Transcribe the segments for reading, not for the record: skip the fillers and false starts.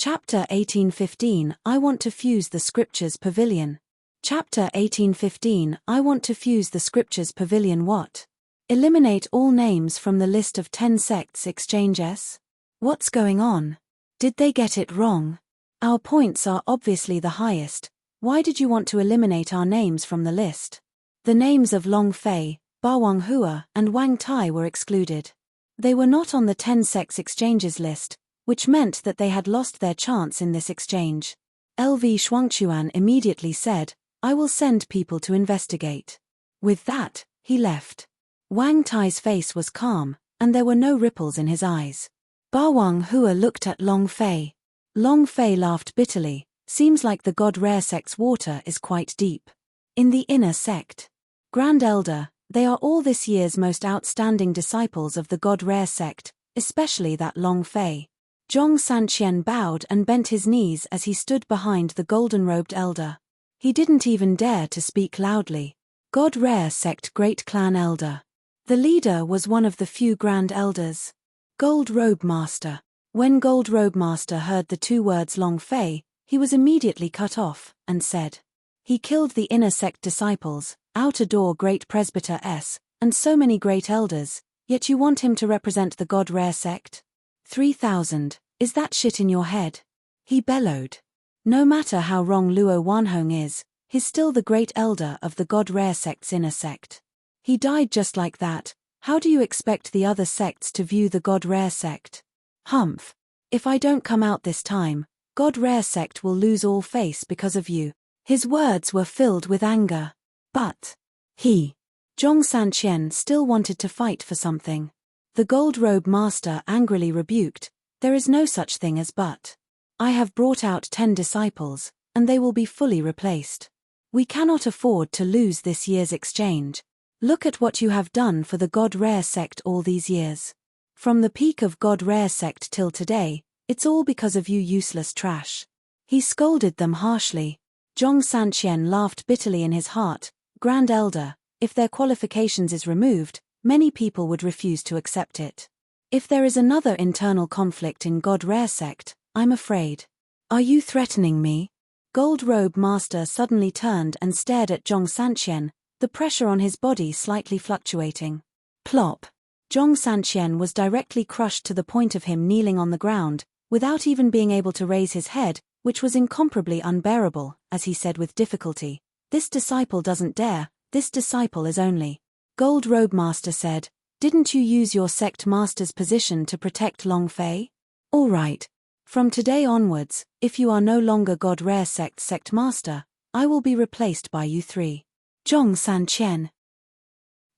Chapter 1815 I want to fuse the Scriptures Pavilion. Chapter 1815 I want to fuse the Scriptures Pavilion. What? Eliminate all names from the list of 10 sects exchanges? What's going on? Did they get it wrong? Our points are obviously the highest. Why did you want to eliminate our names from the list? The names of Long Fei, Bawang Hua, and Wang Tai were excluded. They were not on the 10 sects exchanges list, which meant that they had lost their chance in this exchange. LV Shuangchuan immediately said, "I will send people to investigate." With that, he left. Wang Tai's face was calm, and there were no ripples in his eyes. Bawang Hua looked at Long Fei. Long Fei laughed bitterly. Seems like the God Rare sect's water is quite deep. In the inner sect. Grand Elder, they are all this year's most outstanding disciples of the God Rare sect, especially that Long Fei. Zhong Sanqian bowed and bent his knees as he stood behind the golden-robed elder. He didn't even dare to speak loudly. God Rare sect Great Clan Elder. The leader was one of the few Grand Elders. Gold Robe Master. When Gold Robe Master heard the two words Long Fei, he was immediately cut off, and said, "He killed the inner sect disciples, outer door Great Presbyter S, and so many Great Elders, yet you want him to represent the God Rare sect? 3,000, is that shit in your head?" He bellowed. No matter how wrong Luo Wanhong is, he's still the Great Elder of the God Rare sect's inner sect. He died just like that. How do you expect the other sects to view the God Rare sect? Humph. If I don't come out this time, God Rare sect will lose all face because of you. His words were filled with anger. But Zhong Sanqian still wanted to fight for something. The Gold Robe Master angrily rebuked, "There is no such thing as but. I have brought out 10 disciples, and they will be fully replaced. We cannot afford to lose this year's exchange. Look at what you have done for the God Rare sect all these years. From the peak of God Rare sect till today, it's all because of you useless trash." He scolded them harshly. Zhong Sanqian laughed bitterly in his heart. Grand Elder, if their qualifications is removed, many people would refuse to accept it. If there is another internal conflict in God Rare sect, I'm afraid. Are you threatening me? Gold Robe Master suddenly turned and stared at Zhong Sanqian, the pressure on his body slightly fluctuating. Plop. Zhong Sanqian was directly crushed to the point of him kneeling on the ground, without even being able to raise his head, which was incomparably unbearable, as he said with difficulty, "This disciple doesn't dare, this disciple is only." Gold Robe Master said, "Didn't you use your sect master's position to protect Long Fei? All right. From today onwards, if you are no longer God Rare sect master, I will be replaced by you three." Zhong Sanqian.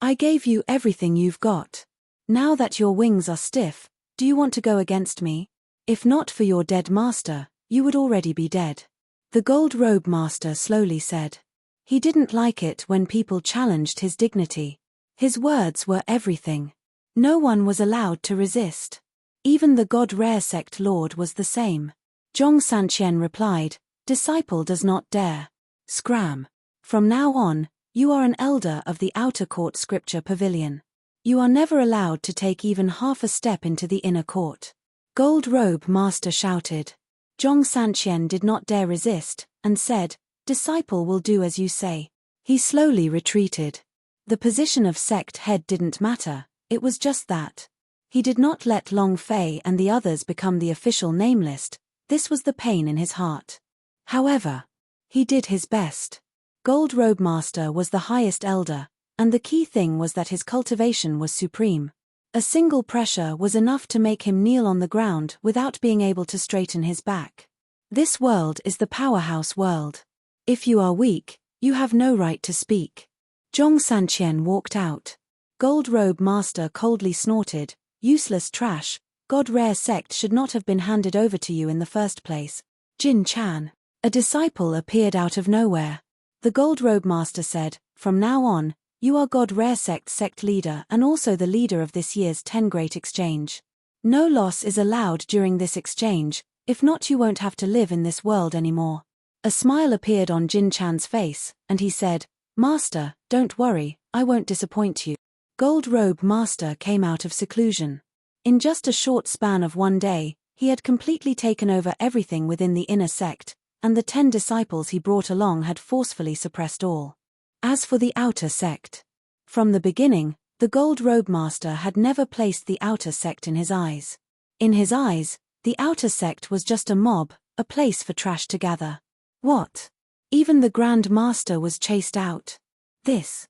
"I gave you everything you've got. Now that your wings are stiff, do you want to go against me? If not for your dead master, you would already be dead." The Gold Robe Master slowly said. He didn't like it when people challenged his dignity. His words were everything. No one was allowed to resist. Even the God Rare sect Lord was the same. Zhong Sanqian replied, "Disciple does not dare. Scram. From now on, you are an elder of the outer court Scripture Pavilion. You are never allowed to take even half a step into the inner court." Gold Robe Master shouted. Zhong Sanqian did not dare resist, and said, "Disciple will do as you say." He slowly retreated. The position of sect head didn't matter, it was just that. He did not let Long Fei and the others become the official name list. This was the pain in his heart. However, he did his best. Gold Robe Master was the highest elder, and the key thing was that his cultivation was supreme. A single pressure was enough to make him kneel on the ground without being able to straighten his back. This world is the powerhouse world. If you are weak, you have no right to speak. Zhong Sanqian walked out. Gold Robe Master coldly snorted, "Useless trash, God Rare sect should not have been handed over to you in the first place." Jin Chan. A disciple appeared out of nowhere. The Gold Robe Master said, "From now on, you are God Rare sect leader and also the leader of this year's 10 Great Exchange. No loss is allowed during this exchange, if not you won't have to live in this world anymore." A smile appeared on Jin Chan's face, and he said, "Master, don't worry, I won't disappoint you." Gold Robe Master came out of seclusion. In just a short span of one day, He had completely taken over everything within the inner sect, and the 10 disciples he brought along had forcefully suppressed all. As for the outer sect, from the beginning, the Gold Robe Master had never placed the outer sect in his eyes. In his eyes, the outer sect was just a mob, a place for trash to gather. What? Even the Grand Master was chased out. This.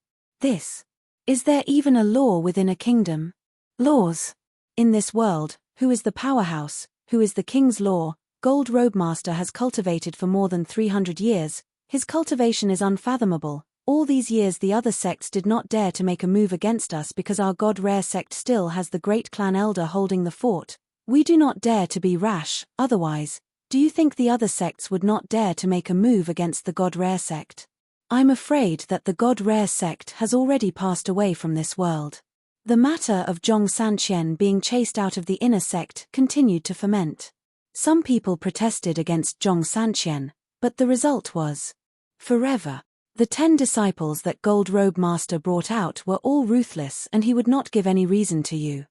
Is there even a law within a kingdom? Laws. In this world, who is the powerhouse, who is the king's law, Gold Robe Master has cultivated for more than 300 years, his cultivation is unfathomable. All these years the other sects did not dare to make a move against us because our God Rare sect still has the great clan elder holding the fort. We do not dare to be rash, otherwise, do you think the other sects would not dare to make a move against the God Rare sect? I'm afraid that the God Rare sect has already passed away from this world. The matter of Zhong Sanqian being chased out of the inner sect continued to ferment. Some people protested against Zhong Sanqian, but the result was forever. The 10 disciples that Gold Robe Master brought out were all ruthless and he would not give any reason to you.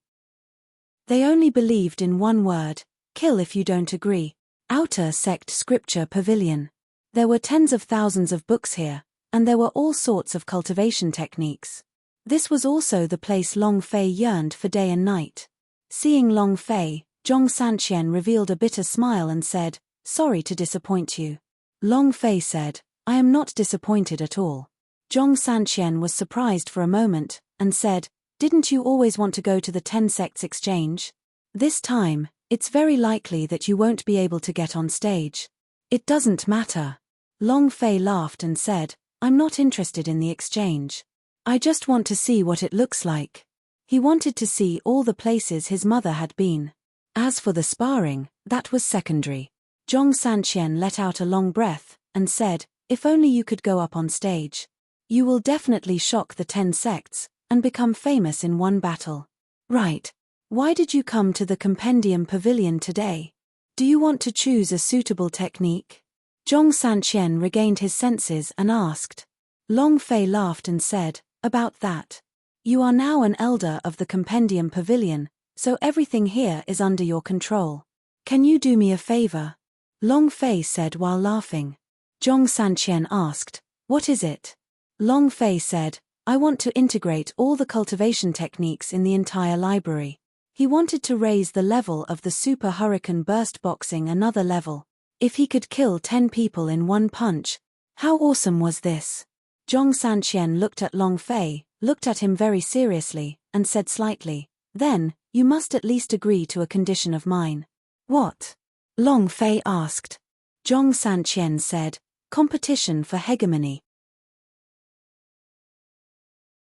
They only believed in one word: kill if you don't agree. Outer Sect Scripture Pavilion. There were tens of thousands of books here, and there were all sorts of cultivation techniques. This was also the place Long Fei yearned for day and night. Seeing Long Fei, Zhong Sanqian revealed a bitter smile and said, "Sorry to disappoint you." Long Fei said, "I am not disappointed at all." Zhong Sanqian was surprised for a moment, and said, "Didn't you always want to go to the 10 sects exchange? This time, it's very likely that you won't be able to get on stage." "It doesn't matter." Long Fei laughed and said, "I'm not interested in the exchange. I just want to see what it looks like." He wanted to see all the places his mother had been. As for the sparring, that was secondary. Zhong Sanqian let out a long breath, and said, "If only you could go up on stage. You will definitely shock the 10 sects, and become famous in one battle." "Right. Why did you come to the Compendium Pavilion today? Do you want to choose a suitable technique?" Zhong Sanqian regained his senses and asked. Long Fei laughed and said, "About that. You are now an elder of the Compendium Pavilion, so everything here is under your control. Can you do me a favor?" Long Fei said while laughing. Zhong Sanqian asked, "What is it?" Long Fei said, "I want to integrate all the cultivation techniques in the entire library." He wanted to raise the level of the Super Hurricane Burst Boxing another level. If he could kill 10 people in one punch, how awesome was this? Zhong Sanqian looked at Long Fei, looked at him very seriously, and said slightly, "Then, you must at least agree to a condition of mine." "What?" Long Fei asked. Zhong Sanqian said, "Competition for hegemony."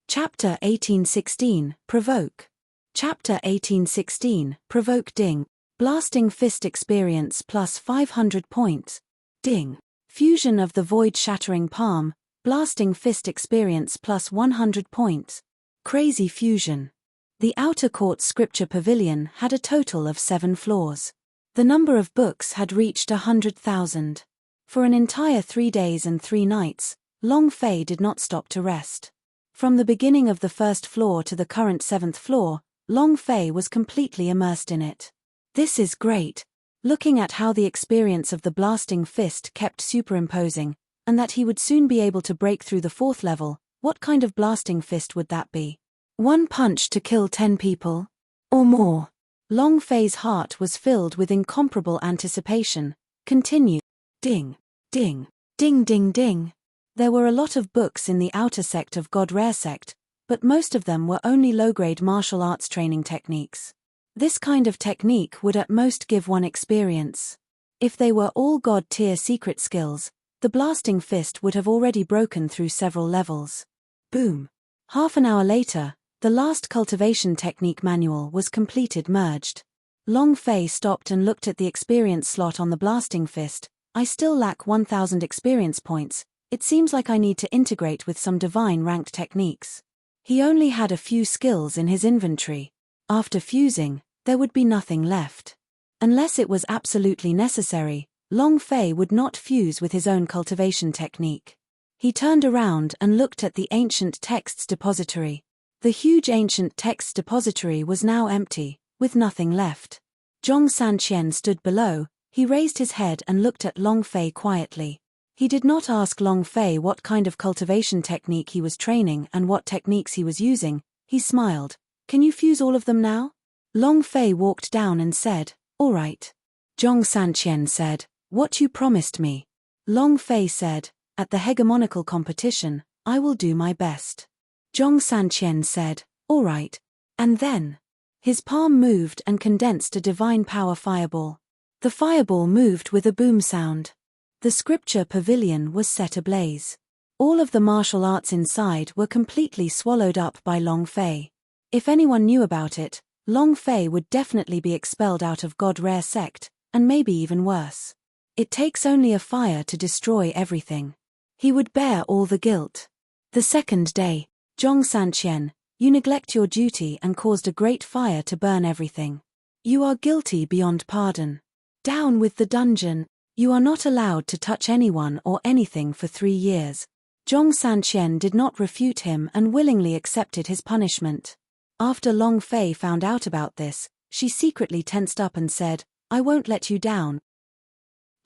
Chapter 1816, Provoke. Chapter 1816, Provoke Ding. Blasting Fist Experience plus 500 points. Ding. Fusion of the Void-Shattering Palm, Blasting Fist Experience plus 100 points. Crazy Fusion. The Outer Court Scripture Pavilion had a total of 7 floors. The number of books had reached 100,000. For an entire 3 days and 3 nights, Long Fei did not stop to rest. From the beginning of the first floor to the current 7th floor, Long Fei was completely immersed in it. This is great. Looking at how the experience of the blasting fist kept superimposing, and that he would soon be able to break through the 4th level, what kind of blasting fist would that be? 1 punch to kill 10 people? Or more? Long Fei's heart was filled with incomparable anticipation. Continue. Ding. Ding. Ding ding ding. There were a lot of books in the outer sect of God Rare sect, but most of them were only low-grade martial arts training techniques. This kind of technique would at most give 1 experience. If they were all God-tier secret skills, the blasting fist would have already broken through several levels. Boom. Half an hour later, the last cultivation technique manual was completed merged. Long Fei stopped and looked at the experience slot on the blasting fist. "I still lack 1,000 experience points. It seems like I need to integrate with some divine ranked techniques." He only had a few skills in his inventory. After fusing, there would be nothing left. Unless it was absolutely necessary, Long Fei would not fuse with his own cultivation technique. He turned around and looked at the ancient texts depository. The huge ancient texts depository was now empty, with nothing left. Zhong Sanqian stood below. He raised his head and looked at Long Fei quietly. He did not ask Long Fei what kind of cultivation technique he was training and what techniques he was using. He smiled. Can you fuse all of them now? Long Fei walked down and said, all right. Zhong Sanqian said, what you promised me. Long Fei said, at the hegemonical competition, I will do my best. Zhong Sanqian said, all right. And then, his palm moved and condensed a divine power fireball. The fireball moved with a boom sound. The scripture pavilion was set ablaze. All of the martial arts inside were completely swallowed up by Long Fei. If anyone knew about it, Long Fei would definitely be expelled out of God Rare sect, and maybe even worse. It takes only a fire to destroy everything. He would bear all the guilt. The second day, Zhong Sanqian, you neglect your duty and caused a great fire to burn everything. You are guilty beyond pardon. Down with the dungeon. You are not allowed to touch anyone or anything for 3 years. Zhong Sanqian did not refute him and willingly accepted his punishment. After Long Fei found out about this, she secretly tensed up and said, I won't let you down.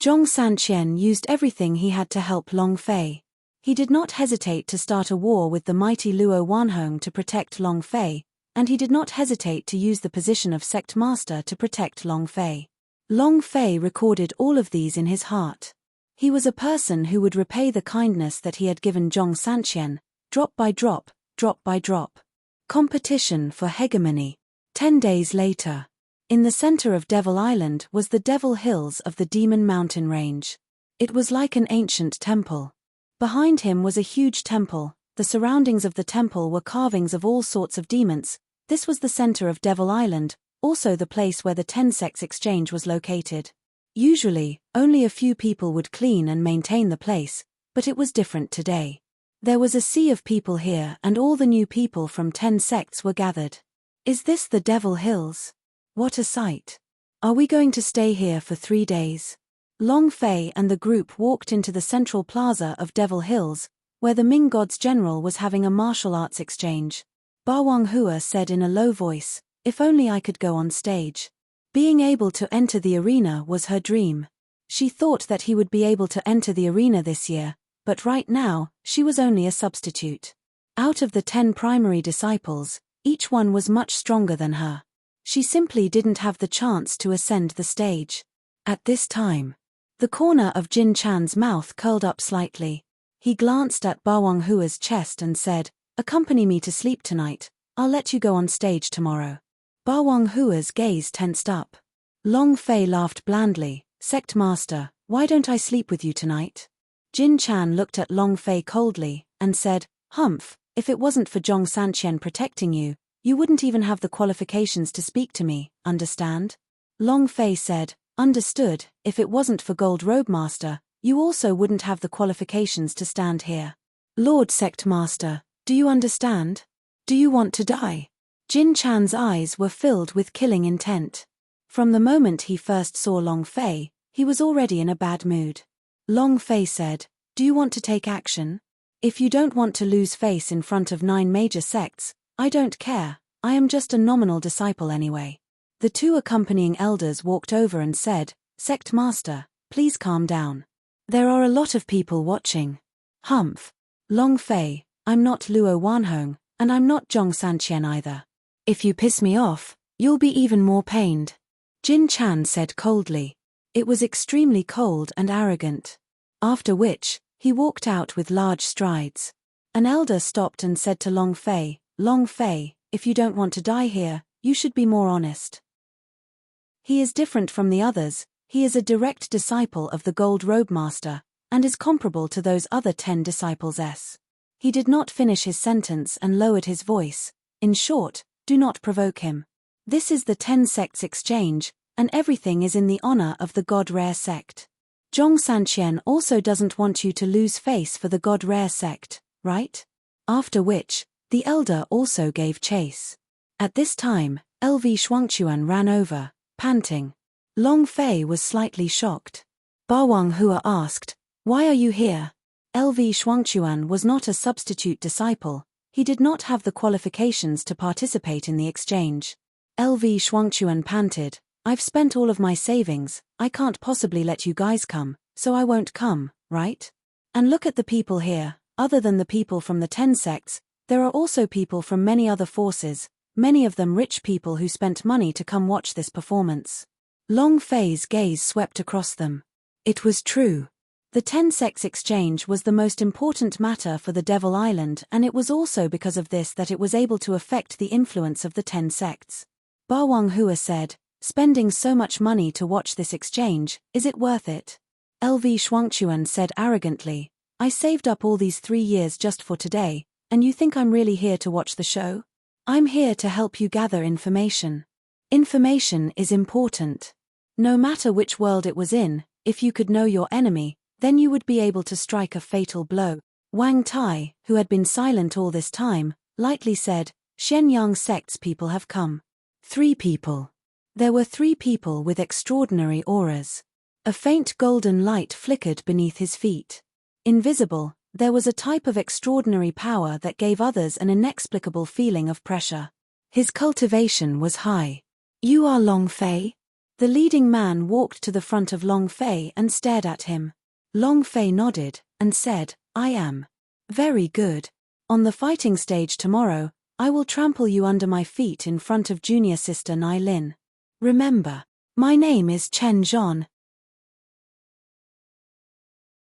Zhong Sanqian used everything he had to help Long Fei. He did not hesitate to start a war with the mighty Luo Wanhong to protect Long Fei, and he did not hesitate to use the position of sect master to protect Long Fei. Long Fei recorded all of these in his heart. He was a person who would repay the kindness that he had given Zhong Sanqian, drop by drop, drop by drop. Competition for hegemony. 10 days later. In the center of Devil Island was the Devil Hills of the Demon Mountain Range. It was like an ancient temple. Behind him was a huge temple. The surroundings of the temple were carvings of all sorts of demons. This was the center of Devil Island, also the place where the 10 sects exchange was located. Usually, only a few people would clean and maintain the place, but it was different today. There was a sea of people here and all the new people from 10 sects were gathered. Is this the Devil Hills? What a sight. Are we going to stay here for 3 days? Long Fei and the group walked into the central plaza of Devil Hills, where the Ming Gods General was having a martial arts exchange. Ba Wanghua said in a low voice, if only I could go on stage. Being able to enter the arena was her dream. She thought that he would be able to enter the arena this year, but right now, she was only a substitute. Out of the 10 primary disciples, each one was much stronger than her. She simply didn't have the chance to ascend the stage. At this time, the corner of Jin Chan's mouth curled up slightly. He glanced at Ba Wanghua's chest and said, accompany me to sleep tonight, I'll let you go on stage tomorrow. Ba Wanghua's gaze tensed up. Long Fei laughed blandly, Sect Master, why don't I sleep with you tonight? Jin Chan looked at Long Fei coldly, and said, Humph, if it wasn't for Zhong Sanqian protecting you, you wouldn't even have the qualifications to speak to me, understand? Long Fei said, understood, if it wasn't for Gold Robe Master, you also wouldn't have the qualifications to stand here. Lord Sect Master, do you understand? Do you want to die? Jin Chan's eyes were filled with killing intent. From the moment he first saw Long Fei, he was already in a bad mood. Long Fei said, do you want to take action? If you don't want to lose face in front of 9 major sects, I don't care, I am just a nominal disciple anyway. The 2 accompanying elders walked over and said, Sect Master, please calm down. There are a lot of people watching. Humph. Long Fei, I'm not Luo Wanhong, and I'm not Zhong Sanqian either. If you piss me off, you'll be even more pained. Jin Chan said coldly. It was extremely cold and arrogant. After which, he walked out with large strides. An elder stopped and said to Long Fei, if you don't want to die here, you should be more honest. He is different from the others, he is a direct disciple of the Gold Robe Master, and is comparable to those other 10 disciples. He did not finish his sentence and lowered his voice. In short, do not provoke him. This is the 10 sects exchange, and everything is in the honor of the God Rare sect. Zhong Sanqian also doesn't want you to lose face for the God Rare sect, right? After which, the elder also gave chase. At this time, LV Shuangchuan ran over, panting. Long Fei was slightly shocked. Ba Wanghua asked, why are you here? LV Shuangchuan was not a substitute disciple, he did not have the qualifications to participate in the exchange. LV Shuangchuan panted, I've spent all of my savings, I can't possibly let you guys come, so I won't come, right? And look at the people here, other than the people from the 10 sects, there are also people from many other forces, many of them rich people who spent money to come watch this performance. Long Fei's gaze swept across them. It was true. The 10 sects exchange was the most important matter for the Devil Island, and it was also because of this that it was able to affect the influence of the 10 sects. Ba Wang Hua said, spending so much money to watch this exchange, is it worth it? LV Shuangchuan said arrogantly, I saved up all these 3 years just for today, and you think I'm really here to watch the show? I'm here to help you gather information. Information is important. No matter which world it was in, if you could know your enemy, then you would be able to strike a fatal blow. Wang Tai, who had been silent all this time, lightly said, Shenyang sect's people have come. 3 people. There were 3 people with extraordinary auras. A faint golden light flickered beneath his feet. Invisible, there was a type of extraordinary power that gave others an inexplicable feeling of pressure. His cultivation was high. You are Long Fei? The leading man walked to the front of Long Fei and stared at him. Long Fei nodded, and said, I am. Very good. On the fighting stage tomorrow, I will trample you under my feet in front of junior sister Nai Lin. Remember, my name is Chen Zhan.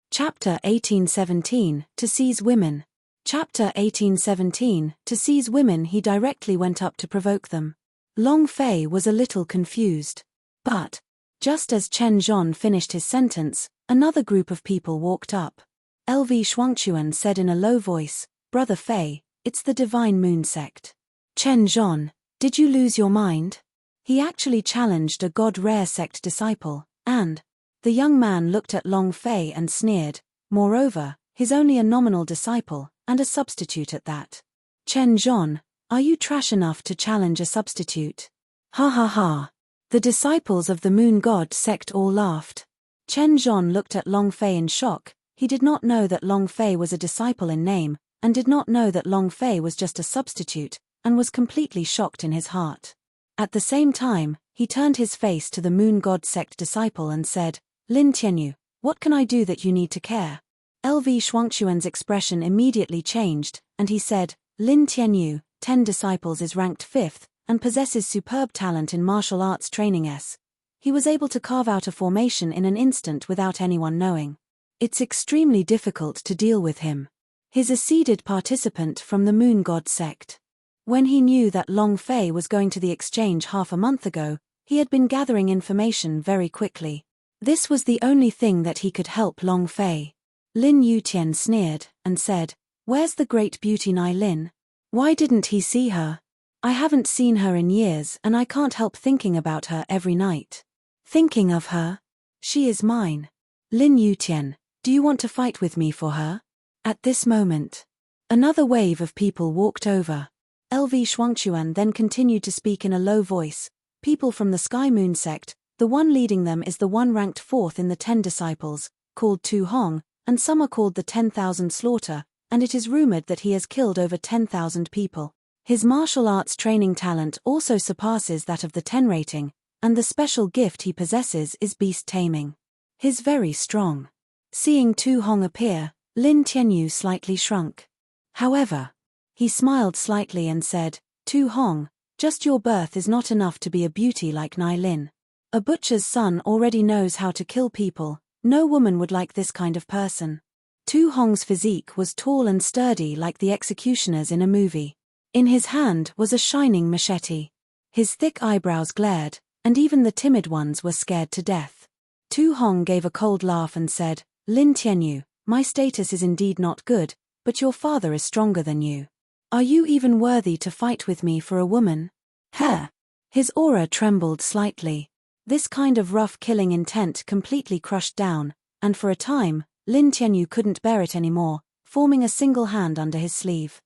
Chapter 1817, To Seize Women. Chapter 1817, To Seize Women. He directly went up to provoke them. Long Fei was a little confused. But, just as Chen Zhan finished his sentence, another group of people walked up. LV Shuangchuan said in a low voice, Brother Fei, it's the Divine Moon sect. Chen Zhan, did you lose your mind? He actually challenged a God Rare sect disciple, and the young man looked at Long Fei and sneered. Moreover, he's only a nominal disciple, and a substitute at that. Chen Zhan, are you trash enough to challenge a substitute? Ha ha ha. The disciples of the Moon God sect all laughed. Chen Zhan looked at Long Fei in shock. He did not know that Long Fei was a disciple in name, and did not know that Long Fei was just a substitute, and was completely shocked in his heart. At the same time, he turned his face to the Moon God sect disciple and said, Lin Tianyu, what can I do that you need to care? LV Shuangchuan's expression immediately changed, and he said, Lin Tianyu, 10 disciples is ranked 5th, and possesses superb talent in martial arts training s. He was able to carve out a formation in an instant without anyone knowing. It's extremely difficult to deal with him. He's a seeded participant from the Moon God sect. When he knew that Long Fei was going to the exchange half a month ago, he had been gathering information very quickly. This was the only thing that he could help Long Fei. Lin Yutian sneered, and said, Where's the great beauty Nai Lin? Why didn't he see her? I haven't seen her in years and I can't help thinking about her every night. Thinking of her? She is mine. Lin Yutian, do you want to fight with me for her? At this moment, another wave of people walked over. LV Shuangchuan then continued to speak in a low voice. People from the Sky Moon sect, the one leading them is the one ranked 4th in the 10 disciples, called Tu Hong, and some are called the 10,000 Slaughter, and it is rumored that he has killed over 10,000 people. His martial arts training talent also surpasses that of the 10 rating, and the special gift he possesses is beast taming. He's very strong. Seeing Tu Hong appear, Lin Tianyu slightly shrunk. However, he smiled slightly and said, Tu Hong, just your birth is not enough to be a beauty like Nai Lin. A butcher's son already knows how to kill people. No woman would like this kind of person. Tu Hong's physique was tall and sturdy like the executioners in a movie. In his hand was a shining machete. His thick eyebrows glared, and even the timid ones were scared to death. Tu Hong gave a cold laugh and said, Lin Tianyu, my status is indeed not good, but your father is stronger than you. Are you even worthy to fight with me for a woman? Heh! His aura trembled slightly. This kind of rough killing intent completely crushed down, and for a time, Lin Tianyu couldn't bear it anymore, forming a single hand under his sleeve.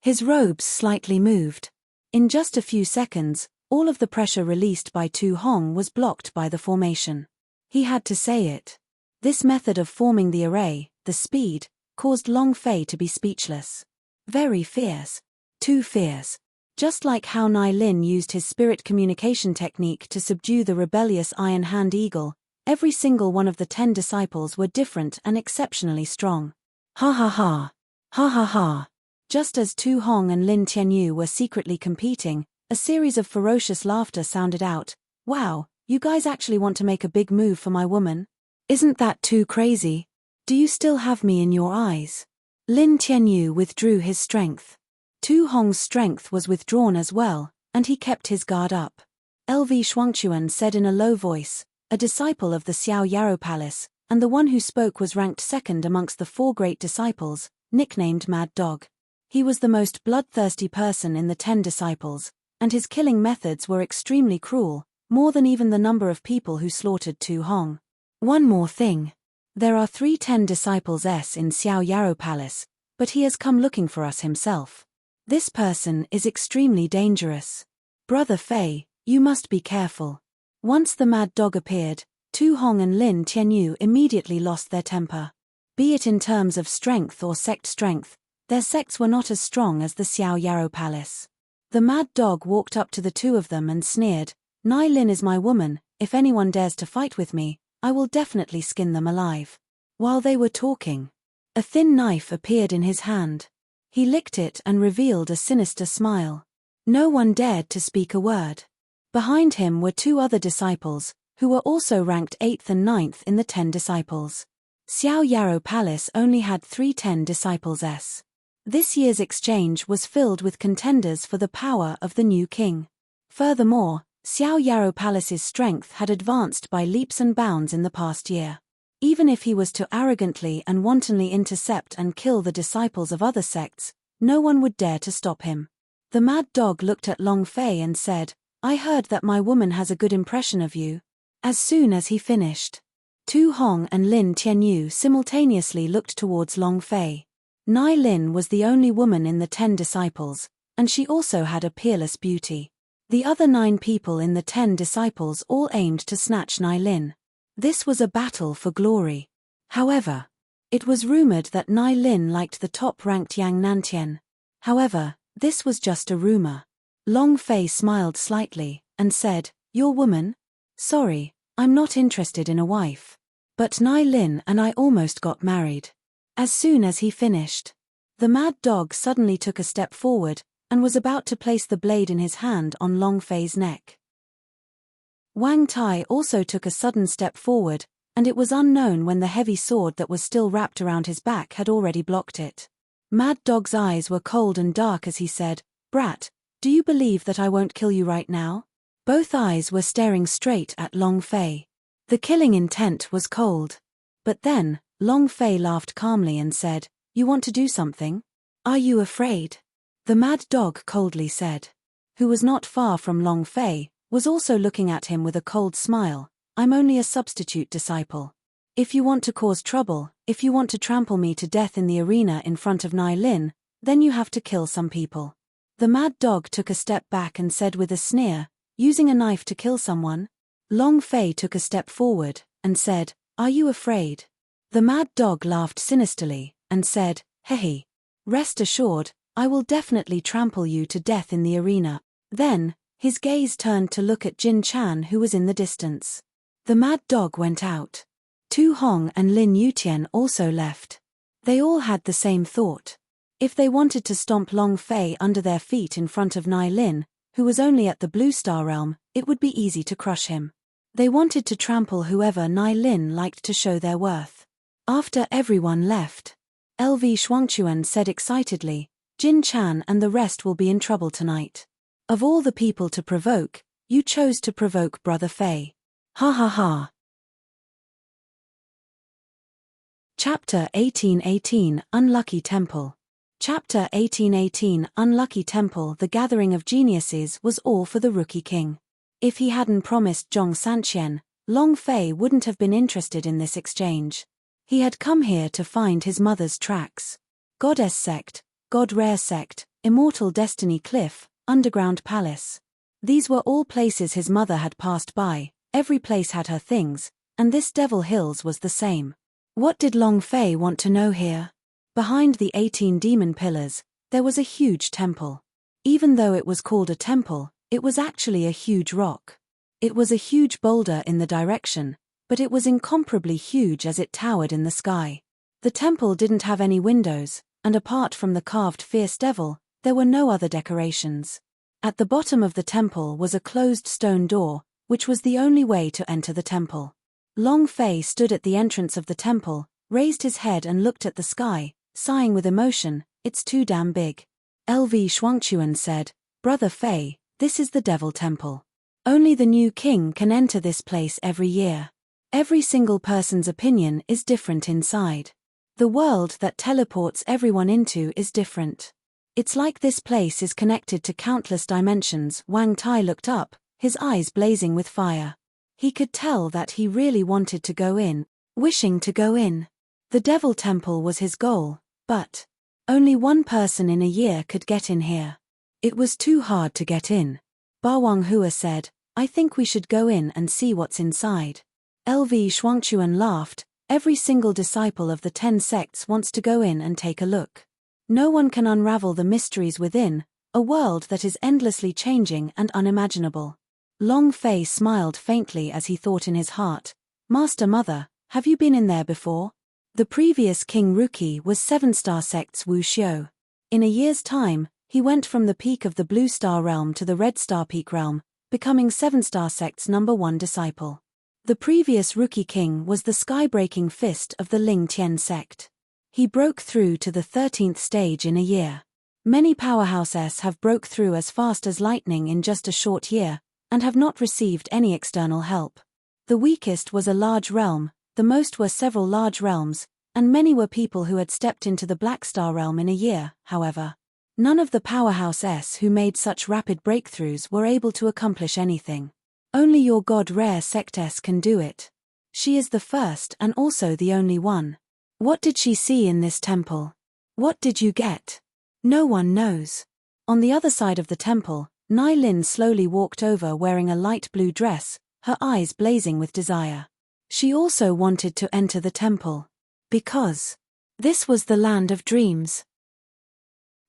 His robes slightly moved. In just a few seconds, all of the pressure released by Tu Hong was blocked by the formation. He had to say it. This method of forming the array, the speed, caused Long Fei to be speechless. Very fierce. Too fierce. Just like how Nai Lin used his spirit communication technique to subdue the rebellious Iron Hand Eagle, every single one of the 10 disciples were different and exceptionally strong. Ha ha ha. Ha ha ha. Just as Tu Hong and Lin Tianyu were secretly competing, a series of ferocious laughter sounded out. Wow, you guys actually want to make a big move for my woman? Isn't that too crazy? Do you still have me in your eyes? Lin Tianyu withdrew his strength. Tu Hong's strength was withdrawn as well, and he kept his guard up. LV Shuangchuan said in a low voice, a disciple of the Xiao Yarrow Palace, and the one who spoke was ranked second amongst the 4 great disciples, nicknamed Mad Dog. He was the most bloodthirsty person in the 10 disciples, and his killing methods were extremely cruel, more than even the number of people who slaughtered Tu Hong. One more thing. There are 3 10 disciples in Xiao Yarrow Palace, but he has come looking for us himself. This person is extremely dangerous. Brother Fei, you must be careful. Once the Mad Dog appeared, Tu Hong and Lin Tianyu immediately lost their temper. Be it in terms of strength or sect strength, their sects were not as strong as the Xiao Yarrow Palace. The Mad Dog walked up to the 2 of them and sneered, Nai Lin is my woman, if anyone dares to fight with me, I will definitely skin them alive. While they were talking, a thin knife appeared in his hand. He licked it and revealed a sinister smile. No one dared to speak a word. Behind him were 2 other disciples, who were also ranked 8th and 9th in the 10 disciples. Xiao Yarrow Palace only had 3 10 disciples. This year's exchange was filled with contenders for the power of the new king. Furthermore, Xiao Yarrow Palace's strength had advanced by leaps and bounds in the past year. Even if he was to arrogantly and wantonly intercept and kill the disciples of other sects, no one would dare to stop him. The Mad Dog looked at Long Fei and said, I heard that my woman has a good impression of you. As soon as he finished, Tu Hong and Lin Tianyu simultaneously looked towards Long Fei. Nai Lin was the only woman in the 10 disciples, and she also had a peerless beauty. The other 9 people in the 10 disciples all aimed to snatch Nai Lin. This was a battle for glory. However, it was rumored that Nai Lin liked the top-ranked Yang Nantian. However, this was just a rumor. Long Fei smiled slightly, and said, Your woman? Sorry, I'm not interested in a wife. But Nai Lin and I almost got married. As soon as he finished, the Mad Dog suddenly took a step forward, and was about to place the blade in his hand on Long Fei's neck. Wang Tai also took a sudden step forward, and it was unknown when the heavy sword that was still wrapped around his back had already blocked it. Mad Dog's eyes were cold and dark as he said, Brat, do you believe that I won't kill you right now? Both eyes were staring straight at Long Fei. The killing intent was cold. But then, Long Fei laughed calmly and said, You want to do something? Are you afraid? The Mad Dog coldly said. Who was not far from Long Fei, was also looking at him with a cold smile, I'm only a substitute disciple. If you want to cause trouble, if you want to trample me to death in the arena in front of Nai Lin, then you have to kill some people. The Mad Dog took a step back and said with a sneer, Using a knife to kill someone? Long Fei took a step forward, and said, Are you afraid? The Mad Dog laughed sinisterly, and said, Hey. Rest assured, I will definitely trample you to death in the arena. Then, his gaze turned to look at Jin Chan who was in the distance. The Mad Dog went out. Tu Hong and Lin Yutian also left. They all had the same thought. If they wanted to stomp Long Fei under their feet in front of Nai Lin, who was only at the Blue Star Realm, it would be easy to crush him. They wanted to trample whoever Nai Lin liked to show their worth. After everyone left, LV Shuangchuan said excitedly, Jin Chan and the rest will be in trouble tonight. Of all the people to provoke, you chose to provoke Brother Fei. Ha ha ha. Chapter 1818 Unlucky Temple. Chapter 1818 Unlucky Temple. The gathering of geniuses was all for the Rookie King. If he hadn't promised Zhong Sanqian, Long Fei wouldn't have been interested in this exchange. He had come here to find his mother's tracks. Goddess Sect, God Rare Sect, Immortal Destiny Cliff, Underground Palace. These were all places his mother had passed by, every place had her things, and this Devil Hills was the same. What did Long Fei want to know here? Behind the 18 demon pillars, there was a huge temple. Even though it was called a temple, it was actually a huge rock. It was a huge boulder in the direction, but it was incomparably huge as it towered in the sky. The temple didn't have any windows, and apart from the carved fierce devil, there were no other decorations. At the bottom of the temple was a closed stone door, which was the only way to enter the temple. Long Fei stood at the entrance of the temple, raised his head and looked at the sky, sighing with emotion, "It's too damn big." LV Shuangchuan said, "Brother Fei, this is the Devil Temple. Only the new king can enter this place every year. Every single person's opinion is different inside. The world that teleports everyone into is different. It's like this place is connected to countless dimensions." Wang Tai looked up, his eyes blazing with fire. He could tell that he really wanted to go in, wishing to go in. The Devil Temple was his goal, but only one person in a year could get in here. It was too hard to get in. Bawang Hua said, "I think we should go in and see what's inside." LV Shuangchuan laughed, "Every single disciple of the 10 sects wants to go in and take a look. No one can unravel the mysteries within, a world that is endlessly changing and unimaginable." Long Fei smiled faintly as he thought in his heart, "Master Mother, have you been in there before?" The previous King Ruki was 7-star sect's Wu Xiu. In a year's time, he went from the peak of the Blue Star Realm to the Red Star Peak Realm, becoming 7-star sect's #1 disciple. The previous Rookie King was the sky-breaking fist of the Ling Tian sect. He broke through to the 13th stage in a year. Many powerhouses have broke through as fast as lightning in just a short year, and have not received any external help. The weakest was a large realm, the most were several large realms, and many were people who had stepped into the Black Star Realm in a year. However, none of the powerhouses who made such rapid breakthroughs were able to accomplish anything. Only your God Rare Sectess can do it. She is the first and also the only one. What did she see in this temple? What did you get? No one knows. On the other side of the temple, Nai Lin slowly walked over wearing a light blue dress, her eyes blazing with desire. She also wanted to enter the temple. Because this was the land of dreams.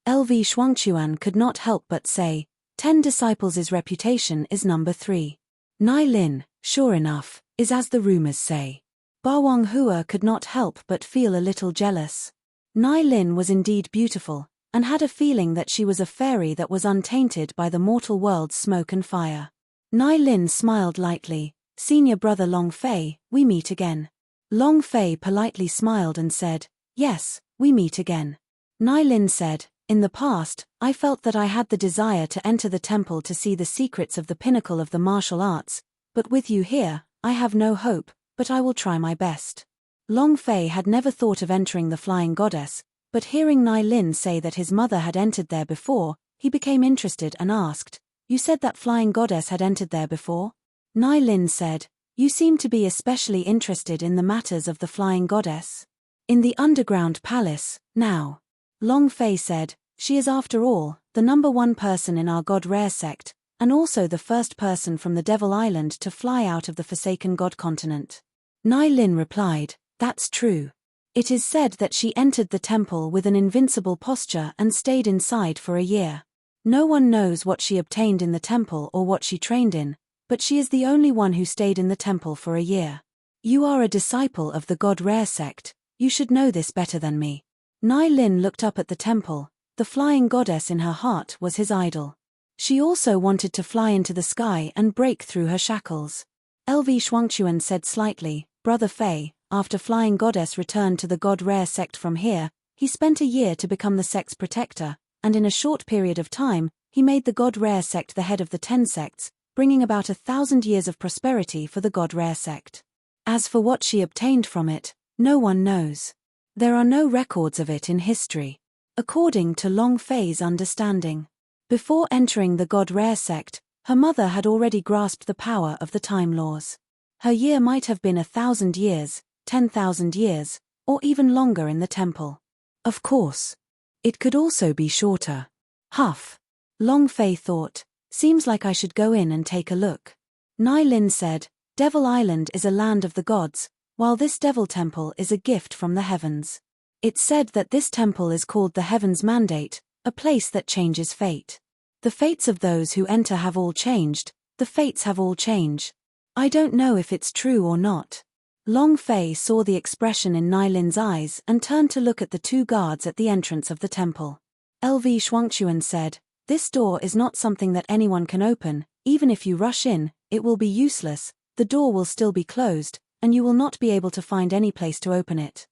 LV Shuangchuan could not help but say, 10 disciples' reputation is number 3. Nai Lin, sure enough, is as the rumors say. Bawang Hua could not help but feel a little jealous. Nai Lin was indeed beautiful, and had a feeling that she was a fairy that was untainted by the mortal world's smoke and fire. Nai Lin smiled lightly, "Senior brother Long Fei, we meet again." Long Fei politely smiled and said, "Yes, we meet again." Nai Lin said, "In the past, I felt that I had the desire to enter the temple to see the secrets of the pinnacle of the martial arts, but with you here, I have no hope, but I will try my best." Long Fei had never thought of entering the Flying Goddess, but hearing Nai Lin say that his mother had entered there before, he became interested and asked, "You said that Flying Goddess had entered there before?" Nai Lin said, "You seem to be especially interested in the matters of the Flying Goddess. In the underground palace, now." Long Fei said, "She is after all, the #1 person in our God Rare sect, and also the first person from the Devil Island to fly out of the Forsaken God continent." Nai Lin replied, "That's true. It is said that she entered the temple with an invincible posture and stayed inside for a year. No one knows what she obtained in the temple or what she trained in, but she is the only one who stayed in the temple for a year. You are a disciple of the God Rare sect, you should know this better than me." Nai Lin looked up at the temple. The Flying Goddess in her heart was his idol. She also wanted to fly into the sky and break through her shackles. LV Shuangchuan said slightly, "Brother Fei, after Flying Goddess returned to the God Rare sect from here, he spent a year to become the sect's protector, and in a short period of time, he made the God Rare sect the head of the 10 sects, bringing about 1,000 years of prosperity for the God Rare sect. As for what she obtained from it, no one knows. There are no records of it in history." According to Long Fei's understanding, before entering the God Rare sect, her mother had already grasped the power of the time laws. Her year might have been 1,000 years, 10,000 years, or even longer in the temple. Of course, it could also be shorter. Huff. Long Fei thought, "Seems like I should go in and take a look." Nai Lin said, "Devil Island is a land of the gods, while this Devil Temple is a gift from the heavens. It's said that this temple is called the Heaven's Mandate, a place that changes fate. The fates of those who enter have all changed, the fates have all changed. I don't know if it's true or not. Long Fei saw the expression in Nai Lin's eyes and turned to look at the two guards at the entrance of the temple. LV Shuangchuan said, "This door is not something that anyone can open. Even if you rush in, it will be useless, the door will still be closed, and you will not be able to find any place to open it."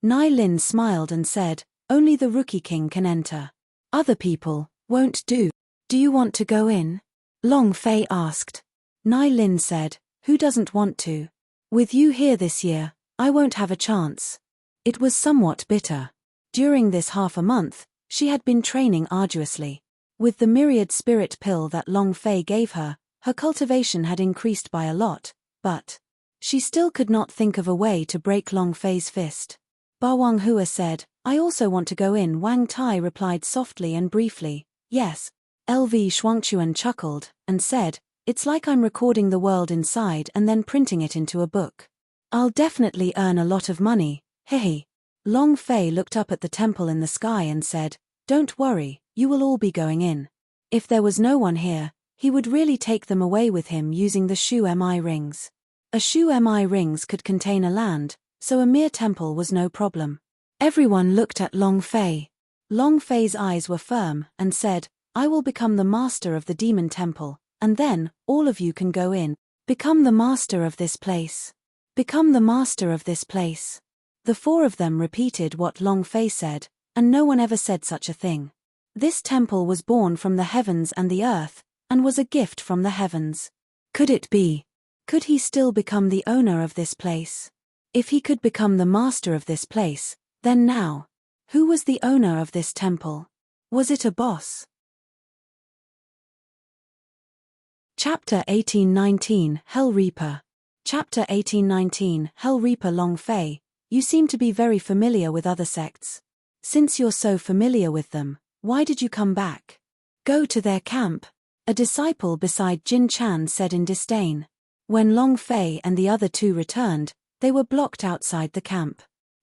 Nai Lin smiled and said, "Only the Rookie King can enter. Other people won't do. Do you want to go in?" Long Fei asked. Nai Lin said, "Who doesn't want to? With you here this year, I won't have a chance." It was somewhat bitter. During this half a month, she had been training arduously. With the myriad spirit pill that Long Fei gave her, her cultivation had increased by a lot, but she still could not think of a way to break Long Fei's fist. Ba Wang Hua said, "I also want to go in." Wang Tai replied softly and briefly, "Yes." LV Shuangchuan chuckled and said, "It's like I'm recording the world inside and then printing it into a book. I'll definitely earn a lot of money, hehe." Long Fei looked up at the temple in the sky and said, "Don't worry, you will all be going in. If there was no one here, he would really take them away with him using the Shu Mi rings. A Shu Mi rings could contain a land, so a mere temple was no problem." Everyone looked at Long Fei. Long Fei's eyes were firm and said, "I will become the master of the demon temple, and then, all of you can go in. Become the master of this place. Become the master of this place." The four of them repeated what Long Fei said, and no one ever said such a thing. This temple was born from the heavens and the earth, and was a gift from the heavens. Could it be? Could he still become the owner of this place? If he could become the master of this place, then now, who was the owner of this temple? Was it a boss? Chapter 1819, Hell Reaper. Chapter 1819, Hell Reaper. Long Fei, you seem to be very familiar with other sects. Since you're so familiar with them, why did you come back? Go to their camp. A disciple beside Jin Chan said in disdain. When Long Fei and the other two returned, they were blocked outside the camp.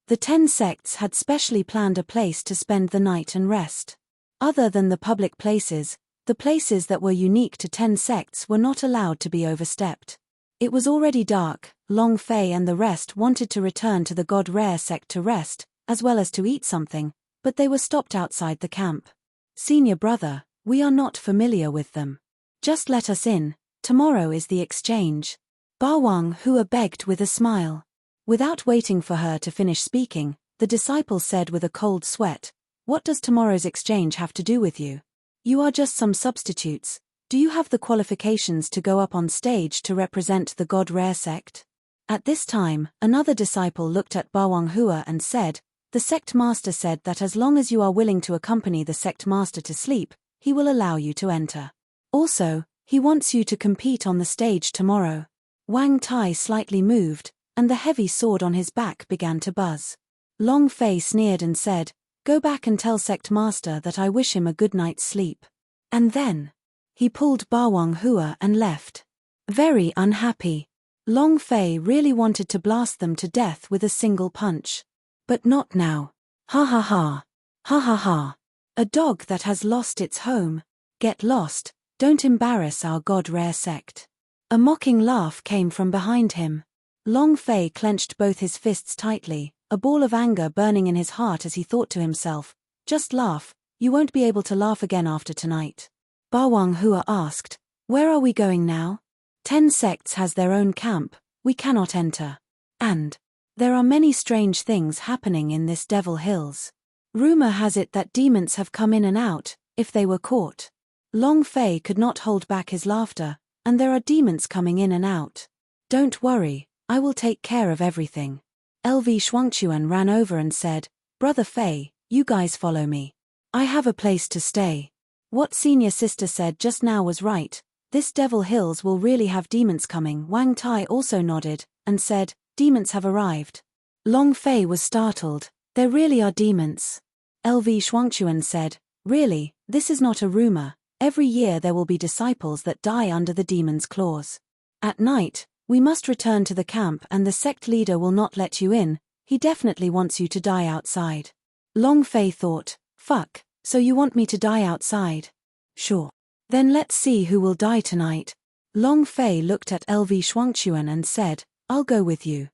The 10 sects had specially planned a place to spend the night and rest. Other than the public places, the places that were unique to 10 sects were not allowed to be overstepped. It was already dark. Long Fei and the rest wanted to return to the God Rare sect to rest, as well as to eat something, but they were stopped outside the camp. "Senior brother, we are not familiar with them. Just let us in, tomorrow is the exchange." Ba Wang Hua begged with a smile. Without waiting for her to finish speaking, the disciple said with a cold sweat, "What does tomorrow's exchange have to do with you? You are just some substitutes. Do you have the qualifications to go up on stage to represent the God Rare sect?" At this time, another disciple looked at Ba Wang Hua and said, "The sect master said that as long as you are willing to accompany the sect master to sleep, he will allow you to enter. Also, he wants you to compete on the stage tomorrow." Wang Tai slightly moved, and the heavy sword on his back began to buzz. Long Fei sneered and said, "Go back and tell sect master that I wish him a good night's sleep." And then he pulled Ba Wang Hua and left. Very unhappy. Long Fei really wanted to blast them to death with a single punch. But not now. Ha ha ha. Ha ha ha. A dog that has lost its home. Get lost, don't embarrass our God Rare sect. A mocking laugh came from behind him. Long Fei clenched both his fists tightly, a ball of anger burning in his heart as he thought to himself, "Just laugh, you won't be able to laugh again after tonight." Ba Wang Hua asked, "Where are we going now?" 10 sects has their own camp, we cannot enter. And there are many strange things happening in this Devil Hills. Rumor has it that demons have come in and out, if they were caught. Long Fei could not hold back his laughter, and there are demons coming in and out. "Don't worry, I will take care of everything." LV Shuangchuan ran over and said, "Brother Fei, you guys follow me. I have a place to stay." What senior sister said just now was right. This Devil Hills will really have demons coming. Wang Tai also nodded, and said, "Demons have arrived." Long Fei was startled. "There really are demons?" LV Shuangchuan said, "Really, this is not a rumor. Every year there will be disciples that die under the demon's claws. At night, we must return to the camp and the sect leader will not let you in. He definitely wants you to die outside." Long Fei thought, "Fuck, so you want me to die outside? Sure. Then let's see who will die tonight. Long Fei looked at LV Shuangchuan and said, I'll go with you.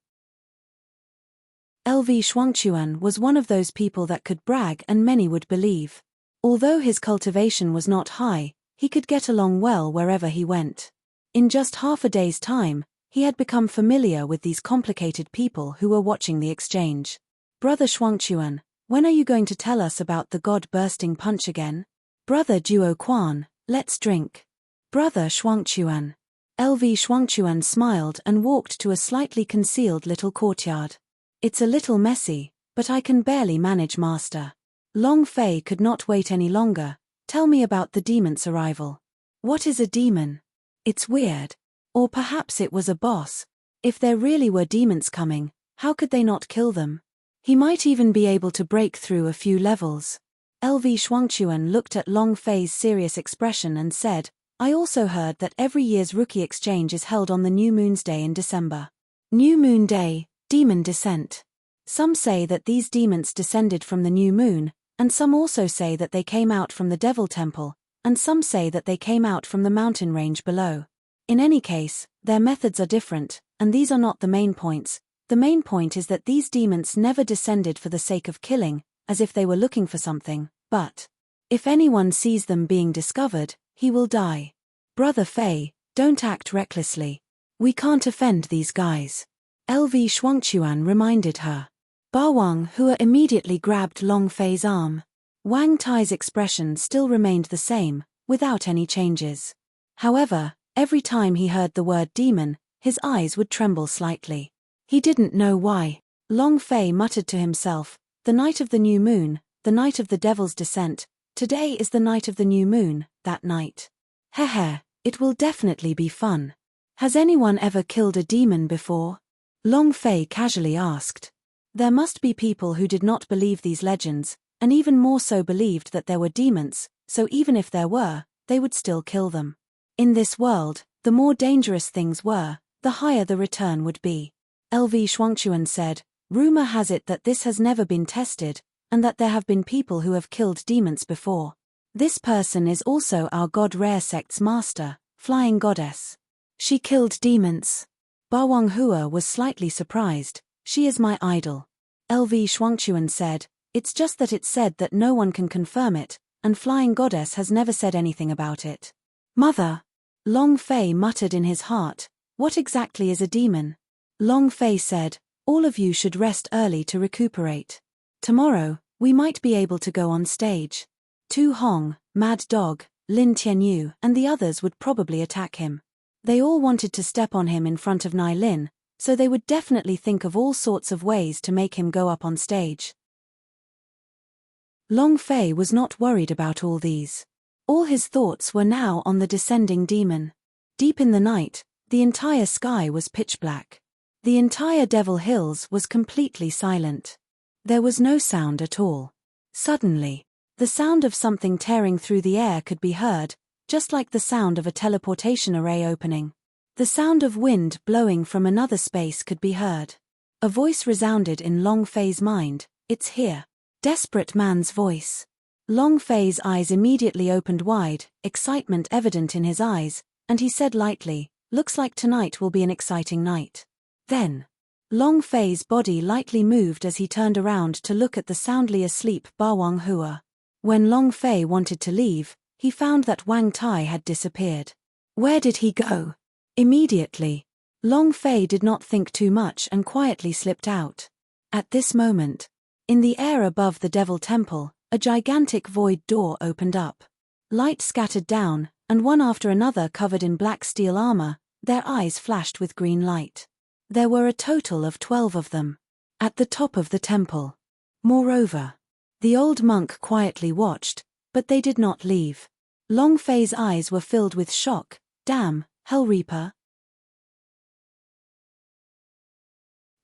LV Shuangchuan was one of those people that could brag and many would believe. Although his cultivation was not high, he could get along well wherever he went. In just half a day's time, he had become familiar with these complicated people who were watching the exchange. Brother Shuangchuan, when are you going to tell us about the god-bursting punch again? Brother Duo Quan, let's drink. Brother Shuangchuan. LV Shuangchuan smiled and walked to a slightly concealed little courtyard. It's a little messy, but I can barely manage, master. Long Fei could not wait any longer. Tell me about the demon's arrival. What is a demon? It's weird. Or perhaps it was a boss. If there really were demons coming, how could they not kill them? He might even be able to break through a few levels. LV Shuangchuan looked at Long Fei's serious expression and said, I also heard that every year's rookie exchange is held on the New Moon's Day in December. New Moon Day, demon descent. Some say that these demons descended from the new moon, and some also say that they came out from the Devil Temple, and some say that they came out from the mountain range below. In any case, their methods are different, and these are not the main points. The main point is that these demons never descended for the sake of killing, as if they were looking for something, but if anyone sees them being discovered, he will die. Brother Fei, don't act recklessly. We can't offend these guys. LV Shuangchuan reminded her. Bawang Hua immediately grabbed Long Fei's arm. Wang Tai's expression still remained the same, without any changes. However, every time he heard the word demon, his eyes would tremble slightly. He didn't know why. Long Fei muttered to himself, the night of the new moon, the night of the devil's descent, today is the night of the new moon, that night. Hehe, it will definitely be fun. Has anyone ever killed a demon before? Long Fei casually asked. There must be people who did not believe these legends, and even more so believed that there were demons, so even if there were, they would still kill them. In this world, the more dangerous things were, the higher the return would be. LV Shuangchuan said, rumor has it that this has never been tested, and that there have been people who have killed demons before. This person is also our God Rare Sect's master, Flying Goddess. She killed demons. Bawang Hua was slightly surprised. She is my idol. LV Shuangchuan said, it's just that it's said that no one can confirm it, and Flying Goddess has never said anything about it. Mother! Long Fei muttered in his heart, what exactly is a demon? Long Fei said, all of you should rest early to recuperate. Tomorrow, we might be able to go on stage. Tu Hong, Mad Dog, Lin Tianyu, and the others would probably attack him. They all wanted to step on him in front of Nai Lin, so they would definitely think of all sorts of ways to make him go up on stage. Long Fei was not worried about all these. All his thoughts were now on the descending demon. Deep in the night, the entire sky was pitch black. The entire Devil Hills was completely silent. There was no sound at all. Suddenly, the sound of something tearing through the air could be heard, just like the sound of a teleportation array opening. The sound of wind blowing from another space could be heard. A voice resounded in Long Fei's mind, it's here. Desperate man's voice. Long Fei's eyes immediately opened wide, excitement evident in his eyes, and he said lightly, looks like tonight will be an exciting night. Then, Long Fei's body lightly moved as he turned around to look at the soundly asleep Bawang Hua. When Long Fei wanted to leave, he found that Wang Tai had disappeared. Where did he go? Immediately, Long Fei did not think too much and quietly slipped out. At this moment, in the air above the Devil Temple, a gigantic void door opened up. Light scattered down, and one after another covered in black steel armor, their eyes flashed with green light. There were a total of 12 of them. At the top of the temple. Moreover, the old monk quietly watched, but they did not leave. Long Fei's eyes were filled with shock. Damn, Hellreaper.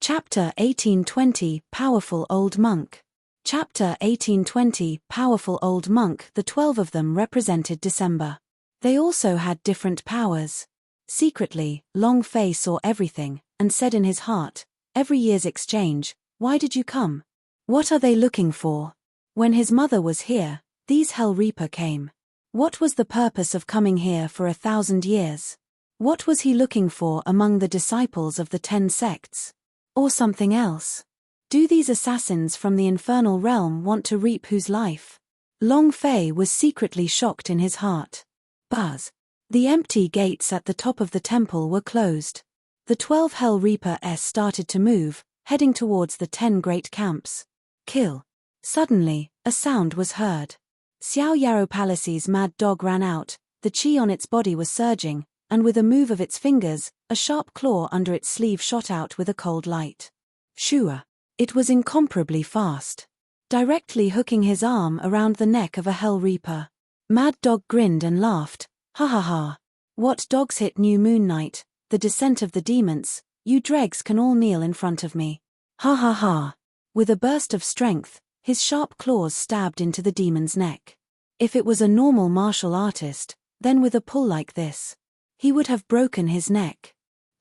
Chapter 1820, Powerful Old Monk. Chapter 1820, Powerful Old Monk. The 12 of them represented December. They also had different powers. Secretly, Long Fei saw everything, and said in his heart, every year's exchange, why did you come? What are they looking for? When his mother was here, these Hell Reaper came. What was the purpose of coming here for 1,000 years? What was he looking for among the disciples of the 10 sects? Or something else? Do these assassins from the infernal realm want to reap whose life? Long Fei was secretly shocked in his heart. Buzz. The empty gates at the top of the temple were closed. The 12 Hell Reapers started to move, heading towards the 10 great camps. Kill. Suddenly, a sound was heard. Xiao Yarrow Palace's mad dog ran out, the chi on its body was surging, and with a move of its fingers, a sharp claw under its sleeve shot out with a cold light. Shua. It was incomparably fast. Directly hooking his arm around the neck of a Hell Reaper. Mad Dog grinned and laughed. Ha ha ha. What dogs hit New Moon Night, the descent of the demons, you dregs can all kneel in front of me. Ha ha ha. With a burst of strength, his sharp claws stabbed into the demon's neck. If it was a normal martial artist, then with a pull like this, he would have broken his neck.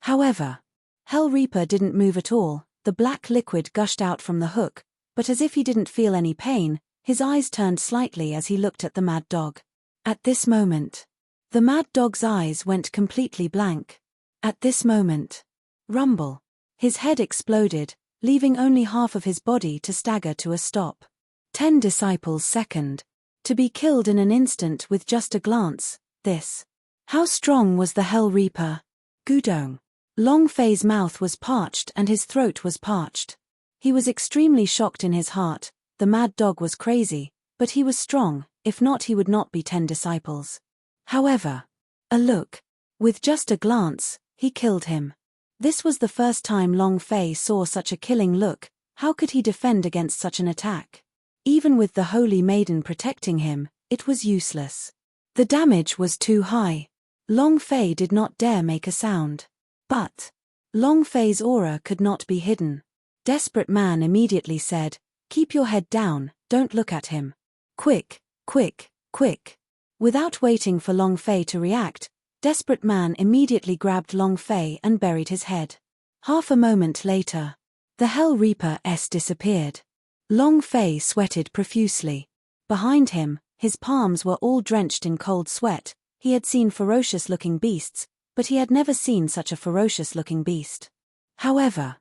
However, Hell Reaper didn't move at all, the black liquid gushed out from the hook, but as if he didn't feel any pain, his eyes turned slightly as he looked at the mad dog. At this moment, the mad dog's eyes went completely blank. At this moment, rumble. His head exploded, leaving only half of his body to stagger to a stop. 10 disciples second. To be killed in an instant with just a glance, this. How strong was the Hell Reaper? Gudong. Long Fei's mouth was parched and his throat was parched. He was extremely shocked in his heart. The mad dog was crazy, but he was strong, if not he would not be 10 disciples. However, a look. With just a glance, he killed him. This was the first time Long Fei saw such a killing look. How could he defend against such an attack? Even with the Holy Maiden protecting him, it was useless. The damage was too high. Long Fei did not dare make a sound. But Long Fei's aura could not be hidden. Desperate Man immediately said, "Keep your head down, don't look at him. Quick, quick, quick." Without waiting for Long Fei to react, Desperate Man immediately grabbed Long Fei and buried his head. Half a moment later, the Hell Reaper disappeared. Long Fei sweated profusely. Behind him, his palms were all drenched in cold sweat. He had seen ferocious-looking beasts, but he had never seen such a ferocious-looking beast. However,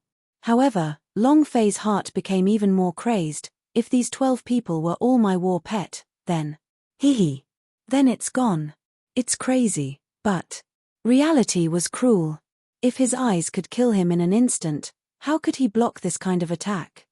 Long Fei's heart became even more crazed. If these 12 people were all my war pet, then then it's gone. It's crazy, but reality was cruel. If his eyes could kill him in an instant, how could he block this kind of attack?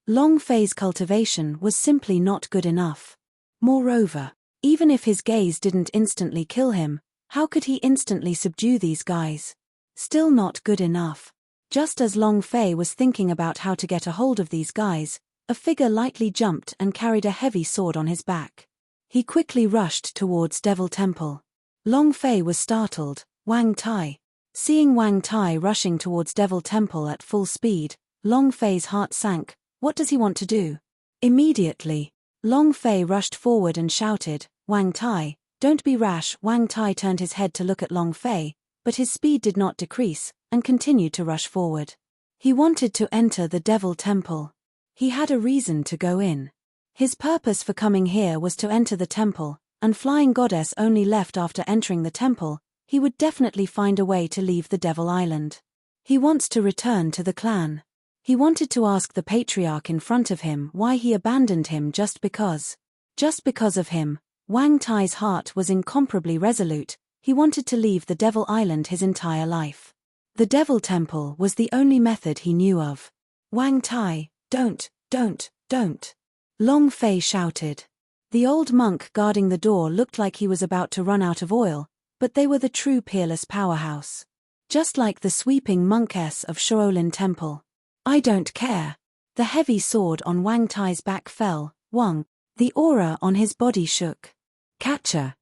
Long Fei's cultivation was simply not good enough. Moreover, even if his gaze didn't instantly kill him, how could he instantly subdue these guys? Still not good enough. Just as Long Fei was thinking about how to get a hold of these guys, a figure lightly jumped and carried a heavy sword on his back. He quickly rushed towards Devil Temple. Long Fei was startled. Wang Tai. Seeing Wang Tai rushing towards Devil Temple at full speed, Long Fei's heart sank. What does he want to do? Immediately, Long Fei rushed forward and shouted, "Wang Tai, don't be rash." Wang Tai turned his head to look at Long Fei, but his speed did not decrease, and continued to rush forward. He wanted to enter the Devil Temple. He had a reason to go in. His purpose for coming here was to enter the temple, and Flying Goddess only left after entering the temple. He would definitely find a way to leave the Devil Island. He wants to return to the clan. He wanted to ask the patriarch in front of him why he abandoned him just because. Just because of him, Wang Tai's heart was incomparably resolute. He wanted to leave the Devil Island his entire life. The Devil Temple was the only method he knew of. Wang Tai, don't. Long Fei shouted. The old monk guarding the door looked like he was about to run out of oil, but they were the true peerless powerhouse. Just like the sweeping monks of Shaolin Temple. I don't care. The heavy sword on Wang Tai's back fell. Wang. The aura on his body shook. Catcher.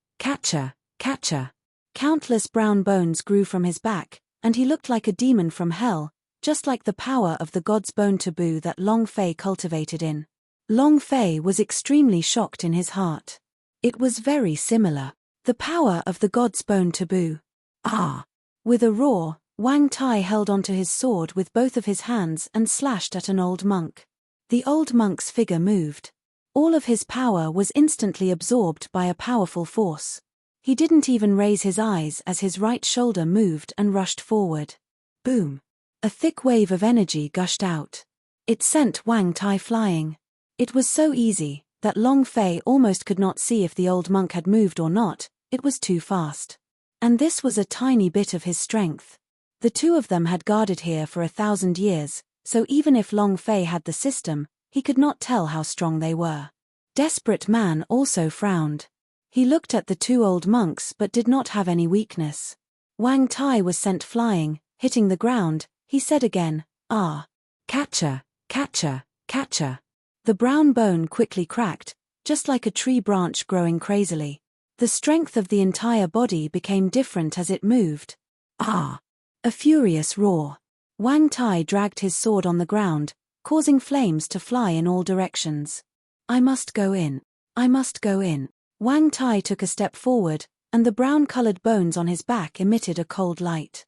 Countless brown bones grew from his back, and he looked like a demon from hell, just like the power of the God's Bone taboo that Long Fei cultivated in. Long Fei was extremely shocked in his heart. It was very similar. The power of the God's Bone taboo. Ah! With a roar, Wang Tai held onto his sword with both of his hands and slashed at an old monk. The old monk's figure moved. All of his power was instantly absorbed by a powerful force. He didn't even raise his eyes as his right shoulder moved and rushed forward. Boom! A thick wave of energy gushed out. It sent Wang Tai flying. It was so easy that Long Fei almost could not see if the old monk had moved or not. It was too fast. And this was a tiny bit of his strength. The two of them had guarded here for 1,000 years, so even if Long Fei had the system, he could not tell how strong they were. Desperate Man also frowned. He looked at the two old monks but did not have any weakness. Wang Tai was sent flying, hitting the ground. He said again, "Ah. Catcher, catcher, catcher." The brown bone quickly cracked, just like a tree branch growing crazily. The strength of the entire body became different as it moved. Ah! A furious roar. Wang Tai dragged his sword on the ground, causing flames to fly in all directions. "I must go in. I must go in." Wang Tai took a step forward, and the brown-colored bones on his back emitted a cold light.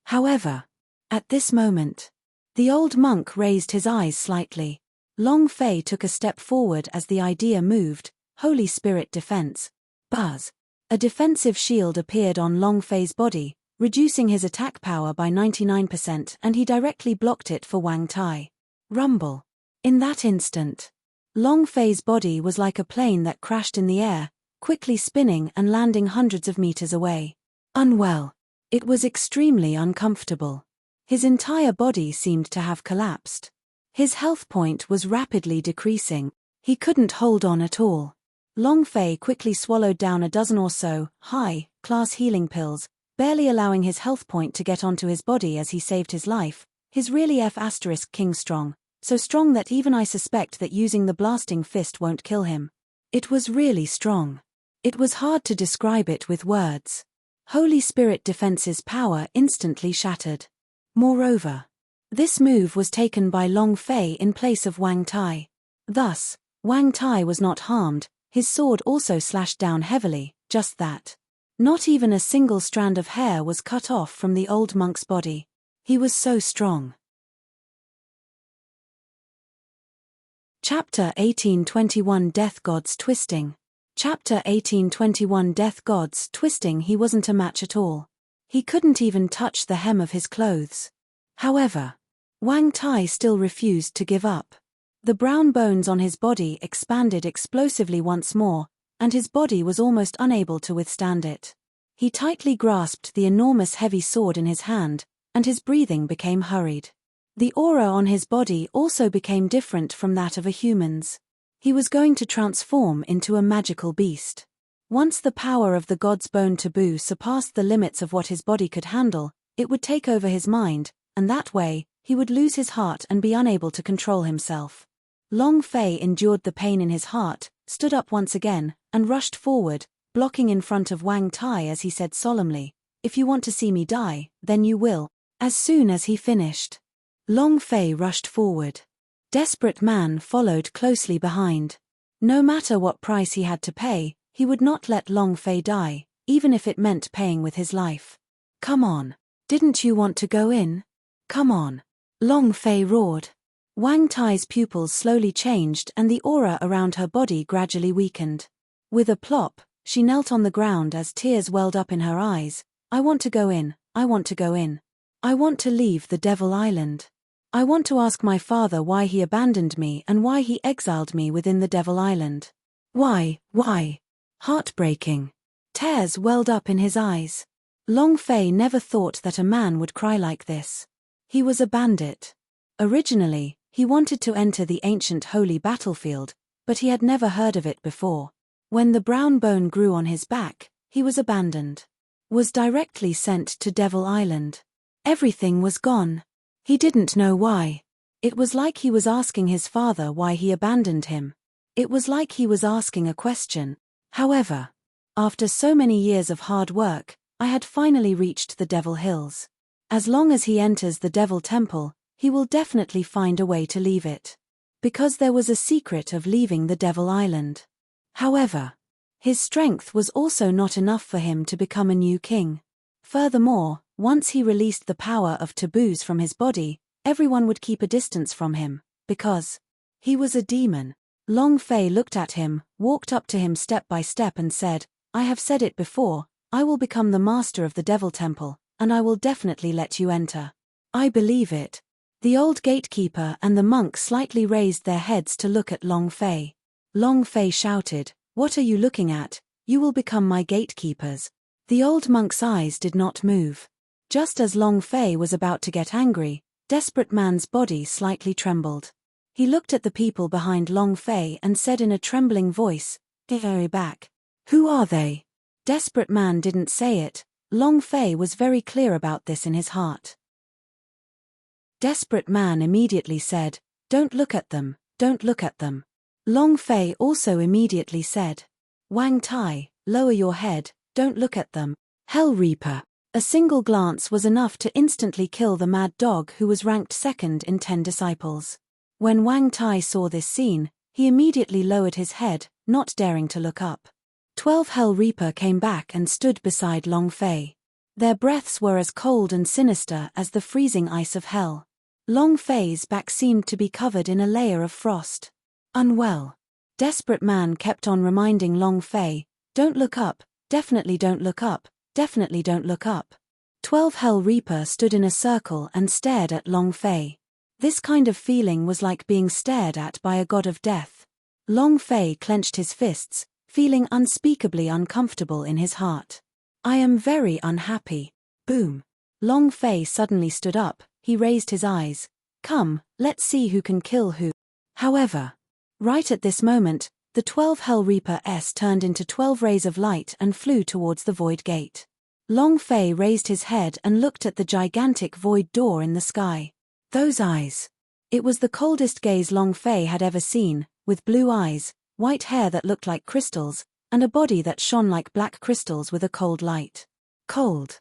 However, at this moment, the old monk raised his eyes slightly. Long Fei took a step forward as the idea moved. Holy Spirit Defense. Buzz. A defensive shield appeared on Long Fei's body, reducing his attack power by 99%, and he directly blocked it for Wang Tai. Rumble. In that instant, Long Fei's body was like a plane that crashed in the air, quickly spinning and landing hundreds of meters away. Unwell. It was extremely uncomfortable. His entire body seemed to have collapsed. His health point was rapidly decreasing. He couldn't hold on at all. Long Fei quickly swallowed down a dozen or so high-class healing pills, barely allowing his health point to get onto his body as he saved his life. His really F***king strong, so strong that even I suspect that using the blasting fist won't kill him. It was really strong. It was hard to describe it with words. Holy Spirit Defense's power instantly shattered. Moreover, this move was taken by Long Fei in place of Wang Tai. Thus, Wang Tai was not harmed. His sword also slashed down heavily, just that. Not even a single strand of hair was cut off from the old monk's body. He was so strong. Chapter 1821 Death Gods Twisting. Chapter 1821 Death Gods Twisting. He wasn't a match at all. He couldn't even touch the hem of his clothes. However, Wang Tai still refused to give up. The brown bones on his body expanded explosively once more, and his body was almost unable to withstand it. He tightly grasped the enormous heavy sword in his hand, and his breathing became hurried. The aura on his body also became different from that of a human's. He was going to transform into a magical beast. Once the power of the god's bone taboo surpassed the limits of what his body could handle, it would take over his mind, and that way, he would lose his heart and be unable to control himself. Long Fei endured the pain in his heart, stood up once again, and rushed forward, blocking in front of Wang Tai as he said solemnly, "If you want to see me die, then you will." As soon as he finished, Long Fei rushed forward. Desperate Man followed closely behind. No matter what price he had to pay, he would not let Long Fei die, even if it meant paying with his life. "Come on. Didn't you want to go in? Come on." Long Fei roared. Wang Tai's pupils slowly changed and the aura around her body gradually weakened. With a plop, she knelt on the ground as tears welled up in her eyes. "I want to go in, I want to go in. I want to leave the Devil Island. I want to ask my father why he abandoned me and why he exiled me within the Devil Island. Why? Heartbreaking. Tears welled up in his eyes. Long Fei never thought that a man would cry like this. He was a bandit. Originally, he wanted to enter the ancient holy battlefield, but he had never heard of it before. When the brown bone grew on his back, he was abandoned. Was directly sent to Devil Island. Everything was gone. He didn't know why. It was like he was asking his father why he abandoned him. It was like he was asking a question. However, after so many years of hard work, I had finally reached the Devil Hills. As long as he enters the Devil Temple, he will definitely find a way to leave it. Because there was a secret of leaving the Devil Island. However, his strength was also not enough for him to become a new king. Furthermore, once he released the power of taboos from his body, everyone would keep a distance from him, because He was a demon. Long Fei looked at him, walked up to him step by step and said, I have said it before, I will become the master of the Devil Temple, and I will definitely let you enter. I believe it. The old gatekeeper and the monk slightly raised their heads to look at Long Fei. Long Fei shouted, What are you looking at? You will become my gatekeepers. The old monk's eyes did not move. Just as Long Fei was about to get angry, Desperate Man's body slightly trembled. He looked at the people behind Long Fei and said in a trembling voice, Hurry back. Who are they? Desperate Man didn't say it. Long Fei was very clear about this in his heart. Desperate Man immediately said, Don't look at them, don't look at them. Long Fei also immediately said, Wang Tai, lower your head, don't look at them. Hell Reaper. A single glance was enough to instantly kill the mad dog who was ranked second in 10 disciples. When Wang Tai saw this scene, he immediately lowered his head, not daring to look up. 12 Hell Reaper came back and stood beside Long Fei. Their breaths were as cold and sinister as the freezing ice of hell. Long Fei's back seemed to be covered in a layer of frost. Unwell. Desperate Man kept on reminding Long Fei, Don't look up, definitely don't look up, definitely don't look up. 12 Hell Reaper stood in a circle and stared at Long Fei. This kind of feeling was like being stared at by a god of death. Long Fei clenched his fists, feeling unspeakably uncomfortable in his heart. I am very unhappy. Boom. Long Fei suddenly stood up, he raised his eyes. Come, let's see who can kill who. However, right at this moment, the 12 Hell Reaper-s turned into 12 rays of light and flew towards the void gate. Long Fei raised his head and looked at the gigantic void door in the sky. Those eyes. It was the coldest gaze Long Fei had ever seen, with blue eyes, white hair that looked like crystals, and a body that shone like black crystals with a cold light. Cold.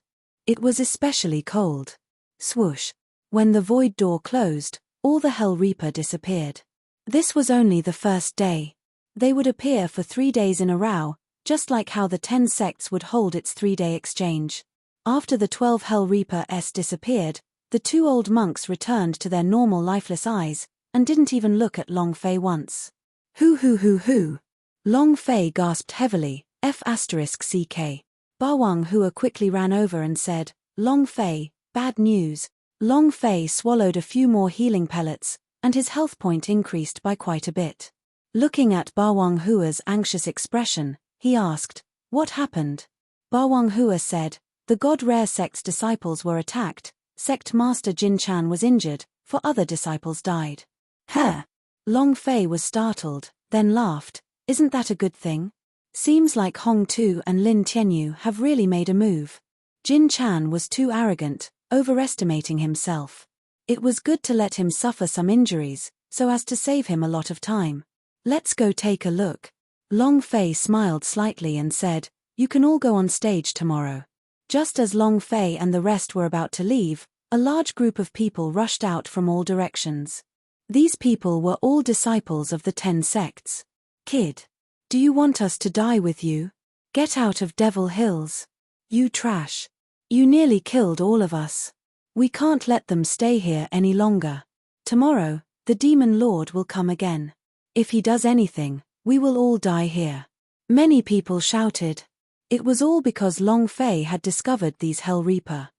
It was especially cold. Swoosh. When the void door closed, all the Hell Reaper disappeared. This was only the first day. They would appear for 3 days in a row, just like how the 10 sects would hold its 3-day exchange. After the 12 Hell Reaper-s disappeared, the 2 old monks returned to their normal lifeless eyes, and didn't even look at Long Fei once. Who. Long Fei gasped heavily, F***ck. Bawang Hua quickly ran over and said, Long Fei, bad news. Long Fei swallowed a few more healing pellets, and his health point increased by quite a bit. Looking at Bawang Hua's anxious expression, he asked, What happened? Bawang Hua said, The God Rare sect's disciples were attacked, sect master Jin Chan was injured, 4 other disciples died. Huh. Long Fei was startled, then laughed, Isn't that a good thing? Seems like Hong Tu and Lin Tianyu have really made a move. Jin Chan was too arrogant, overestimating himself. It was good to let him suffer some injuries, so as to save him a lot of time. Let's go take a look. Long Fei smiled slightly and said, You can all go on stage tomorrow. Just as Long Fei and the rest were about to leave, a large group of people rushed out from all directions. These people were all disciples of the 10 sects. Kid. Do you want us to die with you? Get out of Devil Hills. You trash. You nearly killed all of us. We can't let them stay here any longer. Tomorrow, the Demon Lord will come again. If he does anything, we will all die here. Many people shouted. It was all because Long Fei had discovered these Hell Reaper.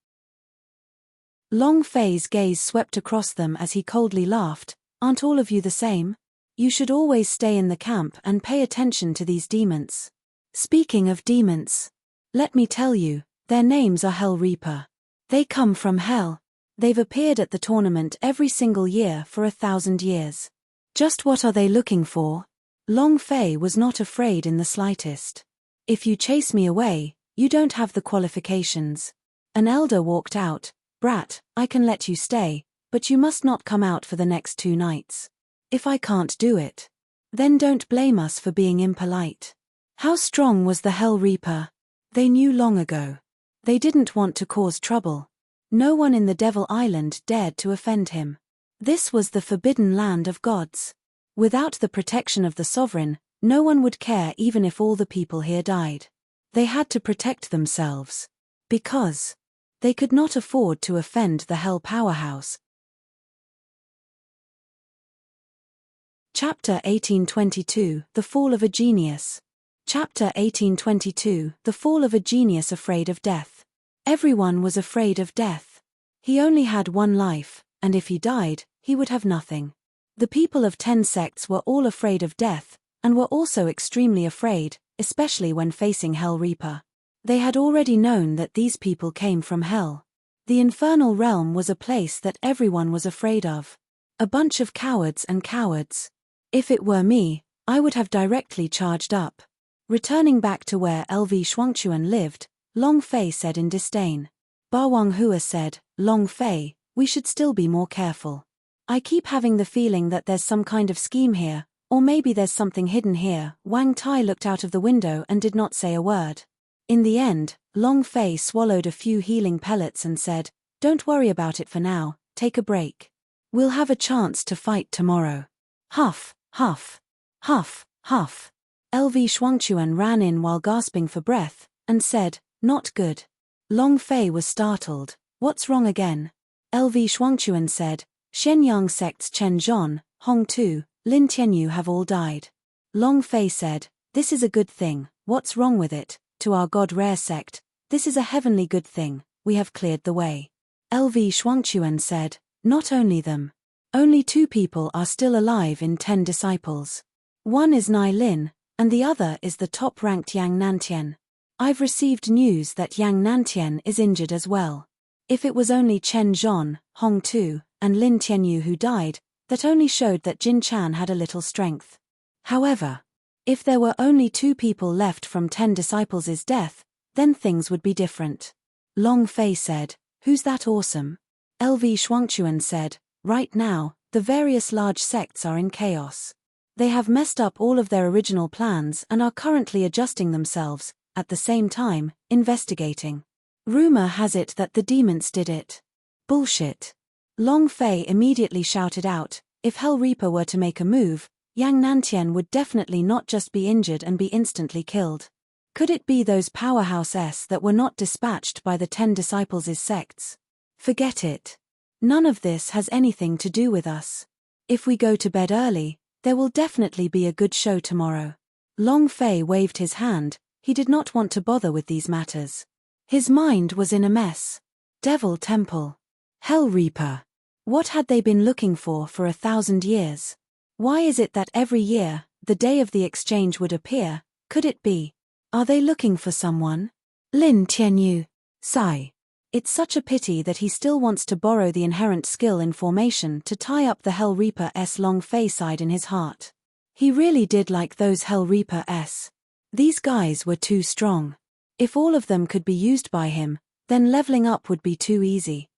Long Fei's gaze swept across them as he coldly laughed, Aren't all of you the same? You should always stay in the camp and pay attention to these demons. Speaking of demons, let me tell you, their names are Hell Reaper. They come from hell. They've appeared at the tournament every single year for 1,000 years. Just what are they looking for? Long Fei was not afraid in the slightest. If you chase me away, you don't have the qualifications. An elder walked out. Brat, I can let you stay, but you must not come out for the next 2 nights. If I can't do it, then don't blame us for being impolite. How strong was the Hell Reaper? They knew long ago. They didn't want to cause trouble. No one in the Devil Island dared to offend him. This was the forbidden land of gods. Without the protection of the sovereign, no one would care even if all the people here died. They had to protect themselves. Because they could not afford to offend the Hell Powerhouse. Chapter 1822, The Fall of a Genius. Chapter 1822, The Fall of a Genius Afraid of Death. Everyone was afraid of death. He only had one life, and if he died, he would have nothing. The people of 10 sects were all afraid of death, and were also extremely afraid, especially when facing Hell Reaper. They had already known that these people came from hell. The infernal realm was a place that everyone was afraid of. A bunch of cowards and cowards. If it were me, I would have directly charged up. Returning back to where LV Shuangchuan lived, Long Fei said in disdain. Ba Wang Hua said, Long Fei, we should still be more careful. I keep having the feeling that there's some kind of scheme here, or maybe there's something hidden here. Wang Tai looked out of the window and did not say a word. In the end, Long Fei swallowed a few healing pellets and said, Don't worry about it for now, take a break. We'll have a chance to fight tomorrow. Huff, huff, huff, huff. LV Shuangchuan ran in while gasping for breath, and said, Not good. Long Fei was startled. What's wrong again? LV Shuangchuan said, Shenyang sects Chen Zhon, Hong Tu, Lin Tianyu have all died. Long Fei said, This is a good thing, what's wrong with it? To our God Rare sect, this is a heavenly good thing, we have cleared the way. LV Shuangchuan said, Not only them. Only 2 people are still alive in 10 disciples. One is Nai Lin, and the other is the top-ranked Yang Nantian. I've received news that Yang Nantian is injured as well. If it was only Chen Zhon, Hong Tu, and Lin Tianyu who died, that only showed that Jin Chan had a little strength. However, if there were only 2 people left from 10 disciples' death, then things would be different. Long Fei said, Who's that awesome? LV Shuangchuan said, Right now, the various large sects are in chaos. They have messed up all of their original plans and are currently adjusting themselves, at the same time, investigating. Rumor has it that the demons did it. Bullshit. Long Fei immediately shouted out, if Hell Reaper were to make a move, Yang Nantian would definitely not just be injured and be instantly killed. Could it be those powerhouses that were not dispatched by the 10 disciples' sects? Forget it. None of this has anything to do with us. If we go to bed early, there will definitely be a good show tomorrow. Long Fei waved his hand, he did not want to bother with these matters. His mind was in a mess. Devil Temple. Hell Reaper. What had they been looking for 1,000 years? Why is it that every year, the day of the exchange would appear? Could it be? Are they looking for someone? Lin Tianyu. Sigh. It's such a pity that he still wants to borrow the inherent skill in formation to tie up the Hell Reaper-s. Long Fei sighed in his heart. He really did like those Hell Reaper-s. These guys were too strong. If all of them could be used by him, then leveling up would be too easy.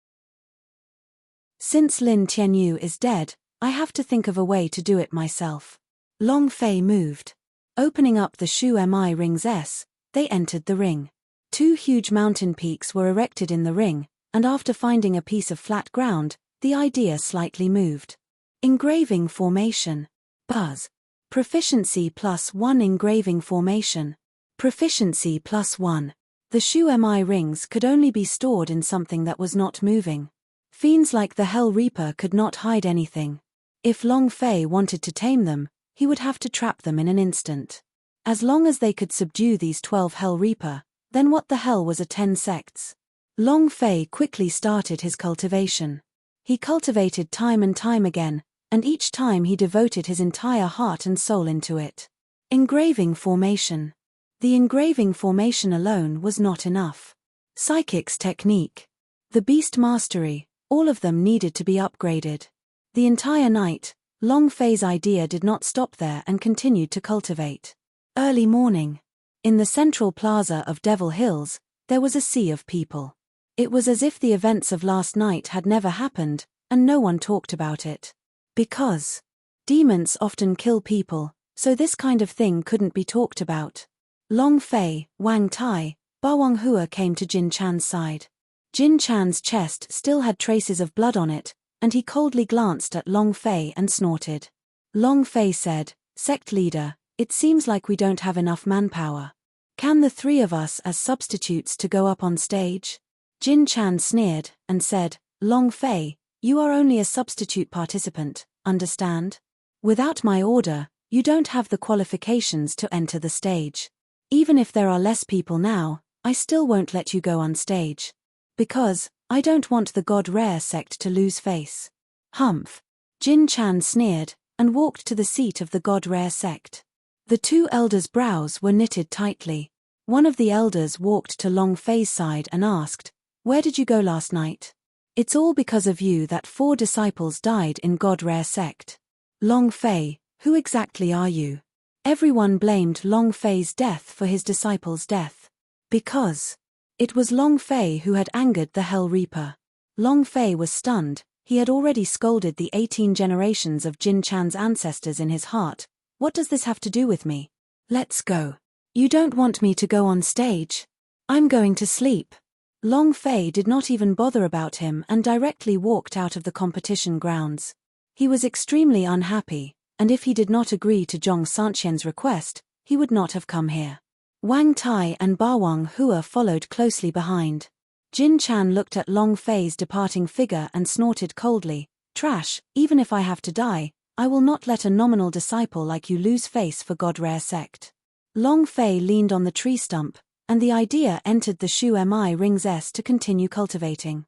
Since Lin Tianyu is dead, I have to think of a way to do it myself. Long Fei moved. Opening up the Shu Mi Rings S, they entered the ring. 2 huge mountain peaks were erected in the ring, and after finding a piece of flat ground, the idea slightly moved. Engraving formation. Buzz. Proficiency +1 engraving formation. Proficiency +1. The Shu Mi rings could only be stored in something that was not moving. Fiends like the Hell Reaper could not hide anything. If Long Fei wanted to tame them, he would have to trap them in an instant. As long as they could subdue these 12 Hell Reaper, then what the hell was a 10 sects? Long Fei quickly started his cultivation. He cultivated time and time again, and each time he devoted his entire heart and soul into it. Engraving formation. The engraving formation alone was not enough. Psychic's technique. The beast mastery, all of them needed to be upgraded. The entire night, Long Fei's idea did not stop there and continued to cultivate. Early morning. In the central plaza of Devil Hills, there was a sea of people. It was as if the events of last night had never happened, and no one talked about it. Because demons often kill people, so this kind of thing couldn't be talked about. Long Fei, Wang Tai, Ba Wang Hua came to Jin Chan's side. Jin Chan's chest still had traces of blood on it, and he coldly glanced at Long Fei and snorted. Long Fei said, Sect leader, it seems like we don't have enough manpower. Can the 3 of us as substitutes to go up on stage? Jin Chan sneered, and said, Long Fei, you are only a substitute participant, understand? Without my order, you don't have the qualifications to enter the stage. Even if there are less people now, I still won't let you go on stage. Because, I don't want the God Rare sect to lose face. Humph. Jin Chan sneered, and walked to the seat of the God Rare sect. The two elders' brows were knitted tightly. One of the elders walked to Long Fei's side and asked, "Where did you go last night?" "It's all because of you that 4 disciples died in God Rare sect." "Long Fei, who exactly are you?" Everyone blamed Long Fei's death for his disciples' death. Because it was Long Fei who had angered the Hell Reaper. Long Fei was stunned. He had already scolded the 18 generations of Jin Chan's ancestors in his heart. "What does this have to do with me? Let's go." "You don't want me to go on stage? I'm going to sleep." Long Fei did not even bother about him and directly walked out of the competition grounds. He was extremely unhappy, and if he did not agree to Zhong Sanqian's request, he would not have come here. Wang Tai and Bawang Hua followed closely behind. Jin Chan looked at Long Fei's departing figure and snorted coldly, "Trash, even if I have to die, I will not let a nominal disciple like you lose face for God Rare sect." Long Fei leaned on the tree stump, and the idea entered the Shu Mi Rings S to continue cultivating.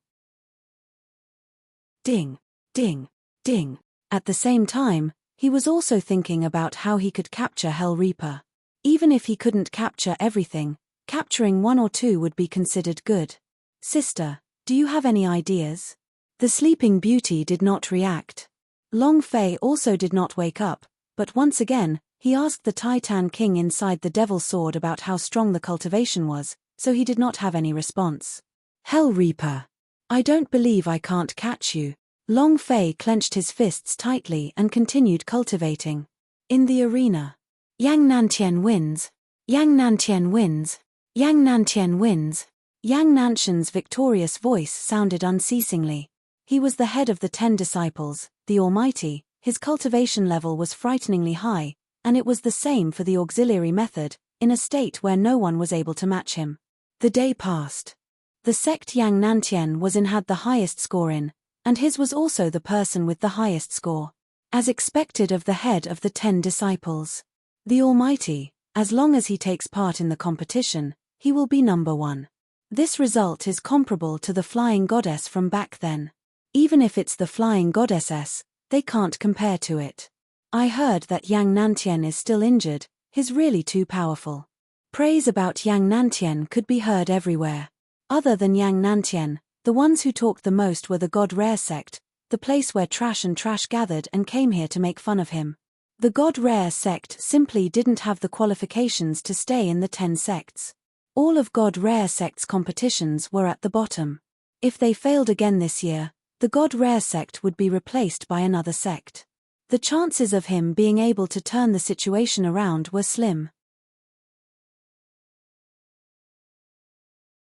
Ding, ding, ding. At the same time, he was also thinking about how he could capture Hell Reaper. Even if he couldn't capture everything, capturing 1 or 2 would be considered good. "Sister, do you have any ideas?" The Sleeping Beauty did not react. Long Fei also did not wake up, but once again, he asked the Titan King inside the Devil Sword about how strong the cultivation was, so he did not have any response. "Hell Reaper. I don't believe I can't catch you." Long Fei clenched his fists tightly and continued cultivating. In the arena. Yang Nantian wins. Yang Nantian wins. Yang Nantian wins. Yang Nantian's victorious voice sounded unceasingly. He was the head of the 10 disciples, the Almighty. His cultivation level was frighteningly high, and it was the same for the auxiliary method, in a state where no one was able to match him. The day passed. The sect Yang Nantian was in had the highest score in, and his was also the person with the highest score. As expected of the head of the 10 disciples. The Almighty, as long as he takes part in the competition, he will be number 1. This result is comparable to the Flying Goddess from back then. Even if it's the Flying Goddess, they can't compare to it. I heard that Yang Nantian is still injured, he's really too powerful. Praise about Yang Nantian could be heard everywhere. Other than Yang Nantian, the ones who talked the most were the God Rare sect, the place where trash gathered and came here to make fun of him. The God Rare sect simply didn't have the qualifications to stay in the 10 sects. All of God Rare sect's competitions were at the bottom. If they failed again this year, the God Rare sect would be replaced by another sect. The chances of him being able to turn the situation around were slim.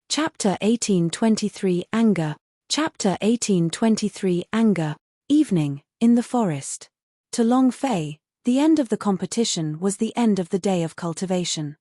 Chapter 1823 Anger. Chapter 1823 Anger. Evening, in the forest. To Long Fei, the end of the competition was the end of the day of cultivation.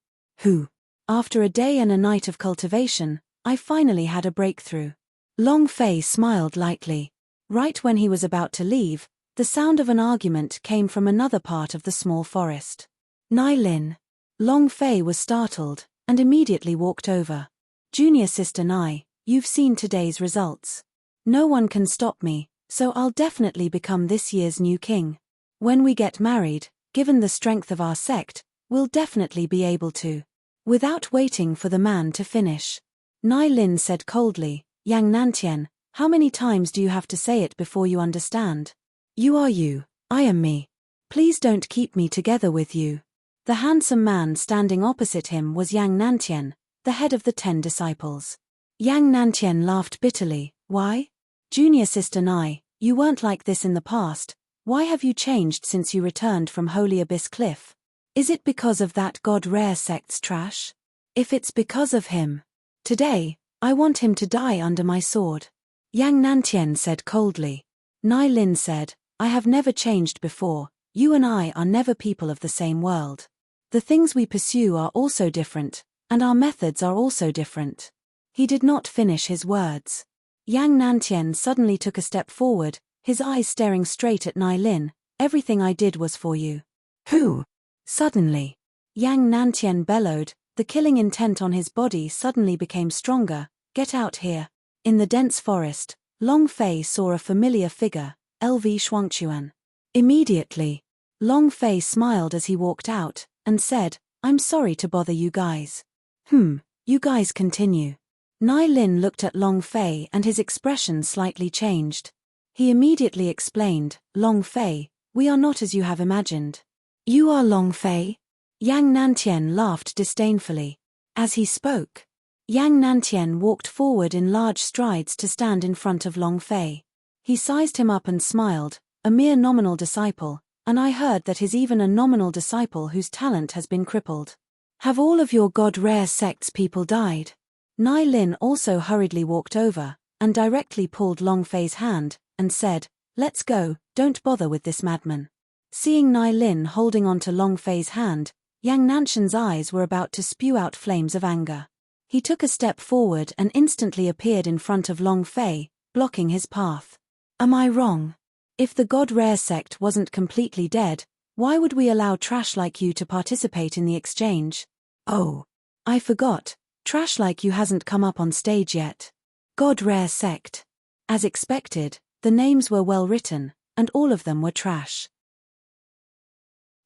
After a day and a night of cultivation, I finally had a breakthrough. Long Fei smiled lightly. Right when he was about to leave, the sound of an argument came from another part of the small forest. "Nai Lin." Long Fei was startled, and immediately walked over. "Junior sister Nai, you've seen today's results. No one can stop me, so I'll definitely become this year's new king. When we get married, given the strength of our sect, we'll definitely be able to." Without waiting for the man to finish, Nai Lin said coldly, "Yang Nantian, how many times do you have to say it before you understand? You are you, I am me. Please don't keep me together with you." The handsome man standing opposite him was Yang Nantian, the head of the 10 disciples. Yang Nantian laughed bitterly. "Why? Junior sister Nai, you weren't like this in the past. Why have you changed since you returned from Holy Abyss Cliff? Is it because of that God Rare sect's trash? If it's because of him, today, I want him to die under my sword." Yang Nantian said coldly. Nai Lin said, "I have never changed before, you and I are never people of the same world. The things we pursue are also different, and our methods are also different." He did not finish his words. Yang Nantian suddenly took a step forward, his eyes staring straight at Nai Lin, Everything I did was for you. Who? Suddenly, Yang Nantian bellowed, the killing intent on his body suddenly became stronger. Get out here. In the dense forest, Long Fei saw a familiar figure, LV Shuangchuan. Immediately, Long Fei smiled as he walked out, and said, I'm sorry to bother you guys. You guys continue. Nai Lin looked at Long Fei and his expression slightly changed. He immediately explained, Long Fei, we are not as you have imagined. You are Long Fei? Yang Nantian laughed disdainfully. As he spoke, Yang Nantian walked forward in large strides to stand in front of Long Fei. He sized him up and smiled, a mere nominal disciple, and I heard that he's even a nominal disciple whose talent has been crippled. Have all of your God-rare sect's people died? Nai Lin also hurriedly walked over, and directly pulled Long Fei's hand, and said, Let's go, don't bother with this madman. Seeing Nai Lin holding onto Long Fei's hand, Yang Nantian's eyes were about to spew out flames of anger. He took a step forward and instantly appeared in front of Long Fei, blocking his path. Am I wrong? If the God-rare sect wasn't completely dead, why would we allow trash like you to participate in the exchange? Oh, I forgot, trash like you hasn't come up on stage yet. God-rare sect. As expected, the names were well written, and all of them were trash.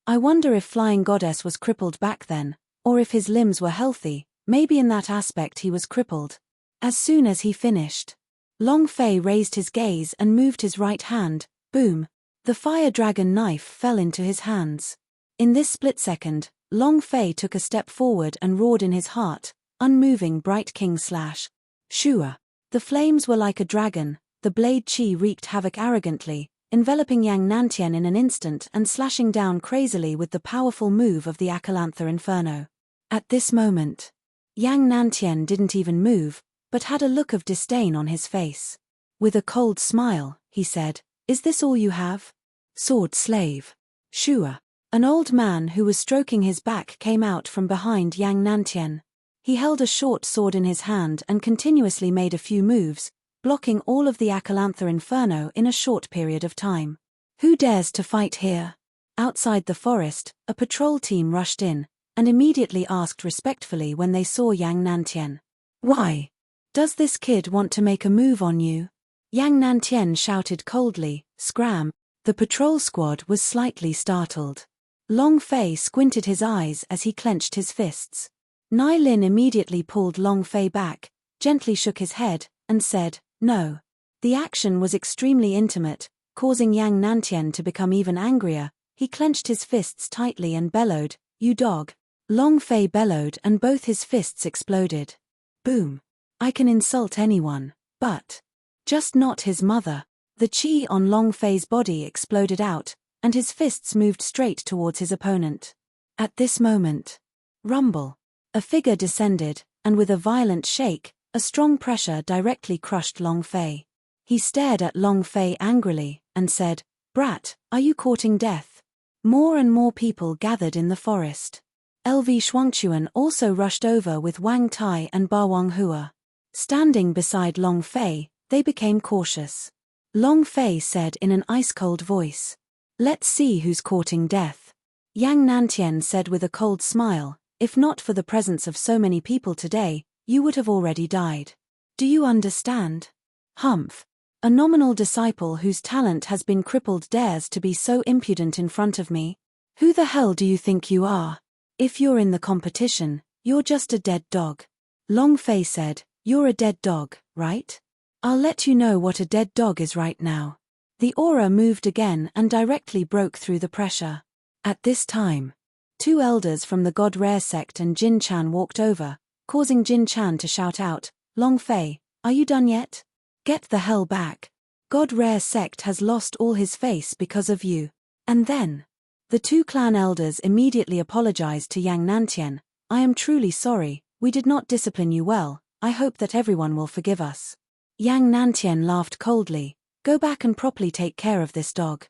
I wonder if Flying Goddess was crippled back then, or if his limbs were healthy. Maybe in that aspect he was crippled. As soon as he finished, Long Fei raised his gaze and moved his right hand. Boom! The fire dragon knife fell into his hands. In this split second, Long Fei took a step forward and roared in his heart, unmoving bright king slash. Shua! The flames were like a dragon, the blade chi wreaked havoc arrogantly, enveloping Yang Nantian in an instant and slashing down crazily with the powerful move of the Akalantha Inferno. At this moment, Yang Nantian didn't even move, but had a look of disdain on his face. With a cold smile, he said, Is this all you have? Sword slave. Shua. An old man who was stroking his back came out from behind Yang Nantian. He held a short sword in his hand and continuously made a few moves, blocking all of the Akalantha Inferno in a short period of time. Who dares to fight here? Outside the forest, a patrol team rushed in, and immediately asked respectfully when they saw Yang Nantian. Why? Does this kid want to make a move on you? Yang Nantian shouted coldly, Scram. The patrol squad was slightly startled. Long Fei squinted his eyes as he clenched his fists. Nai Lin immediately pulled Long Fei back, gently shook his head, and said, No. The action was extremely intimate, causing Yang Nantian to become even angrier. He clenched his fists tightly and bellowed, You dog. Long Fei bellowed and both his fists exploded. Boom. I can insult anyone, but just not his mother. The chi on Long Fei's body exploded out, and his fists moved straight towards his opponent. At this moment, rumble. A figure descended, and with a violent shake, a strong pressure directly crushed Long Fei. He stared at Long Fei angrily, and said, Brat, are you courting death? More and more people gathered in the forest. LV Shuangchuan also rushed over with Wang Tai and Ba Wang Hua. Standing beside Long Fei, they became cautious. Long Fei said in an ice-cold voice, Let's see who's courting death. Yang Nantian said with a cold smile, If not for the presence of so many people today, you would have already died. Do you understand? Humph. A nominal disciple whose talent has been crippled dares to be so impudent in front of me? Who the hell do you think you are? If you're in the competition, you're just a dead dog. Long Fei said, You're a dead dog, right? I'll let you know what a dead dog is right now. The aura moved again and directly broke through the pressure. At this time, two elders from the God Rare sect and Jin Chan walked over, causing Jin Chan to shout out, Long Fei, are you done yet? Get the hell back. God Rare sect has lost all his face because of you. And then, the two clan elders immediately apologized to Yang Nantian. I am truly sorry, we did not discipline you well, I hope that everyone will forgive us. Yang Nantian laughed coldly, Go back and properly take care of this dog.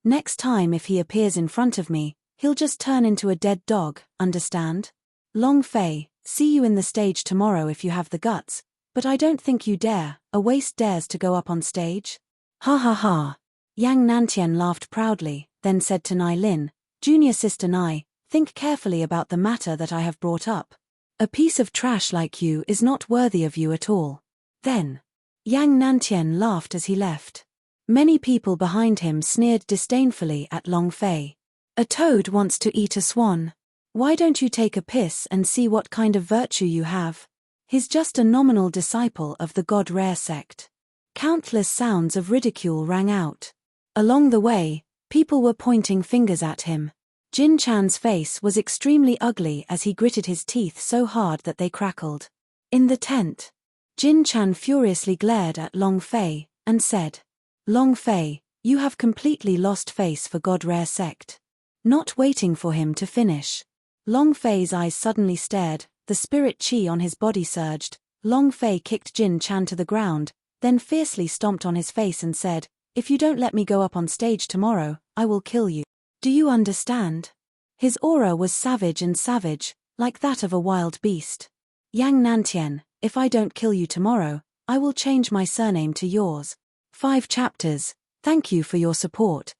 Next time if he appears in front of me, he'll just turn into a dead dog, understand? Long Fei, see you in the stage tomorrow if you have the guts, but I don't think you dare, a waste dares to go up on stage. Ha ha ha. Yang Nantian laughed proudly, then said to Nai Lin, "Junior sister Nai, think carefully about the matter that I have brought up. A piece of trash like you is not worthy of you at all." Then, Yang Nantian laughed as he left. Many people behind him sneered disdainfully at Long Fei. "A toad wants to eat a swan. Why don't you take a piss and see what kind of virtue you have? He's just a nominal disciple of the God Rare sect." Countless sounds of ridicule rang out. Along the way, people were pointing fingers at him. Jin Chan's face was extremely ugly as he gritted his teeth so hard that they crackled. In the tent, Jin Chan furiously glared at Long Fei and said, "Long Fei, you have completely lost face for God Rare sect." Not waiting for him to finish, Long Fei's eyes suddenly stared, the spirit chi on his body surged. Long Fei kicked Jin Chan to the ground, then fiercely stomped on his face and said, "If you don't let me go up on stage tomorrow, I will kill you. Do you understand?" His aura was savage, like that of a wild beast. "Yang Nantian, if I don't kill you tomorrow, I will change my surname to yours." 5 chapters. Thank you for your support.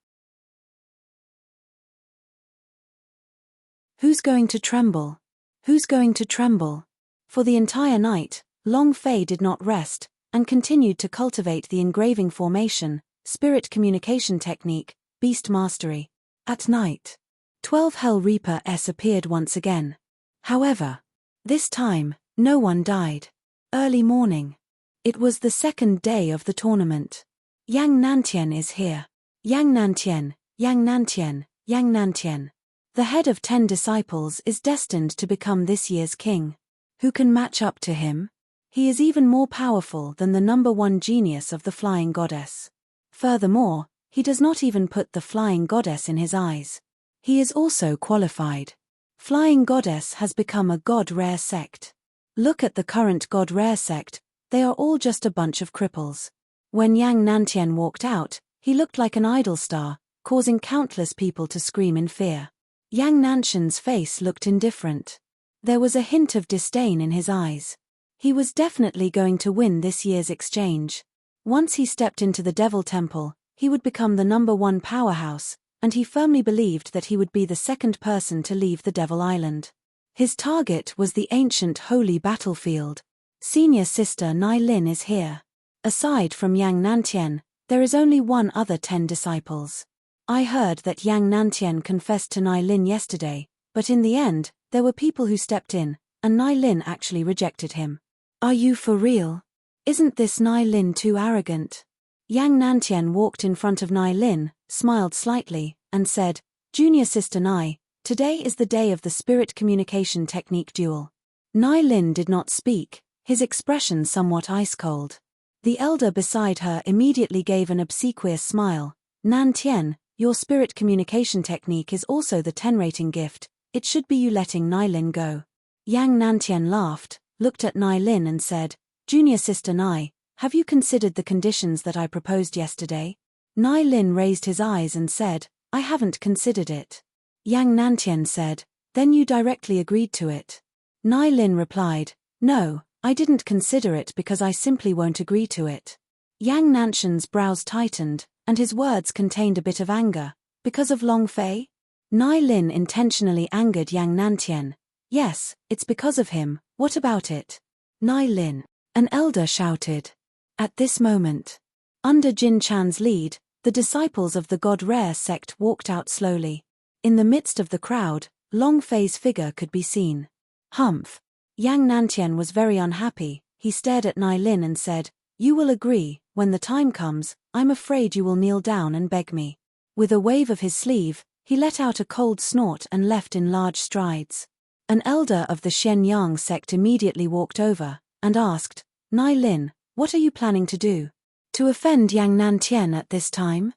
Who's going to tremble? Who's going to tremble? For the entire night, Long Fei did not rest, and continued to cultivate the engraving formation, spirit communication technique, beast mastery. At night, 12 Hell Reaper-s appeared once again. However, this time, no one died. Early morning. It was the second day of the tournament. Yang Nantian is here. Yang Nantian, Yang Nantian, Yang Nantian. The head of 10 disciples is destined to become this year's king. Who can match up to him? He is even more powerful than the #1 genius of the Flying Goddess. Furthermore, he does not even put the Flying Goddess in his eyes. He is also qualified. Flying Goddess has become a God Rare sect. Look at the current God Rare sect, they are all just a bunch of cripples. When Yang Nantian walked out, he looked like an idol star, causing countless people to scream in fear. Yang Nantian's face looked indifferent. There was a hint of disdain in his eyes. He was definitely going to win this year's exchange. Once he stepped into the Devil Temple, he would become the #1 powerhouse, and he firmly believed that he would be the second person to leave the Devil Island. His target was the ancient holy battlefield. Senior sister Nai Lin is here. Aside from Yang Nantian, there is only one other 10 disciples. I heard that Yang Nantian confessed to Nai Lin yesterday, but in the end, there were people who stepped in, and Nai Lin actually rejected him. Are you for real? Isn't this Nai Lin too arrogant? Yang Nantian walked in front of Nai Lin, smiled slightly, and said, "Junior sister Nai, today is the day of the spirit communication technique duel." Nai Lin did not speak, his expression somewhat ice-cold. The elder beside her immediately gave an obsequious smile. "Nantian, your spirit communication technique is also the 10 rating gift, it should be you letting Nai Lin go." Yang Nantian laughed, looked at Nai Lin and said, "Junior sister Nai, have you considered the conditions that I proposed yesterday?" Nai Lin raised his eyes and said, "I haven't considered it." Yang Nantian said, "Then you directly agreed to it." Nai Lin replied, "No, I didn't consider it because I simply won't agree to it." Yang Nantian's brows tightened, and his words contained a bit of anger. Because of Long Fei? Nai Lin intentionally angered Yang Nantian. "Yes, it's because of him, what about it?" "Nai Lin," an elder shouted. At this moment, under Jin Chan's lead, the disciples of the God Rare sect walked out slowly. In the midst of the crowd, Long Fei's figure could be seen. Humph. Yang Nantian was very unhappy, he stared at Nai Lin and said, "You will agree, when the time comes, I'm afraid you will kneel down and beg me." With a wave of his sleeve, he let out a cold snort and left in large strides. An elder of the Shenyang sect immediately walked over, and asked, "Nai Lin, what are you planning to do? To offend Yang Nantian at this time?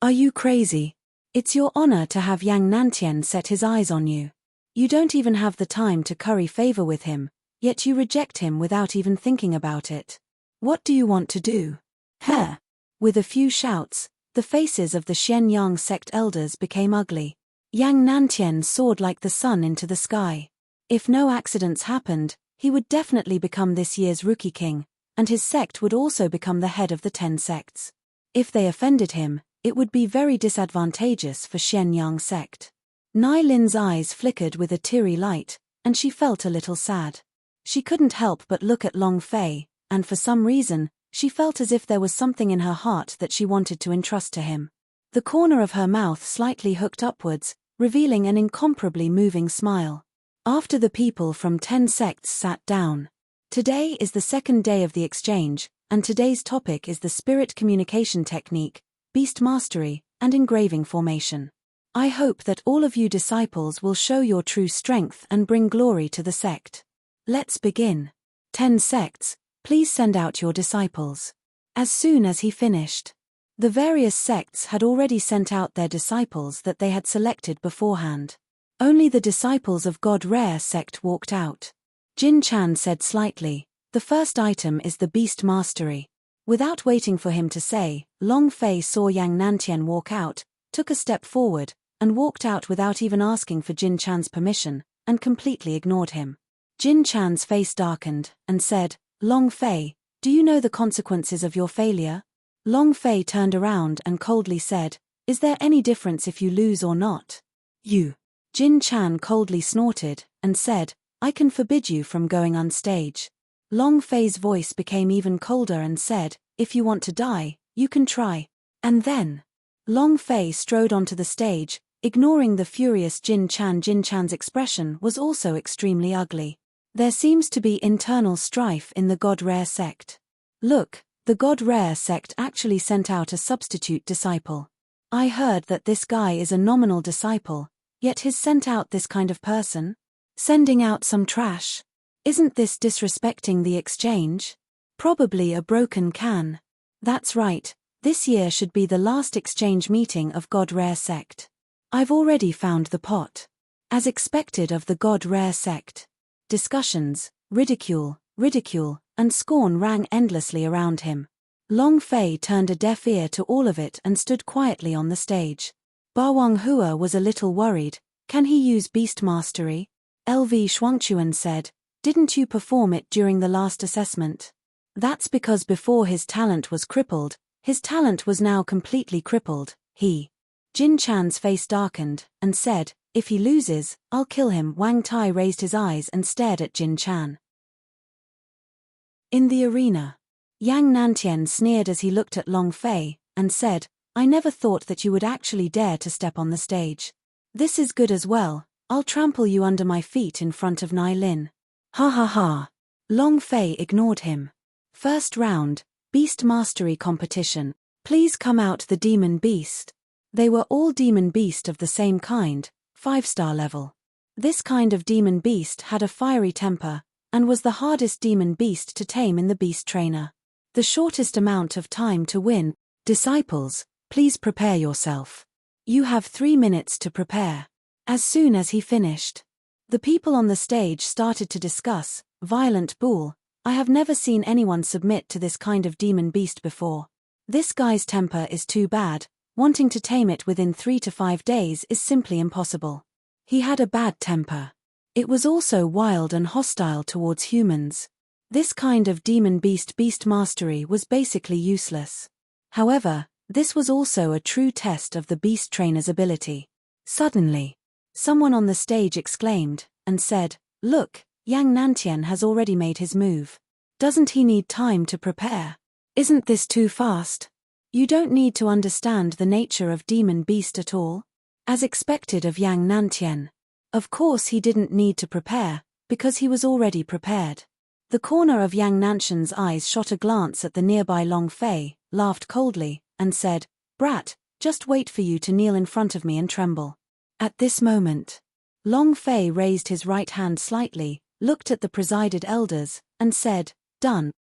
Are you crazy? It's your honor to have Yang Nantian set his eyes on you. You don't even have the time to curry favor with him, yet you reject him without even thinking about it. What do you want to do?" Heh! With a few shouts, the faces of the Shenyang sect elders became ugly. Yang Nantian soared like the sun into the sky. If no accidents happened, he would definitely become this year's Rookie King, and his sect would also become the head of the 10 sects. If they offended him, it would be very disadvantageous for Xianyang sect. Nai Lin's eyes flickered with a teary light, and she felt a little sad. She couldn't help but look at Long Fei, and for some reason, she felt as if there was something in her heart that she wanted to entrust to him. The corner of her mouth slightly hooked upwards, revealing an incomparably moving smile. After the people from 10 sects sat down. Today is the second day of the exchange, and today's topic is the spirit communication technique, beast mastery, and engraving formation. I hope that all of you disciples will show your true strength and bring glory to the sect. Let's begin. 10 sects, please send out your disciples. As soon as he finished, the various sects had already sent out their disciples that they had selected beforehand. Only the disciples of God Rare sect walked out. Jin Chan said slightly, "The first item is the beast mastery." Without waiting for him to say, Long Fei saw Yang Nantian walk out, took a step forward, and walked out without even asking for Jin Chan's permission, and completely ignored him. Jin Chan's face darkened, and said, "Long Fei, do you know the consequences of your failure?" Long Fei turned around and coldly said, "Is there any difference if you lose or not?" "You." Jin Chan coldly snorted, and said, "I can forbid you from going on stage." Long Fei's voice became even colder and said, "If you want to die, you can try." And then, Long Fei strode onto the stage, ignoring the furious Jin Chan. Jin Chan's expression was also extremely ugly. There seems to be internal strife in the God Rare sect. Look, the God Rare sect actually sent out a substitute disciple. I heard that this guy is a nominal disciple, yet he's sent out this kind of person? Sending out some trash? Isn't this disrespecting the exchange? Probably a broken can. That's right, this year should be the last exchange meeting of God Rare sect. I've already found the pot. As expected of the God Rare sect. Discussions, ridicule, and scorn rang endlessly around him. Long Fei turned a deaf ear to all of it and stood quietly on the stage. Bawang Hua was a little worried. Can he use beast mastery? LV Shuangchuan said, "Didn't you perform it during the last assessment?" That's because before his talent was crippled, his talent was now completely crippled. Jin Chan's face darkened, and said, "If he loses, I'll kill him." Wang Tai raised his eyes and stared at Jin Chan. In the arena, Yang Nantian sneered as he looked at Long Fei, and said, "I never thought that you would actually dare to step on the stage. This is good as well, I'll trample you under my feet in front of Nai Lin." Ha ha ha. Long Fei ignored him. First round, Beast Mastery Competition. Please come out the Demon Beast. They were all Demon Beast of the same kind, 5-star level. This kind of Demon Beast had a fiery temper, and was the hardest Demon Beast to tame in the Beast Trainer. The shortest amount of time to win. Disciples, please prepare yourself. You have 3 minutes to prepare. As soon as he finished, the people on the stage started to discuss. Violent Bull, I have never seen anyone submit to this kind of Demon Beast before. This guy's temper is too bad. Wanting to tame it within 3 to 5 days is simply impossible. He had a bad temper. It was also wild and hostile towards humans. This kind of demon beast mastery was basically useless. However, this was also a true test of the beast trainer's ability. Suddenly, someone on the stage exclaimed, and said, "Look, Yang Nantian has already made his move. Doesn't he need time to prepare? Isn't this too fast? You don't need to understand the nature of demon beast at all." As expected of Yang Nantian. Of course he didn't need to prepare, because he was already prepared. The corner of Yang Nantian's eyes shot a glance at the nearby Long Fei, laughed coldly, and said, "Brat, just wait for you to kneel in front of me and tremble." At this moment, Long Fei raised his right hand slightly, looked at the presided elders, and said, "Done."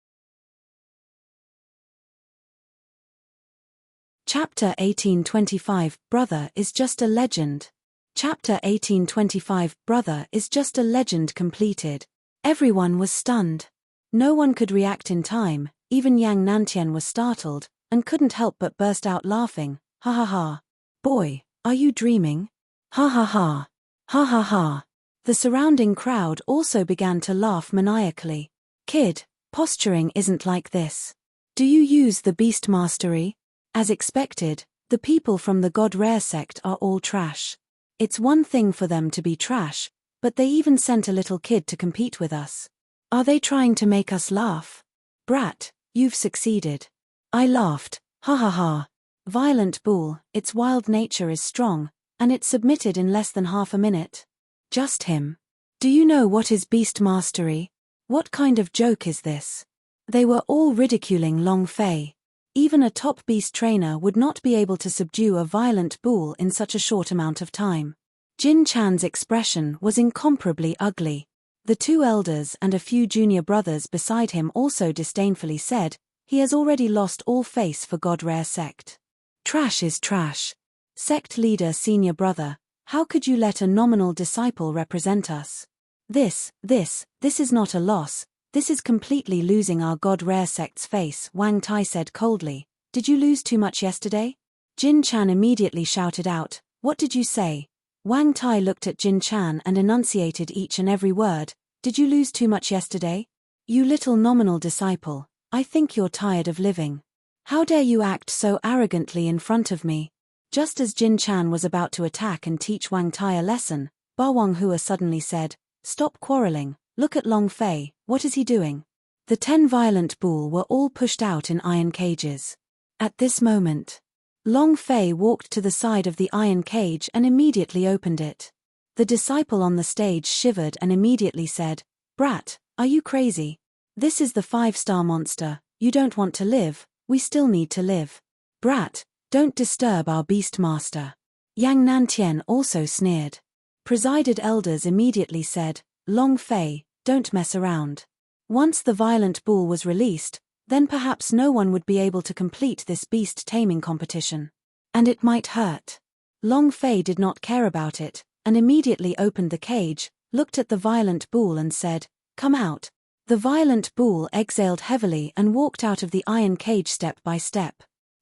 Chapter 1825, Brother is just a legend. Chapter 1825, Brother is just a legend completed. Everyone was stunned. No one could react in time, even Yang Nantian was startled, and couldn't help but burst out laughing. Ha ha ha. Boy, are you dreaming? Ha ha ha. Ha ha ha. The surrounding crowd also began to laugh maniacally. Kid, posturing isn't like this. Do you use the beast mastery? As expected, the people from the God Rare sect are all trash. It's one thing for them to be trash, but they even sent a little kid to compete with us. Are they trying to make us laugh? Brat, you've succeeded. I laughed, ha ha ha. Violent bull, its wild nature is strong, and it submitted in less than half a minute. Just him. Do you know what is beast mastery? What kind of joke is this? They were all ridiculing Long Fei. Even a top beast trainer would not be able to subdue a violent bull in such a short amount of time. Jin Chan's expression was incomparably ugly. The two elders and a few junior brothers beside him also disdainfully said, he has already lost all face for God Rare sect. Trash is trash. Sect leader senior brother, how could you let a nominal disciple represent us? This is not a loss. This is completely losing our God Rare sect's face, Wang Tai said coldly. Did you lose too much yesterday? Jin Chan immediately shouted out, what did you say? Wang Tai looked at Jin Chan and enunciated each and every word. Did you lose too much yesterday? You little nominal disciple, I think you're tired of living. How dare you act so arrogantly in front of me? Just as Jin Chan was about to attack and teach Wang Tai a lesson, Ba Wang suddenly said, stop quarreling, look at Long Fei, what is he doing? The 10 violent bull were all pushed out in iron cages. At this moment, Long Fei walked to the side of the iron cage and immediately opened it. The disciple on the stage shivered and immediately said, Brat, are you crazy? This is the 5-star monster, you don't want to live, we still need to live. Brat, don't disturb our beast master. Yang Nantian also sneered. Presided elders immediately said, Long Fei, don't mess around. Once the violent bull was released, then perhaps no one would be able to complete this beast taming competition. And it might hurt. Long Fei did not care about it, and immediately opened the cage, looked at the violent bull and said, come out. The violent bull exhaled heavily and walked out of the iron cage step by step.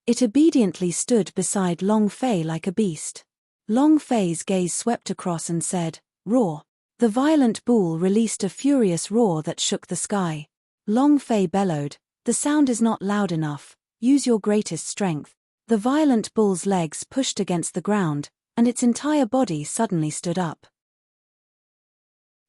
It obediently stood beside Long Fei like a beast. Long Fei's gaze swept across and said, roar. The violent bull released a furious roar that shook the sky. Long Fei bellowed, the sound is not loud enough, use your greatest strength. The violent bull's legs pushed against the ground, and its entire body suddenly stood up.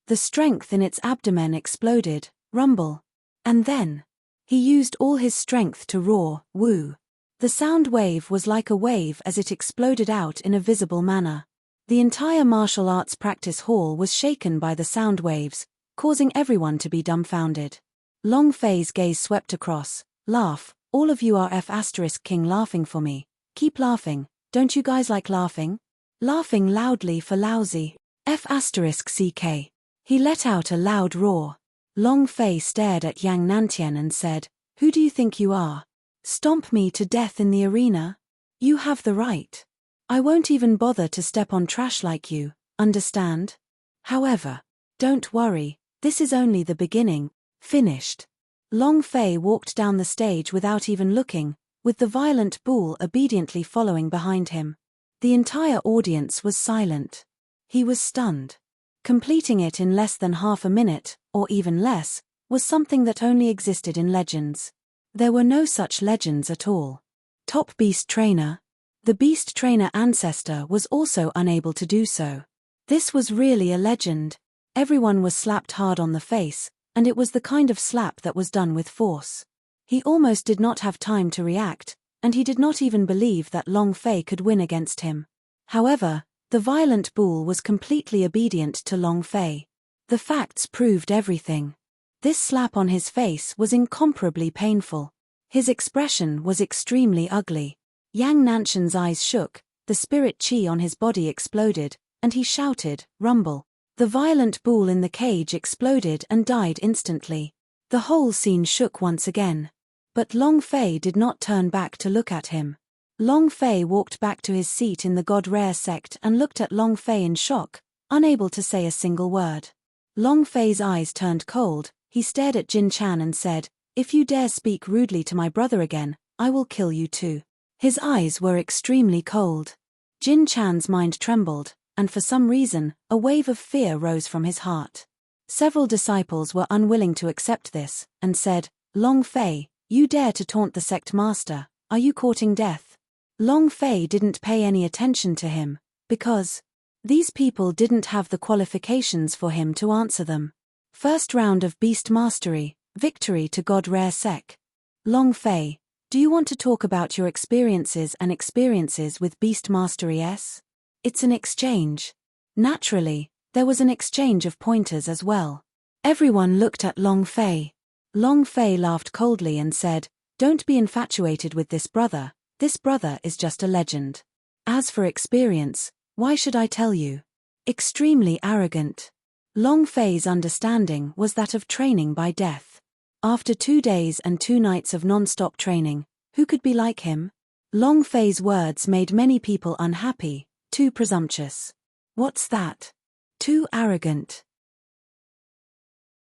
The strength in its abdomen exploded, rumble. And then, he used all his strength to roar, woo. The sound wave was like a wave as it exploded out in a visible manner. The entire martial arts practice hall was shaken by the sound waves, causing everyone to be dumbfounded. Long Fei's gaze swept across, laugh, all of you are F***king laughing for me. Keep laughing, don't you guys like laughing? Laughing loudly for lousy. F***ck. He let out a loud roar. Long Fei stared at Yang Nantian and said, who do you think you are? Stomp me to death in the arena? You have the right. I won't even bother to step on trash like you, understand? However, don't worry, this is only the beginning. Finished. Long Fei walked down the stage without even looking, with the violent bull obediently following behind him. The entire audience was silent. He was stunned. Completing it in less than half a minute, or even less, was something that only existed in legends. There were no such legends at all. Top beast trainer. The beast trainer ancestor was also unable to do so. This was really a legend. Everyone was slapped hard on the face, and it was the kind of slap that was done with force. He almost did not have time to react, and he did not even believe that Long Fei could win against him. However, the violent bull was completely obedient to Long Fei. The facts proved everything. This slap on his face was incomparably painful. His expression was extremely ugly. Yang Nanshan's eyes shook, the spirit chi on his body exploded, and he shouted, rumble. The violent bull in the cage exploded and died instantly. The whole scene shook once again. But Long Fei did not turn back to look at him. Long Fei walked back to his seat in the God Rare sect and looked at Long Fei in shock, unable to say a single word. Long Fei's eyes turned cold, he stared at Jin Chan and said, if you dare speak rudely to my brother again, I will kill you too. His eyes were extremely cold. Jin Chan's mind trembled, and for some reason, a wave of fear rose from his heart. Several disciples were unwilling to accept this, and said, Long Fei, you dare to taunt the sect master, are you courting death? Long Fei didn't pay any attention to him, because these people didn't have the qualifications for him to answer them. First round of Beast Mastery, victory to God Rare Sec. Long Fei, do you want to talk about your experiences with Beast Mastery S? It's an exchange. Naturally, there was an exchange of pointers as well. Everyone looked at Long Fei. Long Fei laughed coldly and said, "Don't be infatuated with this brother is just a legend. As for experience, why should I tell you? Extremely arrogant." Long Fei's understanding was that of training by death. After 2 days and 2 nights of non-stop training, who could be like him? Long Fei's words made many people unhappy, too presumptuous. What's that? Too arrogant.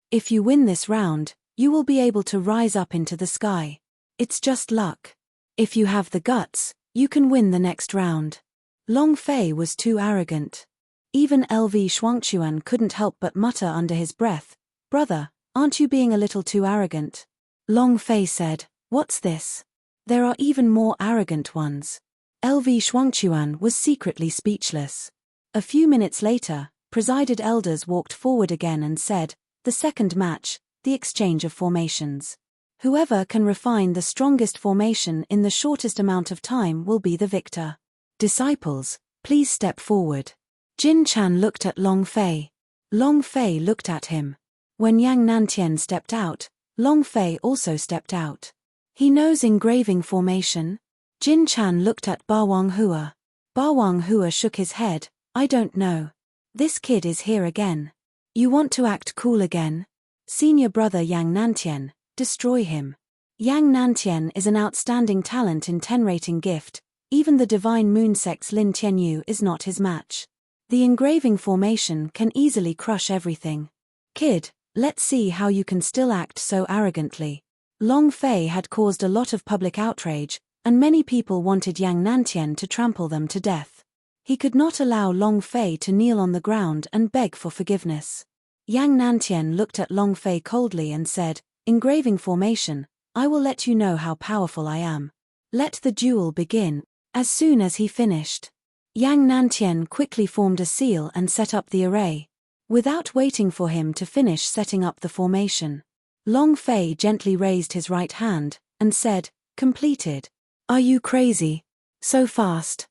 If you win this round, you will be able to rise up into the sky. It's just luck. If you have the guts, you can win the next round. Long Fei was too arrogant. Even LV Shuangquan couldn't help but mutter under his breath, "Brother, aren't you being a little too arrogant?" Long Fei said, "What's this? There are even more arrogant ones." LV Shuangquan was secretly speechless. A few minutes later, presided elders walked forward again and said, "The second match, the exchange of formations. Whoever can refine the strongest formation in the shortest amount of time will be the victor. Disciples, please step forward." Jin Chan looked at Long Fei. Long Fei looked at him. When Yang Nantian stepped out, Long Fei also stepped out. He knows engraving formation? Jin Chan looked at Ba Wang Hua. Ba Wang Hua shook his head, "I don't know. This kid is here again. You want to act cool again? Senior brother Yang Nantian, destroy him." Yang Nantian is an outstanding talent in 10 rating gift, even the divine moon sect's Lin Tianyu is not his match. The engraving formation can easily crush everything. "Kid, let's see how you can still act so arrogantly." Long Fei had caused a lot of public outrage, and many people wanted Yang Nantian to trample them to death. He could not allow Long Fei to kneel on the ground and beg for forgiveness. Yang Nantian looked at Long Fei coldly and said, "Engraving formation, I will let you know how powerful I am. Let the duel begin." As soon as he finished, Yang Nantian quickly formed a seal and set up the array. Without waiting for him to finish setting up the formation, Long Fei gently raised his right hand and said, "Completed." "Are you crazy? So fast?"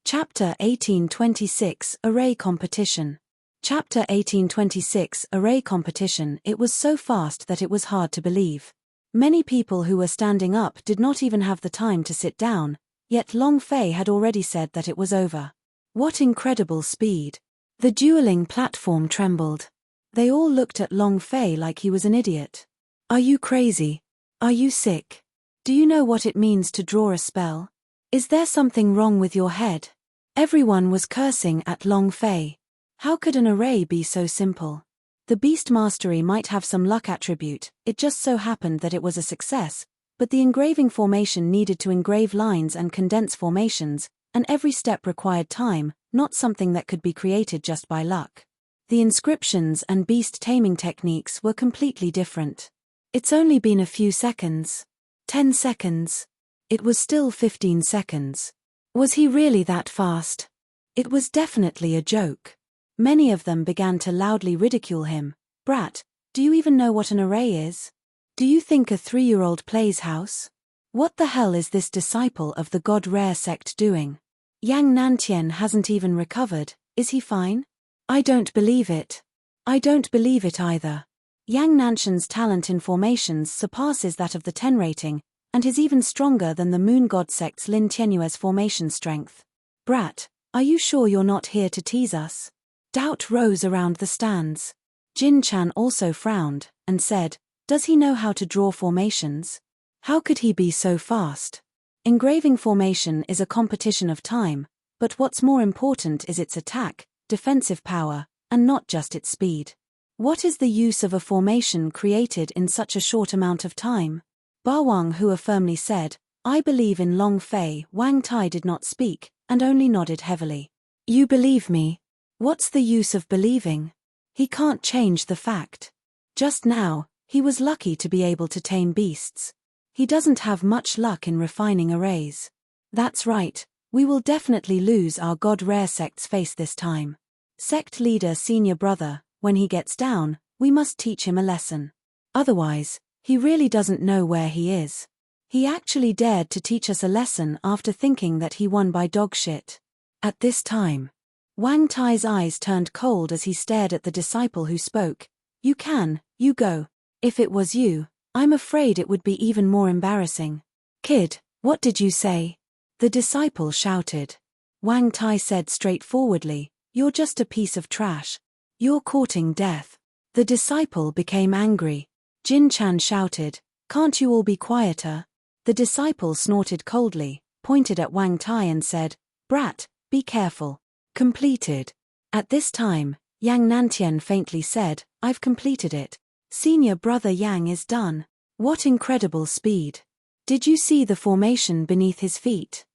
Chapter 1826 Array Competition. Chapter 1826 Array Competition. It was so fast that it was hard to believe. Many people who were standing up did not even have the time to sit down, yet Long Fei had already said that it was over. What incredible speed! The dueling platform trembled. They all looked at Long Fei like he was an idiot. "Are you crazy? Are you sick? Do you know what it means to draw a spell? Is there something wrong with your head?" Everyone was cursing at Long Fei. How could an array be so simple? The Beast Mastery might have some luck attribute, it just so happened that it was a success, but the engraving formation needed to engrave lines and condense formations, and every step required time, not something that could be created just by luck. The inscriptions and beast taming techniques were completely different. It's only been a few seconds. 10 seconds. It was still 15 seconds. Was he really that fast? It was definitely a joke. Many of them began to loudly ridicule him. "Brat, do you even know what an array is? Do you think a 3-year-old plays house? What the hell is this disciple of the God Rare sect doing? Yang Nantian hasn't even recovered, is he fine? I don't believe it. I don't believe it either." Yang Nantian's talent in formations surpasses that of the 10 rating, and is even stronger than the Moon God sect's Lin Tianyue's formation strength. "Brat, are you sure you're not here to tease us?" Doubt rose around the stands. Jin Chan also frowned, and said, "Does he know how to draw formations? How could he be so fast?" Engraving formation is a competition of time, but what's more important is its attack, defensive power, and not just its speed. What is the use of a formation created in such a short amount of time? Ba Wang Hua firmly said, "I believe in Long Fei." Wang Tai did not speak, and only nodded heavily. "You believe me? What's the use of believing? He can't change the fact. Just now, He was lucky to be able to tame beasts. He doesn't have much luck in refining arrays. That's right, we will definitely lose our god rare sect's face this time. Sect leader senior brother, when he gets down, we must teach him a lesson. Otherwise, he really doesn't know where he is. He actually dared to teach us a lesson after thinking that he won by dog shit. At this time, Wang Tai's eyes turned cold as he stared at the disciple who spoke. You go. If it was you, I'm afraid it would be even more embarrassing. Kid, what did you say? The disciple shouted. Wang Tai said straightforwardly, you're just a piece of trash. You're courting death. The disciple became angry. Jin Chan shouted, can't you all be quieter? The disciple snorted coldly, pointed at Wang Tai and said, brat, be careful. Completed. At this time, Yang Nantian faintly said, I've completed it. Senior brother Yang is done. What incredible speed. Did you see the formation beneath his feet?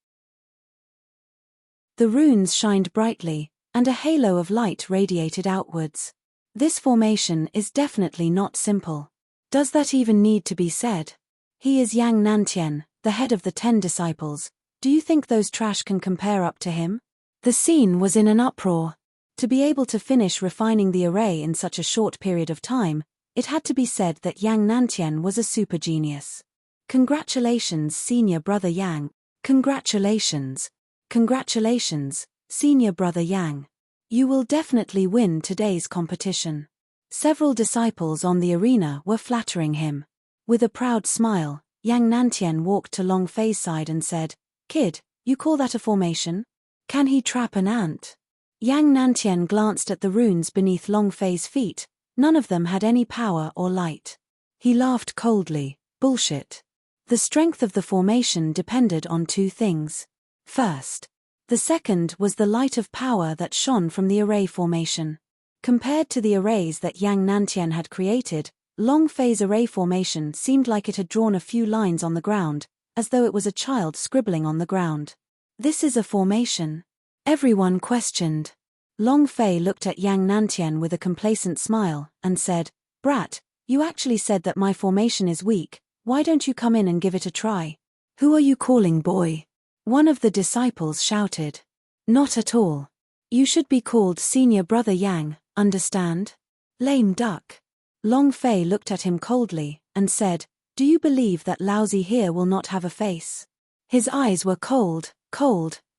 The runes shined brightly, and a halo of light radiated outwards. This formation is definitely not simple. Does that even need to be said? He is Yang Nantian, the head of the 10 disciples. Do you think those trash can compare up to him? The scene was in an uproar. To be able to finish refining the array in such a short period of time, it had to be said that Yang Nantian was a super genius. Congratulations, senior brother Yang. Congratulations. Congratulations, senior brother Yang. You will definitely win today's competition. Several disciples on the arena were flattering him. With a proud smile, Yang Nantian walked to Long Fei's side and said, Kid, you call that a formation? Can he trap an ant? Yang Nantian glanced at the runes beneath Long Fei's feet. None of them had any power or light. He laughed coldly. Bullshit. The strength of the formation depended on 2 things. First, the second was the light of power that shone from the array formation. Compared to the arrays that Yang Nantian had created, Long Fei's array formation seemed like it had drawn a few lines on the ground, as though it was a child scribbling on the ground. This is a formation? Everyone questioned. Long Fei looked at Yang Nantian with a complacent smile, and said, Brat, you actually said that my formation is weak, why don't you come in and give it a try? Who are you calling boy? One of the disciples shouted. Not at all. You should be called senior brother Yang, understand? Lame duck. Long Fei looked at him coldly, and said, Do you believe that Laozi here will not have a face? His eyes were cold,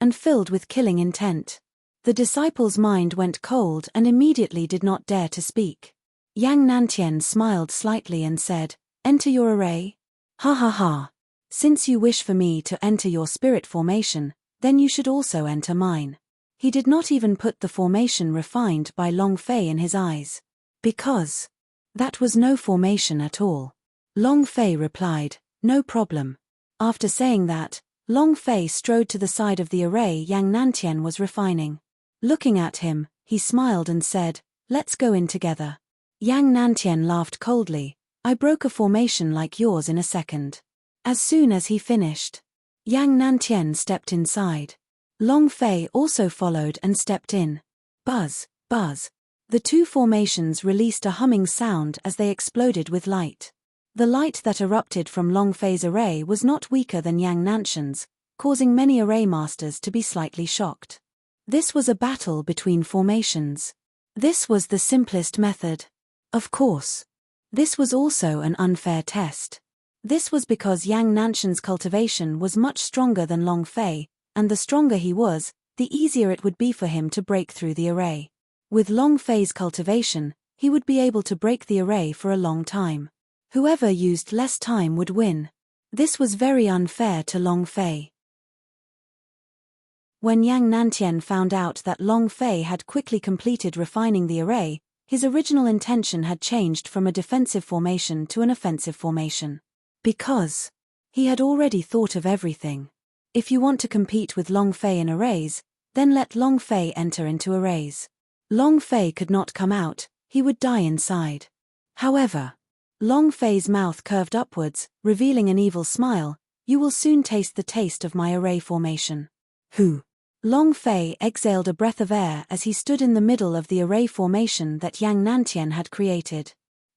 and filled with killing intent. The disciple's mind went cold and immediately did not dare to speak. Yang Nantian smiled slightly and said, Enter your array? Ha ha ha. Since you wish for me to enter your spirit formation, then you should also enter mine. He did not even put the formation refined by Long Fei in his eyes. Because that was no formation at all. Long Fei replied, No problem. After saying that, Long Fei strode to the side of the array Yang Nantian was refining. Looking at him, he smiled and said, Let's go in together. Yang Nantian laughed coldly. I broke a formation like yours in a second. As soon as he finished, Yang Nantian stepped inside. Long Fei also followed and stepped in. Buzz, buzz. The 2 formations released a humming sound as they exploded with light. The light that erupted from Long Fei's array was not weaker than Yang Nantian's, causing many array masters to be slightly shocked. This was a battle between formations. This was the simplest method. Of course. This was also an unfair test. This was because Yang Nantian's cultivation was much stronger than Long Fei, and the stronger he was, the easier it would be for him to break through the array. With Long Fei's cultivation, he would be able to break the array for a long time. Whoever used less time would win. This was very unfair to Long Fei. When Yang Nantian found out that Long Fei had quickly completed refining the array, his original intention had changed from a defensive formation to an offensive formation. Because he had already thought of everything. If you want to compete with Long Fei in arrays, then let Long Fei enter into arrays. Long Fei could not come out, he would die inside. However, Long Fei's mouth curved upwards, revealing an evil smile. You will soon taste the taste of my array formation. Who? Long Fei exhaled a breath of air as he stood in the middle of the array formation that Yang Nantian had created.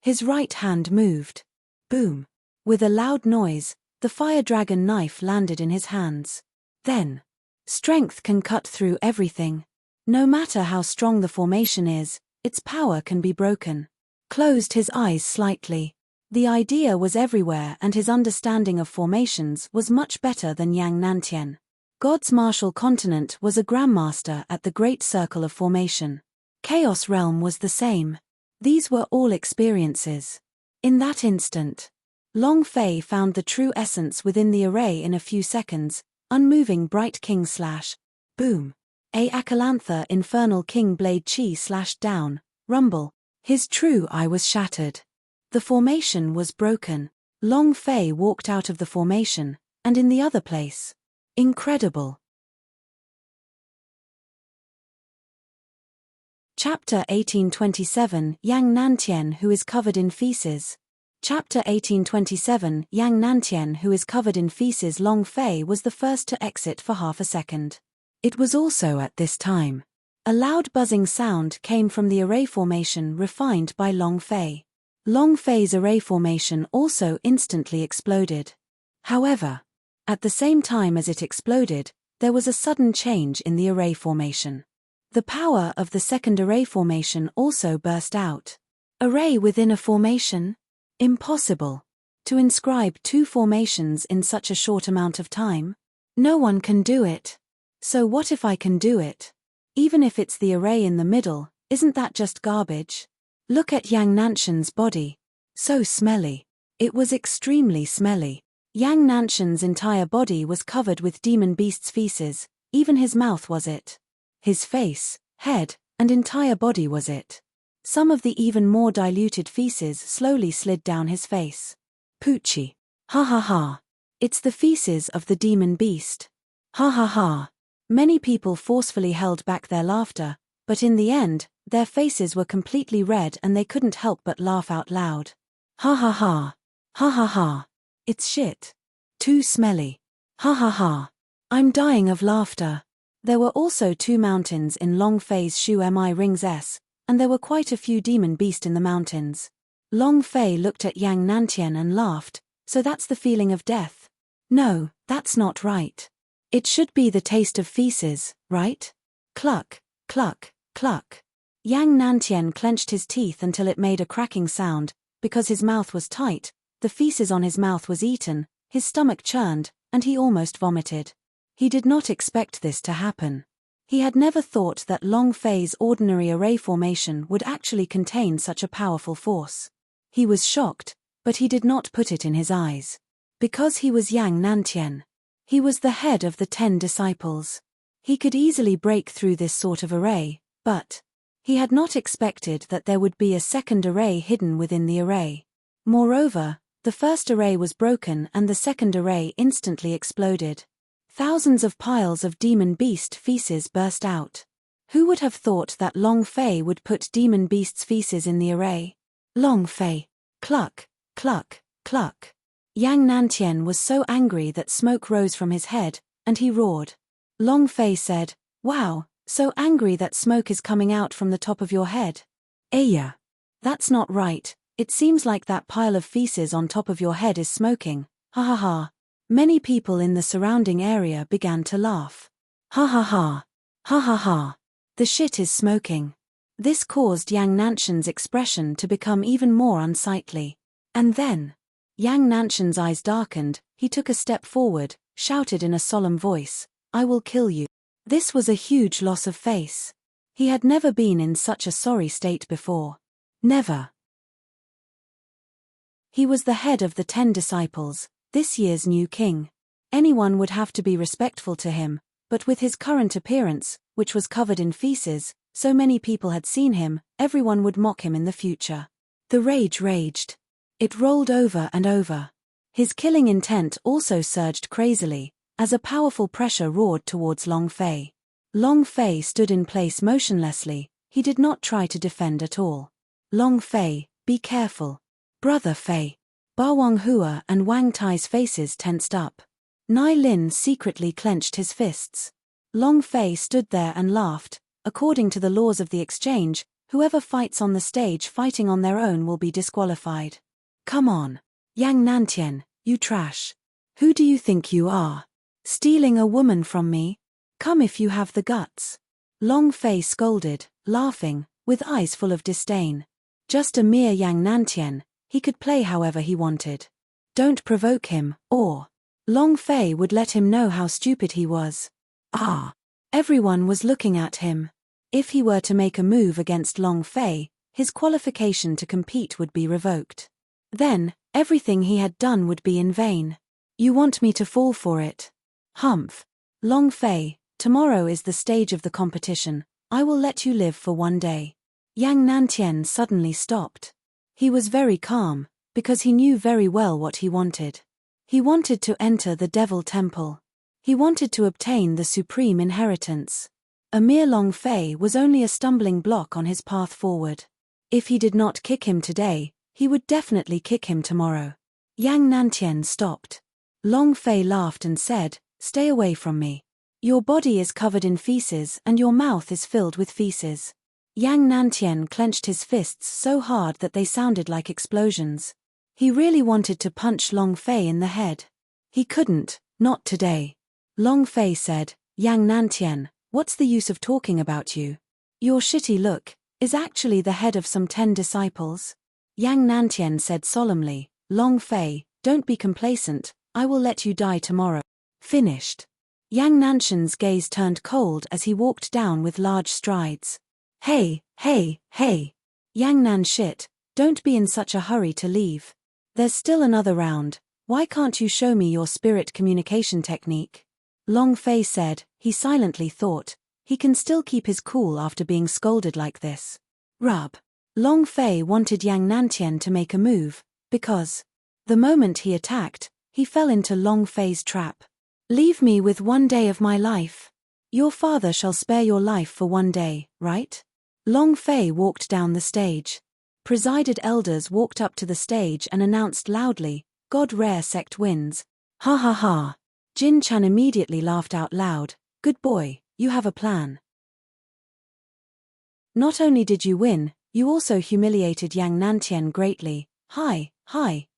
His right hand moved. Boom. With a loud noise, the fire dragon knife landed in his hands. Then, strength can cut through everything. No matter how strong the formation is, its power can be broken. Closed his eyes slightly. The idea was everywhere and his understanding of formations was much better than Yang Nantien. God's martial continent was a grandmaster at the great circle of formation. Chaos realm was the same. These were all experiences. In that instant, Long Fei found the true essence within the array in a few seconds, unmoving bright king / boom. A Akalantha infernal king blade chi slashed down, rumble. His true eye was shattered. The formation was broken. Long Fei walked out of the formation, and in the other place. Incredible. Chapter 1827 Yang Nantien who is covered in feces. Chapter 1827 Yang Nantien who is covered in feces. Long Fei was the first to exit for half a second. It was also at this time. A loud buzzing sound came from the array formation refined by Long Fei. Long Fei's array formation also instantly exploded. However, at the same time as it exploded, there was a sudden change in the array formation. The power of the second array formation also burst out. Array within a formation? Impossible. To inscribe two formations in such a short amount of time? No one can do it. So what if I can do it? Even if it's the array in the middle, isn't that just garbage? Look at Yang Nantian's body. So smelly. It was extremely smelly. Yang Nantian's entire body was covered with demon beast's feces, even his mouth was it. His face, head, and entire body was it. Some of the even more diluted feces slowly slid down his face. Poochie. Ha ha ha. It's the feces of the demon beast. Ha ha ha. Many people forcefully held back their laughter, but in the end, their faces were completely red and they couldn't help but laugh out loud. Ha ha ha. Ha ha ha. It's shit. Too smelly. Ha ha ha. I'm dying of laughter. There were also 2 mountains in Long Fei's Shu Mi Rings S, and there were quite a few demon beast in the mountains. Long Fei looked at Yang Nantien and laughed, so that's the feeling of death? No, that's not right. It should be the taste of feces, right? Cluck, cluck, cluck. Yang Nantien clenched his teeth until it made a cracking sound, because his mouth was tight, the feces on his mouth was eaten, his stomach churned, and he almost vomited. He did not expect this to happen. He had never thought that Long Fei's ordinary array formation would actually contain such a powerful force. He was shocked, but he did not put it in his eyes. Because he was Yang Nantien. He was the head of the 10 disciples. He could easily break through this sort of array, but he had not expected that there would be a second array hidden within the array. Moreover, the first array was broken and the second array instantly exploded. Thousands of piles of demon beast feces burst out. Who would have thought that Long Fei would put demon beast's feces in the array? Long Fei. Cluck, cluck, cluck. Yang Nantien was so angry that smoke rose from his head, and he roared. Long Fei said, "Wow, so angry that smoke is coming out from the top of your head. Aya. That's not right, it seems like that pile of feces on top of your head is smoking, ha ha ha." Many people in the surrounding area began to laugh. Ha ha ha. Ha ha ha. The shit is smoking. This caused Yang Nantian's expression to become even more unsightly. And then, Yang Nantian's eyes darkened, he took a step forward, shouted in a solemn voice, "I will kill you." This was a huge loss of face. He had never been in such a sorry state before. Never. He was the head of the 10 disciples, this year's new king. Anyone would have to be respectful to him, but with his current appearance, which was covered in feces, so many people had seen him, everyone would mock him in the future. The rage raged. It rolled over and over. His killing intent also surged crazily, as a powerful pressure roared towards Long Fei. Long Fei stood in place motionlessly, he did not try to defend at all. Long Fei, be careful. Brother Fei. Ba Wanghua and Wang Tai's faces tensed up. Nai Lin secretly clenched his fists. Long Fei stood there and laughed. According to the laws of the exchange, Whoever fights on the stage fighting on their own will be disqualified. Come on. Yang Nantian, you trash. Who do you think you are? Stealing a woman from me? Come if you have the guts. Long Fei scolded, laughing, with eyes full of disdain. Just a mere Yang Nantian, he could play however he wanted. Don't provoke him, or Long Fei would let him know how stupid he was. Ah! Everyone was looking at him. If he were to make a move against Long Fei, his qualification to compete would be revoked. Then, everything he had done would be in vain. You want me to fall for it? Humph. Long Fei, tomorrow is the stage of the competition. I will let you live for one day. Yang Nantian suddenly stopped. He was very calm, because he knew very well what he wanted. He wanted to enter the Devil Temple. He wanted to obtain the supreme inheritance. A mere Long Fei was only a stumbling block on his path forward. If he did not kick him today, he would definitely kick him tomorrow. Yang Nantian stopped. Long Fei laughed and said, "Stay away from me. Your body is covered in feces and your mouth is filled with feces." Yang Nantian clenched his fists so hard that they sounded like explosions. He really wanted to punch Long Fei in the head. He couldn't, not today. Long Fei said, "Yang Nantian, what's the use of talking about you? Your shitty look is actually the head of some 10 disciples." Yang Nantian said solemnly, "Long Fei, don't be complacent, I will let you die tomorrow." Finished. Yang Nantian's gaze turned cold as he walked down with large strides. Hey, hey, hey. Yang Nan shit, don't be in such a hurry to leave. There's still another round, why can't you show me your spirit communication technique? Long Fei said, he silently thought, he can still keep his cool after being scolded like this. Rub. Long Fei wanted Yang Nantian to make a move, because the moment he attacked, he fell into Long Fei's trap. Leave me with 1 day of my life. Your father shall spare your life for 1 day, right? Long Fei walked down the stage. Presided elders walked up to the stage and announced loudly, "God Rare Sect wins." Ha ha ha. Jin Chan immediately laughed out loud, "Good boy, you have a plan. Not only did you win, you also humiliated Yang Nantian greatly. Hi,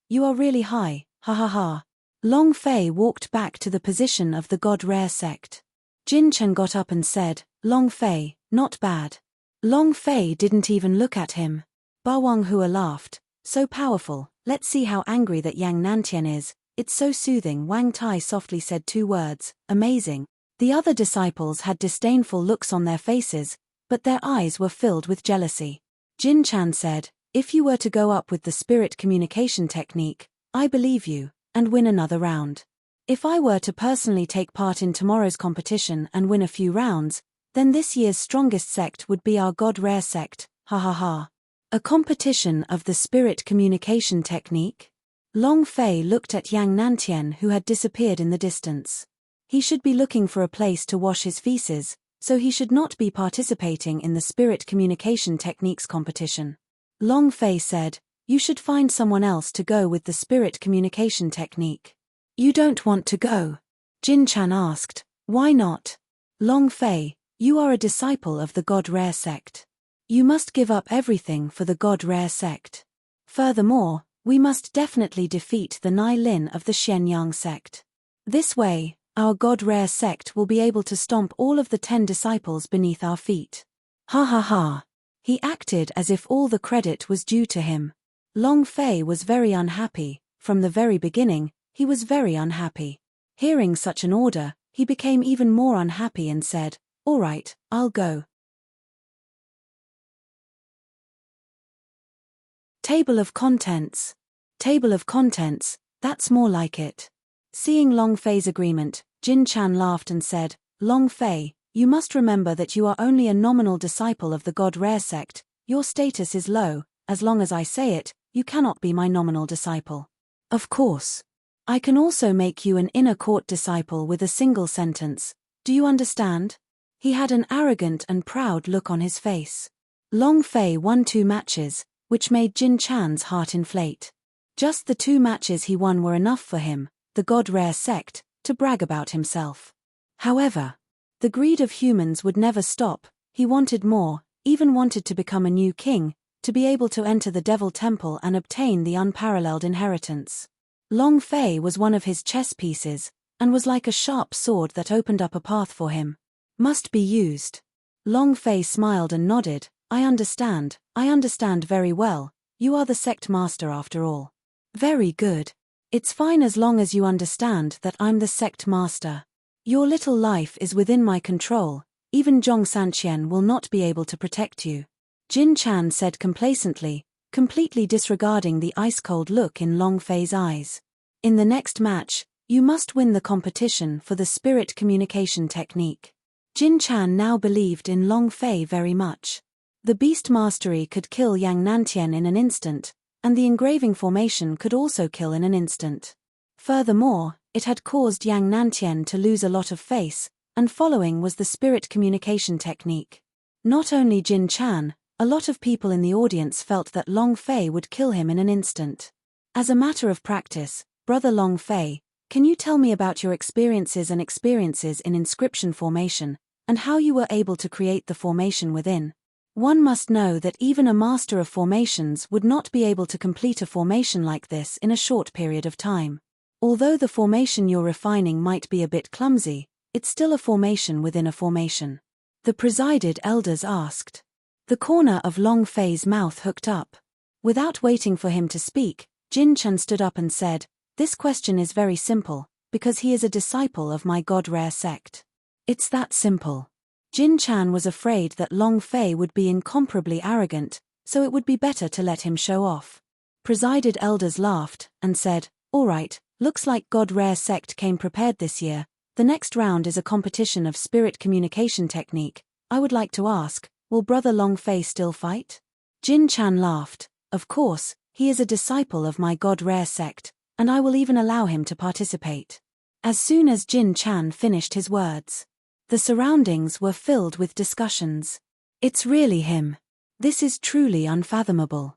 you are really high, ha ha ha." Long Fei walked back to the position of the God Rare Sect. Jin Chan got up and said, "Long Fei, not bad." Long Fei didn't even look at him. Ba Wanghua laughed, "So powerful, let's see how angry that Yang Nantian is, it's so soothing." Wang Tai softly said 2 words, "Amazing." The other disciples had disdainful looks on their faces, but their eyes were filled with jealousy. Jin Chan said, "If you were to go up with the spirit communication technique, I believe you, and win another round. If I were to personally take part in tomorrow's competition and win a few rounds, then this year's strongest sect would be our God Rare Sect, ha ha ha." A competition of the spirit communication technique? Long Fei looked at Yang Nantian who had disappeared in the distance. He should be looking for a place to wash his feces, so he should not be participating in the spirit communication techniques competition. Long Fei said, "You should find someone else to go with the spirit communication technique." "You don't want to go?" Jin Chan asked. "Why not?" "Long Fei, you are a disciple of the God Rare Sect. You must give up everything for the God Rare Sect. Furthermore, we must definitely defeat the Nai Lin of the Shenyang sect. This way, our God Rare Sect will be able to stomp all of the 10 disciples beneath our feet." Ha ha ha. He acted as if all the credit was due to him. Long Fei was very unhappy. From the very beginning, he was very unhappy. Hearing such an order, he became even more unhappy and said, "All right, I'll go." Table of contents. Table of contents, that's more like it. Seeing Long Fei's agreement, Jin Chan laughed and said, "Long Fei, you must remember that you are only a nominal disciple of the God Rare Sect. Your status is low. As long as I say it, you cannot be my nominal disciple. Of course. I can also make you an inner court disciple with a single sentence. Do you understand?" He had an arrogant and proud look on his face. Long Fei won 2 matches, which made Jin Chan's heart inflate. Just the 2 matches he won were enough for him, the God Rare Sect, to brag about himself. However, the greed of humans would never stop. He wanted more, even wanted to become a new king, to be able to enter the Devil Temple and obtain the unparalleled inheritance. Long Fei was one of his chess pieces, and was like a sharp sword that opened up a path for him. Must be used. Long Fei smiled and nodded. I understand very well. You are the sect master after all. Very good. It's fine as long as you understand that I'm the sect master. Your little life is within my control, even Zhong Sanqian will not be able to protect you. Jin Chan said complacently, completely disregarding the ice-cold look in Long Fei's eyes. In the next match, you must win the competition for the spirit communication technique. Jin Chan now believed in Long Fei very much. The beast mastery could kill Yang Nantian in an instant, and the engraving formation could also kill in an instant. Furthermore, it had caused Yang Nantian to lose a lot of face, and following was the spirit communication technique. Not only Jin Chan, a lot of people in the audience felt that Long Fei would kill him in an instant. As a matter of practice, Brother Long Fei, can you tell me about your experiences in inscription formation, and how you were able to create the formation within? One must know that even a master of formations would not be able to complete a formation like this in a short period of time. Although the formation you're refining might be a bit clumsy, it's still a formation within a formation. The presided elders asked. The corner of Long Fei's mouth hooked up. Without waiting for him to speak, Jin Chan stood up and said, "This question is very simple, because he is a disciple of my God Rare sect. It's that simple." Jin Chan was afraid that Long Fei would be incomparably arrogant, so it would be better to let him show off. Presided elders laughed, and said, "All right, looks like God Rare sect came prepared this year. The next round is a competition of spirit communication technique. I would like to ask, will Brother Long Fei still fight?" Jin Chan laughed. "Of course, he is a disciple of my God Rare sect, and I will even allow him to participate." As soon as Jin Chan finished his words, the surroundings were filled with discussions. It's really him. This is truly unfathomable.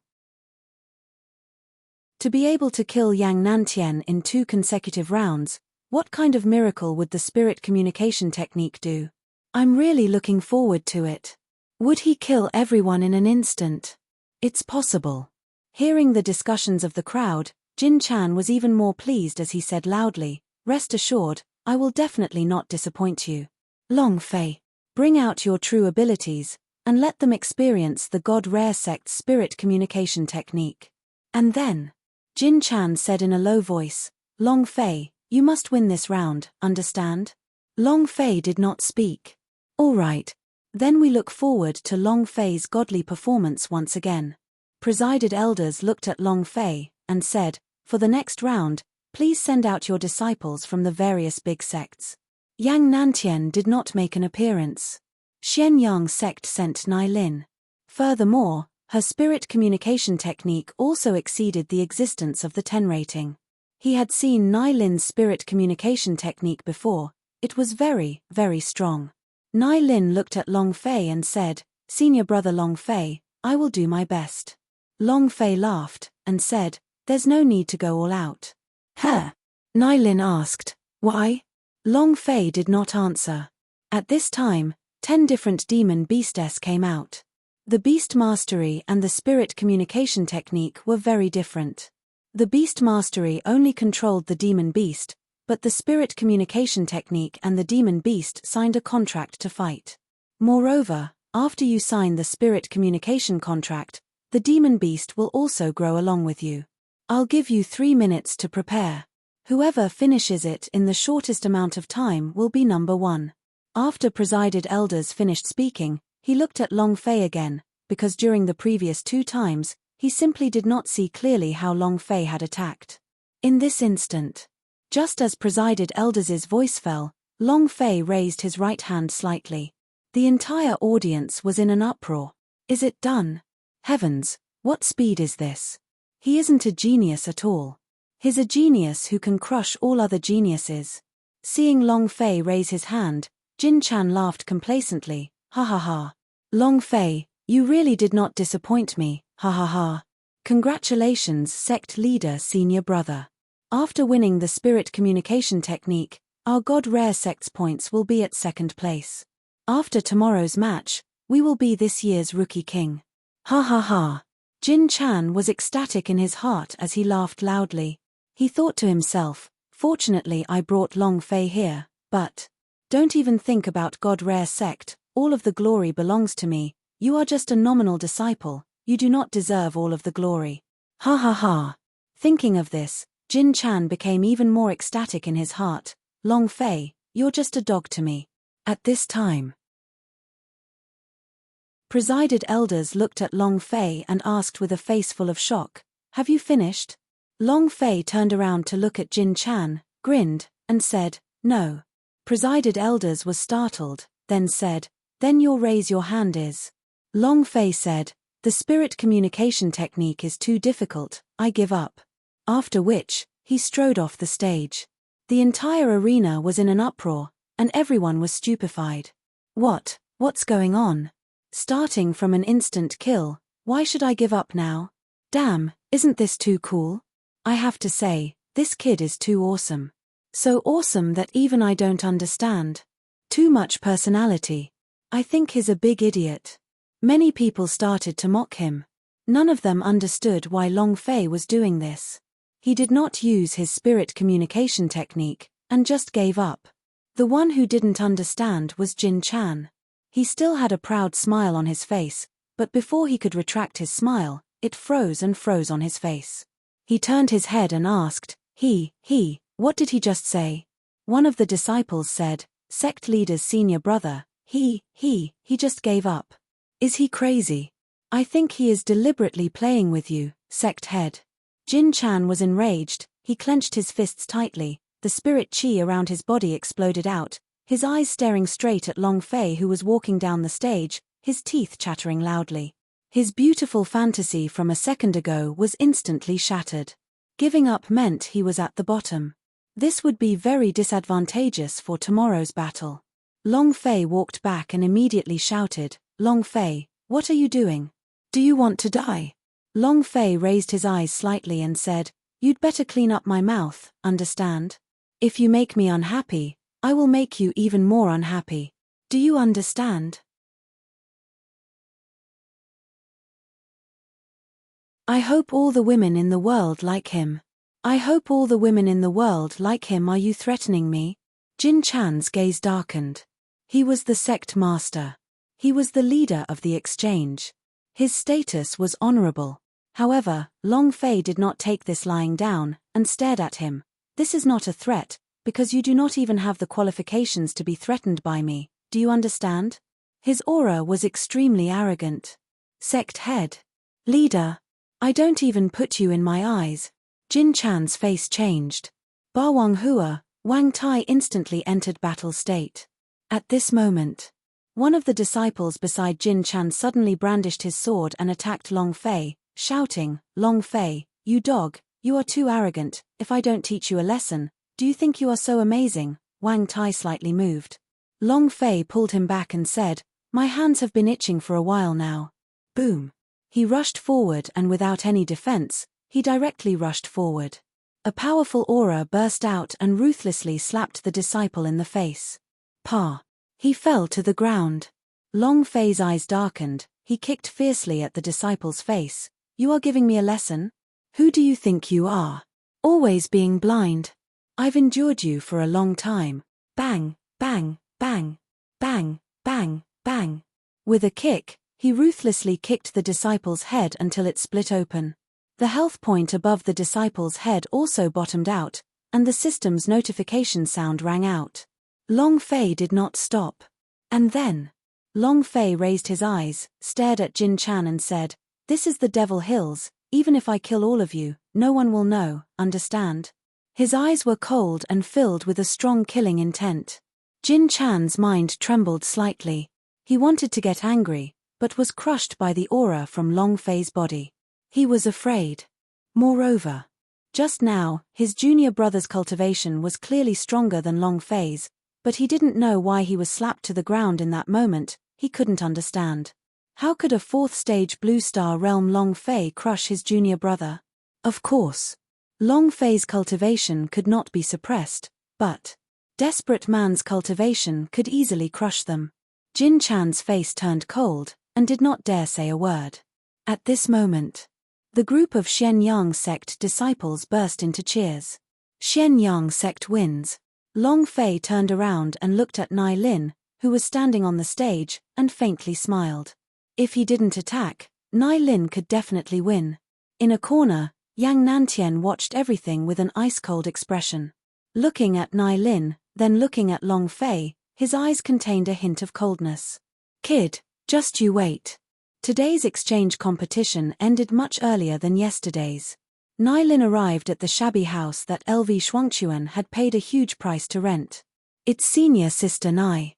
To be able to kill Yang Nantian in 2 consecutive rounds, what kind of miracle would the spirit communication technique do? I'm really looking forward to it. Would he kill everyone in an instant? It's possible. Hearing the discussions of the crowd, Jin Chan was even more pleased as he said loudly, "Rest assured, I will definitely not disappoint you. Long Fei, bring out your true abilities, and let them experience the God Rare sect's spirit communication technique." And then, Jin Chan said in a low voice, "Long Fei, you must win this round, understand?" Long Fei did not speak. "All right. Then we look forward to Long Fei's godly performance once again." Presided elders looked at Long Fei, and said, "For the next round, please send out your disciples from the various big sects." Yang Nantian did not make an appearance. Xianyang sect sent Nai Lin. Furthermore, her spirit communication technique also exceeded the existence of the 10 rating. He had seen Nai Lin's spirit communication technique before. It was very, very strong. Nai Lin looked at Long Fei and said, "Senior brother Long Fei, I will do my best." Long Fei laughed, and said, "There's no need to go all out." "Huh?" Nai Lin asked. "Why?" Long Fei did not answer. At this time, 10 different demon beastess came out. The beast mastery and the spirit communication technique were very different. The beast mastery only controlled the demon beast, but the spirit communication technique and the demon beast signed a contract to fight. Moreover, after you sign the spirit communication contract, the demon beast will also grow along with you. I'll give you 3 minutes to prepare. Whoever finishes it in the shortest amount of time will be number 1. After presided elders finished speaking, he looked at Long Fei again, because during the previous 2 times, he simply did not see clearly how Long Fei had attacked. In this instant, just as presided elders' voice fell, Long Fei raised his right hand slightly. The entire audience was in an uproar. Is it done? Heavens, what speed is this? He isn't a genius at all. He's a genius who can crush all other geniuses. Seeing Long Fei raise his hand, Jin Chan laughed complacently, "Ha ha ha. Long Fei, you really did not disappoint me, ha ha ha. Congratulations, sect leader senior brother. After winning the spirit communication technique, our God Rare sect's points will be at 2nd place. After tomorrow's match, We will be this year's rookie king. Ha ha ha. Jin Chan was ecstatic in his heart as he laughed loudly. He thought to himself, fortunately I brought Long Fei here, but don't even think about God Rare Sect, all of the glory belongs to me, you are just a nominal disciple, you do not deserve all of the glory. Ha ha ha. Thinking of this, Jin Chan became even more ecstatic in his heart. Long Fei, you're just a dog to me. At this time, presided elders looked at Long Fei and asked with a face full of shock, have you finished? Long Fei turned around to look at Jin Chan, grinned, and said, no. Presided elders was startled, then said, then your raise your hand is. Long Fei said, the spirit communication technique is too difficult, I give up. After which, he strode off the stage. The entire arena was in an uproar, and everyone was stupefied. What's going on? Starting from an instant kill, why should I give up now? Damn, isn't this too cool? I have to say, this kid is too awesome. So awesome that even I don't understand. Too much personality. I think he's a big idiot. Many people started to mock him. None of them understood why Long Fei was doing this. He did not use his spirit communication technique, and just gave up. The one who didn't understand was Jin Chan. He still had a proud smile on his face, but before he could retract his smile, it froze on his face. He turned his head and asked, what did he just say? One of the disciples said, sect leader's senior brother, he just gave up. Is he crazy? I think he is deliberately playing with you, sect head. Jin Chan was enraged, he clenched his fists tightly, the spirit chi around his body exploded out, his eyes staring straight at Long Fei who was walking down the stage, his teeth chattering loudly. His beautiful fantasy from a second ago was instantly shattered. Giving up meant he was at the bottom. This would be very disadvantageous for tomorrow's battle. Long Fei walked back and immediately shouted, Long Fei, what are you doing? Do you want to die? Long Fei raised his eyes slightly and said, you'd better clean up my mouth, understand? If you make me unhappy, I will make you even more unhappy. Do you understand? I hope all the women in the world like him. I hope all the women in the world like him. Are you threatening me? Jin Chan's gaze darkened. He was the sect master. He was the leader of the exchange. His status was honorable. However, Long Fei did not take this lying down, and stared at him. This is not a threat, because you do not even have the qualifications to be threatened by me, do you understand? His aura was extremely arrogant. Sect head. Leader. I don't even put you in my eyes. Jin Chan's face changed. Ba Wang Hua, Wang Tai instantly entered battle state. At this moment, one of the disciples beside Jin Chan suddenly brandished his sword and attacked Long Fei, shouting, Long Fei, you dog, you are too arrogant, if I don't teach you a lesson, do you think you are so amazing? Wang Tai slightly moved. Long Fei pulled him back and said, my hands have been itching for a while now. Boom. He rushed forward and without any defense, he directly rushed forward. A powerful aura burst out and ruthlessly slapped the disciple in the face. Pa. He fell to the ground. Long Fei's eyes darkened, he kicked fiercely at the disciple's face. You are giving me a lesson? Who do you think you are? Always being blind. I've endured you for a long time. Bang, bang, bang, bang, bang, bang. With a kick, he ruthlessly kicked the disciple's head until it split open. The health point above the disciple's head also bottomed out, and the system's notification sound rang out. Long Fei did not stop. And then, Long Fei raised his eyes, stared at Jin Chan and said, this is the Devil Hills, even if I kill all of you, no one will know, understand? His eyes were cold and filled with a strong killing intent. Jin Chan's mind trembled slightly. He wanted to get angry, but was crushed by the aura from Long Fei's body. He was afraid. Moreover, just now, his junior brother's cultivation was clearly stronger than Long Fei's, but he didn't know why he was slapped to the ground in that moment, he couldn't understand. How could a fourth-stage Blue Star Realm Long Fei crush his junior brother? Of course. Long Fei's cultivation could not be suppressed, but Desperate Man's cultivation could easily crush them. Jin Chan's face turned cold, and did not dare say a word. At this moment, the group of Xian Yang sect disciples burst into cheers. Xian Yang sect wins. Long Fei turned around and looked at Nai Lin, who was standing on the stage, and faintly smiled. If he didn't attack, Nai Lin could definitely win. In a corner, Yang Nantian watched everything with an ice-cold expression. Looking at Nai Lin, then looking at Long Fei, his eyes contained a hint of coldness. Kid, just you wait. Today's exchange competition ended much earlier than yesterday's. Nai Lin arrived at the shabby house that LV Shuangchuan had paid a huge price to rent. Its senior sister Nai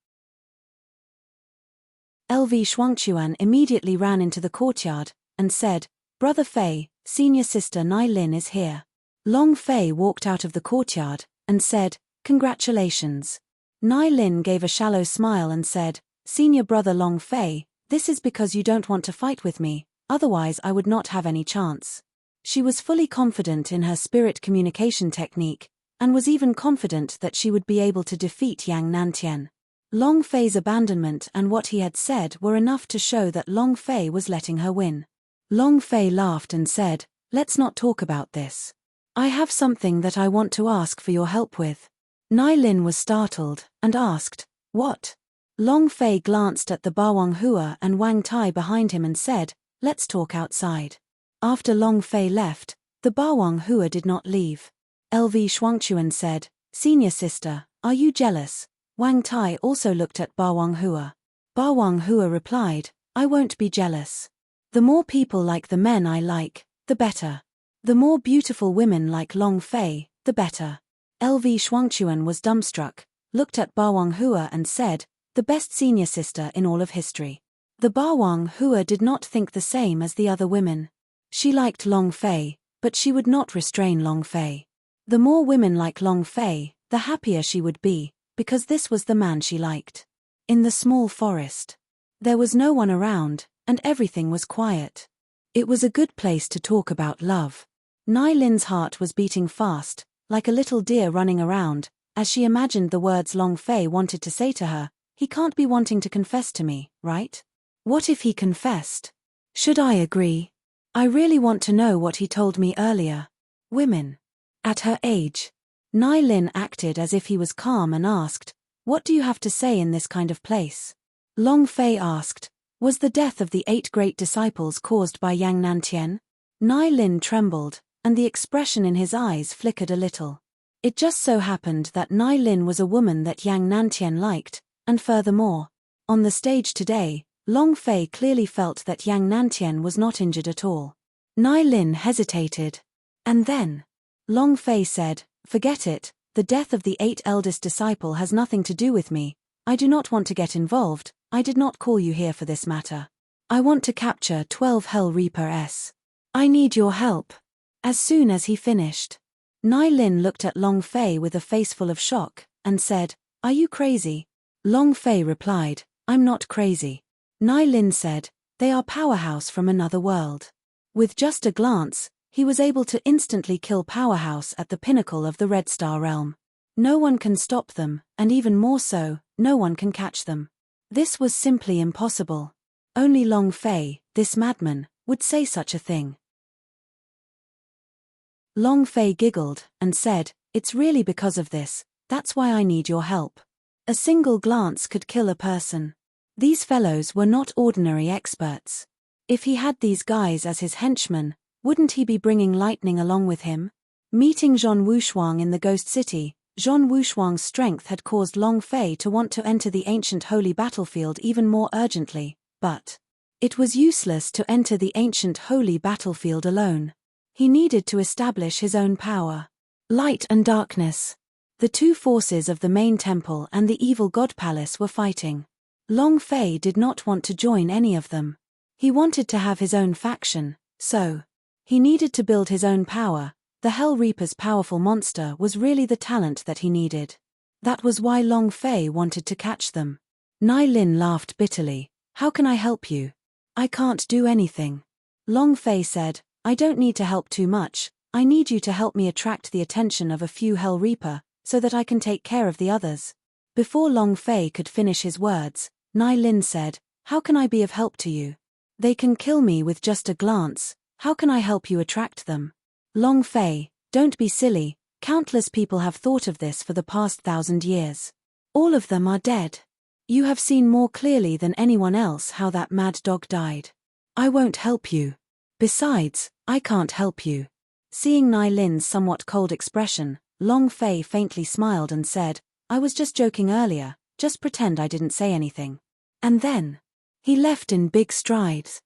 LV Shuangchuan immediately ran into the courtyard, and said, "Brother Fei, senior sister Nai Lin is here." Long Fei walked out of the courtyard, and said, "Congratulations." Nai Lin gave a shallow smile and said, "Senior brother Long Fei, this is because you don't want to fight with me, otherwise I would not have any chance." She was fully confident in her spirit communication technique, and was even confident that she would be able to defeat Yang Nantian. Long Fei's abandonment and what he had said were enough to show that Long Fei was letting her win. Long Fei laughed and said, "Let's not talk about this. I have something that I want to ask for your help with." Nai Lin was startled, and asked, "What?" Long Fei glanced at the Bawang Hua and Wang Tai behind him and said, "Let's talk outside." After Long Fei left, the Bawang Hua did not leave. LV Shuangchuan said, "Senior sister, are you jealous?" Wang Tai also looked at Bawang Hua. Bawang Hua replied, "I won't be jealous. The more people like the men I like, the better. The more beautiful women like Long Fei, the better." LV Shuangchuan was dumbstruck, looked at Bawang Hua and said, "The best senior sister in all of history." The Bawang Hua did not think the same as the other women. She liked Long Fei, but she would not restrain Long Fei. The more women like Long Fei, the happier she would be, because this was the man she liked. In the small forest, there was no one around, and everything was quiet. It was a good place to talk about love. Nai Lin's heart was beating fast, like a little deer running around, as she imagined the words Long Fei wanted to say to her. "He can't be wanting to confess to me, right? What if he confessed? Should I agree? I really want to know what he told me earlier." Women. At her age. Nai Lin acted as if he was calm and asked, "What do you have to say in this kind of place?" Long Fei asked, "Was the death of the 8 great disciples caused by Yang Nantian?" Nai Lin trembled, and the expression in his eyes flickered a little. It just so happened that Nai Lin was a woman that Yang Nantian liked, and furthermore, on the stage today, Long Fei clearly felt that Yang Nantian was not injured at all. Nai Lin hesitated. And then, Long Fei said, "Forget it, the death of the 8 eldest disciple has nothing to do with me. I do not want to get involved. I did not call you here for this matter. I want to capture 12 Hell Reapers. I need your help." As soon as he finished, Nai Lin looked at Long Fei with a face full of shock, and said, "Are you crazy?" Long Fei replied, "I'm not crazy." Nai Lin said, "They are Powerhouse from another world." With just a glance, he was able to instantly kill Powerhouse at the pinnacle of the Red Star realm. No one can stop them, and even more so, no one can catch them. This was simply impossible. Only Long Fei, this madman, would say such a thing. Long Fei giggled, and said, "It's really because of this, that's why I need your help. A single glance could kill a person. These fellows were not ordinary experts. If he had these guys as his henchmen, wouldn't he be bringing lightning along with him?" Meeting Zhon Wushuang in the Ghost City, Zhon Wushuang's strength had caused Long Fei to want to enter the ancient holy battlefield even more urgently, but it was useless to enter the ancient holy battlefield alone. He needed to establish his own power. Light and darkness. The two forces of the main temple and the evil god palace were fighting. Long Fei did not want to join any of them. He wanted to have his own faction, so he needed to build his own power. The Hell Reaper's powerful monster was really the talent that he needed. That was why Long Fei wanted to catch them. Nai Lin laughed bitterly. "How can I help you? I can't do anything." Long Fei said, "I don't need to help too much. I need you to help me attract the attention of a few Hell Reaper, so that I can take care of the others." Before Long Fei could finish his words, Nai Lin said, "How can I be of help to you? They can kill me with just a glance, how can I help you attract them?" Long Fei, don't be silly, countless people have thought of this for the past 1,000 years. All of them are dead. You have seen more clearly than anyone else how that mad dog died. I won't help you. Besides, I can't help you. Seeing Nai Lin's somewhat cold expression, Long Fei faintly smiled and said, "I was just joking earlier, just pretend I didn't say anything." And then, he left in big strides.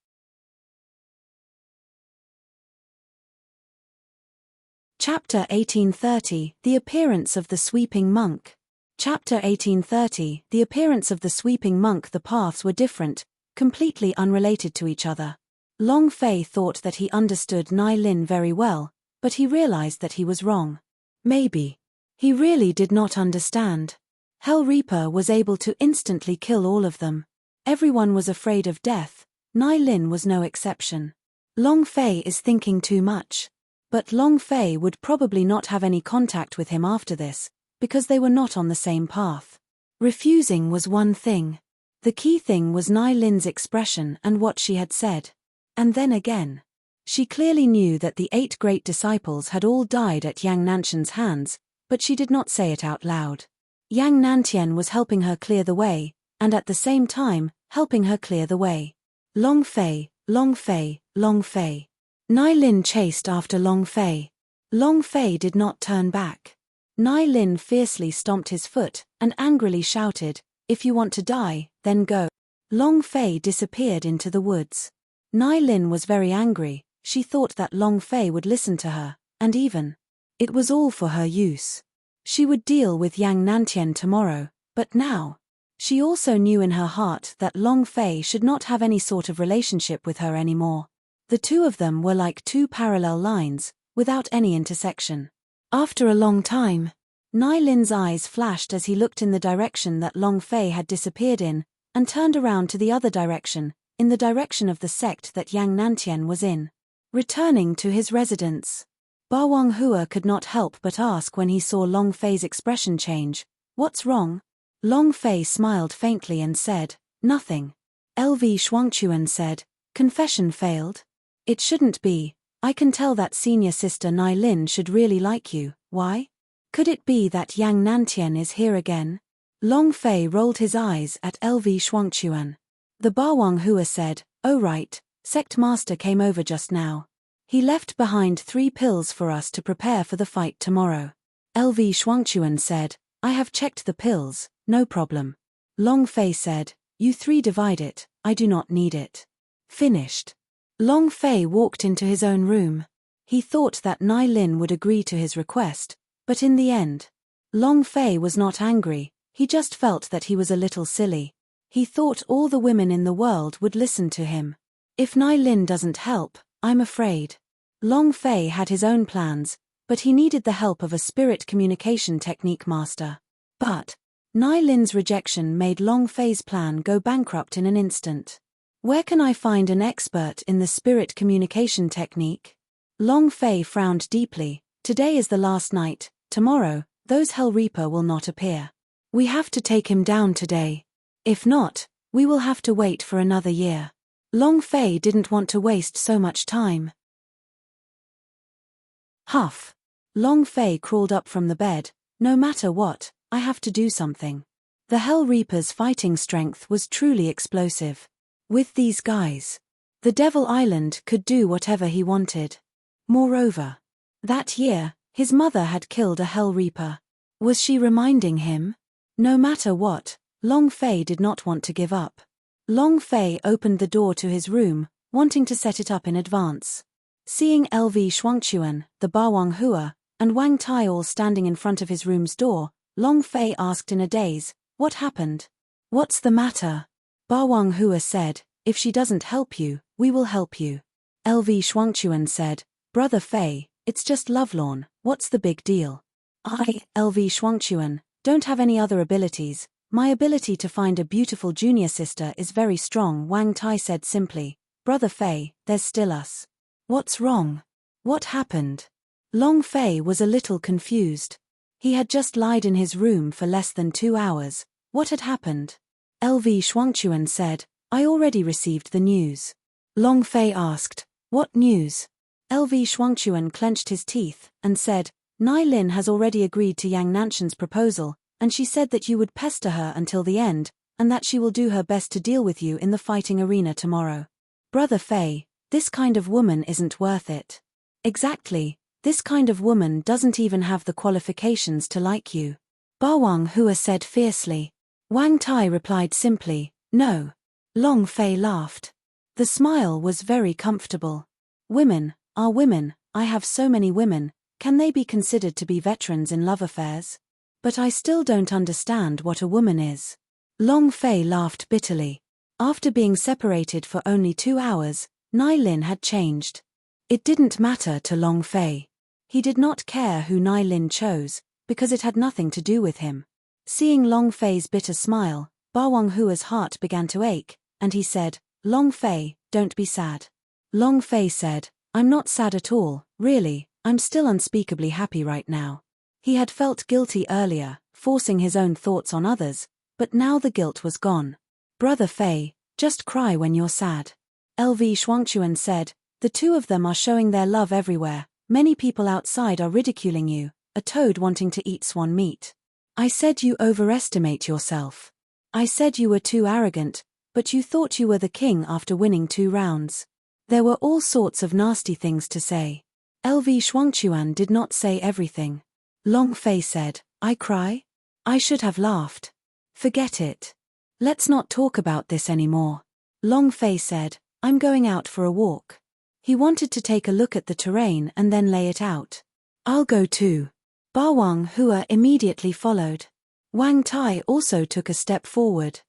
Chapter 1830, The Appearance of the Sweeping Monk. Chapter 1830, The Appearance of the Sweeping Monk. The paths were different, completely unrelated to each other. Long Fei thought that he understood Nai Lin very well, but he realized that he was wrong. Maybe he really did not understand. Hell Reaper was able to instantly kill all of them. Everyone was afraid of death. Nai Lin was no exception. Long Fei is thinking too much. But Long Fei would probably not have any contact with him after this, because they were not on the same path. Refusing was one thing. The key thing was Nai Lin's expression and what she had said. And then again, she clearly knew that the 8 great disciples had all died at Yang Nantian's hands, but she did not say it out loud. Yang Nantian was helping her clear the way, and at the same time, helping her clear the way. Long Fei, Long Fei, Long Fei. Nai Lin chased after Long Fei. Long Fei did not turn back. Nai Lin fiercely stomped his foot and angrily shouted, "If you want to die, then go." Long Fei disappeared into the woods. Nai Lin was very angry. She thought that Long Fei would listen to her, and even it was all for her use. She would deal with Yang Nantian tomorrow, but now she also knew in her heart that Long Fei should not have any sort of relationship with her anymore. The two of them were like 2 parallel lines, without any intersection. After a long time, Nai Lin's eyes flashed as he looked in the direction that Long Fei had disappeared in, and turned around to the other direction, in the direction of the sect that Yang Nantian was in. Returning to his residence, Ba Hua could not help but ask when he saw Long Fei's expression change, "What's wrong?" Long Fei smiled faintly and said, "Nothing." LV Shuangchuan said, "Confession failed? It shouldn't be. I can tell that senior sister Nai Lin should really like you. Why? Could it be that Yang Nantian is here again?" Long Fei rolled his eyes at LV Shuangchuan. The Ba Hua said, "Oh right, Sect Master came over just now. He left behind 3 pills for us to prepare for the fight tomorrow." LV Shuangchuan said, "I have checked the pills, no problem." Long Fei said, "You 3 divide it, I do not need it." Finished. Long Fei walked into his own room. He thought that Nai Lin would agree to his request, but in the end, Long Fei was not angry, he just felt that he was a little silly. He thought all the women in the world would listen to him. If Nai Lin doesn't help, I'm afraid. Long Fei had his own plans, but he needed the help of a spirit communication technique master. But Nai Lin's rejection made Long Fei's plan go bankrupt in an instant. Where can I find an expert in the spirit communication technique? Long Fei frowned deeply. Today is the last night. Tomorrow, those Hell Reaper will not appear. We have to take him down today. If not, we will have to wait for another year. Long Fei didn't want to waste so much time. Huff. Long Fei crawled up from the bed. No matter what, I have to do something. The Hell Reaper's fighting strength was truly explosive. With these guys, the Devil Island could do whatever he wanted. Moreover, that year, his mother had killed a Hell Reaper. Was she reminding him? No matter what, Long Fei did not want to give up. Long Fei opened the door to his room, wanting to set it up in advance. Seeing LV Shuangchuan, the Ba Hua, and Wang Tai all standing in front of his room's door, Long Fei asked in a daze, "What happened? What's the matter?" Ba Hua said, "If she doesn't help you, we will help you." LV Shuangchuan said, "Brother Fei, it's just lovelorn, what's the big deal?" "I, LV Shuangchuan, don't have any other abilities. My ability to find a beautiful junior sister is very strong," Wang Tai said simply. "Brother Fei, there's still us." "What's wrong? What happened?" Long Fei was a little confused. He had just lied in his room for less than 2 hours. What had happened? LV Shuangchuan said, I already received the news. Long Fei asked, what news? LV Shuangchuan clenched his teeth and said, Nai Lin has already agreed to Yang Nanshan's proposal, and she said that you would pester her until the end, and that she will do her best to deal with you in the fighting arena tomorrow. Brother Fei, this kind of woman isn't worth it. Exactly, this kind of woman doesn't even have the qualifications to like you. Bawang Hua said fiercely. Wang Tai replied simply, no. Long Fei laughed. The smile was very comfortable. Women are women, I have so many women, can they be considered to be veterans in love affairs? But I still don't understand what a woman is. Long Fei laughed bitterly. After being separated for only 2 hours, Nai Lin had changed. It didn't matter to Long Fei. He did not care who Nai Lin chose, because it had nothing to do with him. Seeing Long Fei's bitter smile, Bawang Hua's heart began to ache, and he said, Long Fei, don't be sad. Long Fei said, I'm not sad at all, really, I'm still unspeakably happy right now. He had felt guilty earlier, forcing his own thoughts on others, but now the guilt was gone. Brother Fei, just cry when you're sad. LV Shuangchuan said, the two of them are showing their love everywhere, many people outside are ridiculing you, a toad wanting to eat swan meat. I said you overestimate yourself. I said you were too arrogant, but you thought you were the king after winning 2 rounds. There were all sorts of nasty things to say. LV Shuangchuan did not say everything. Long Fei said, I cry? I should have laughed. Forget it. Let's not talk about this anymore. Long Fei said, I'm going out for a walk. He wanted to take a look at the terrain and then lay it out. I'll go too. Bawang Hua immediately followed. Wang Tai also took a step forward.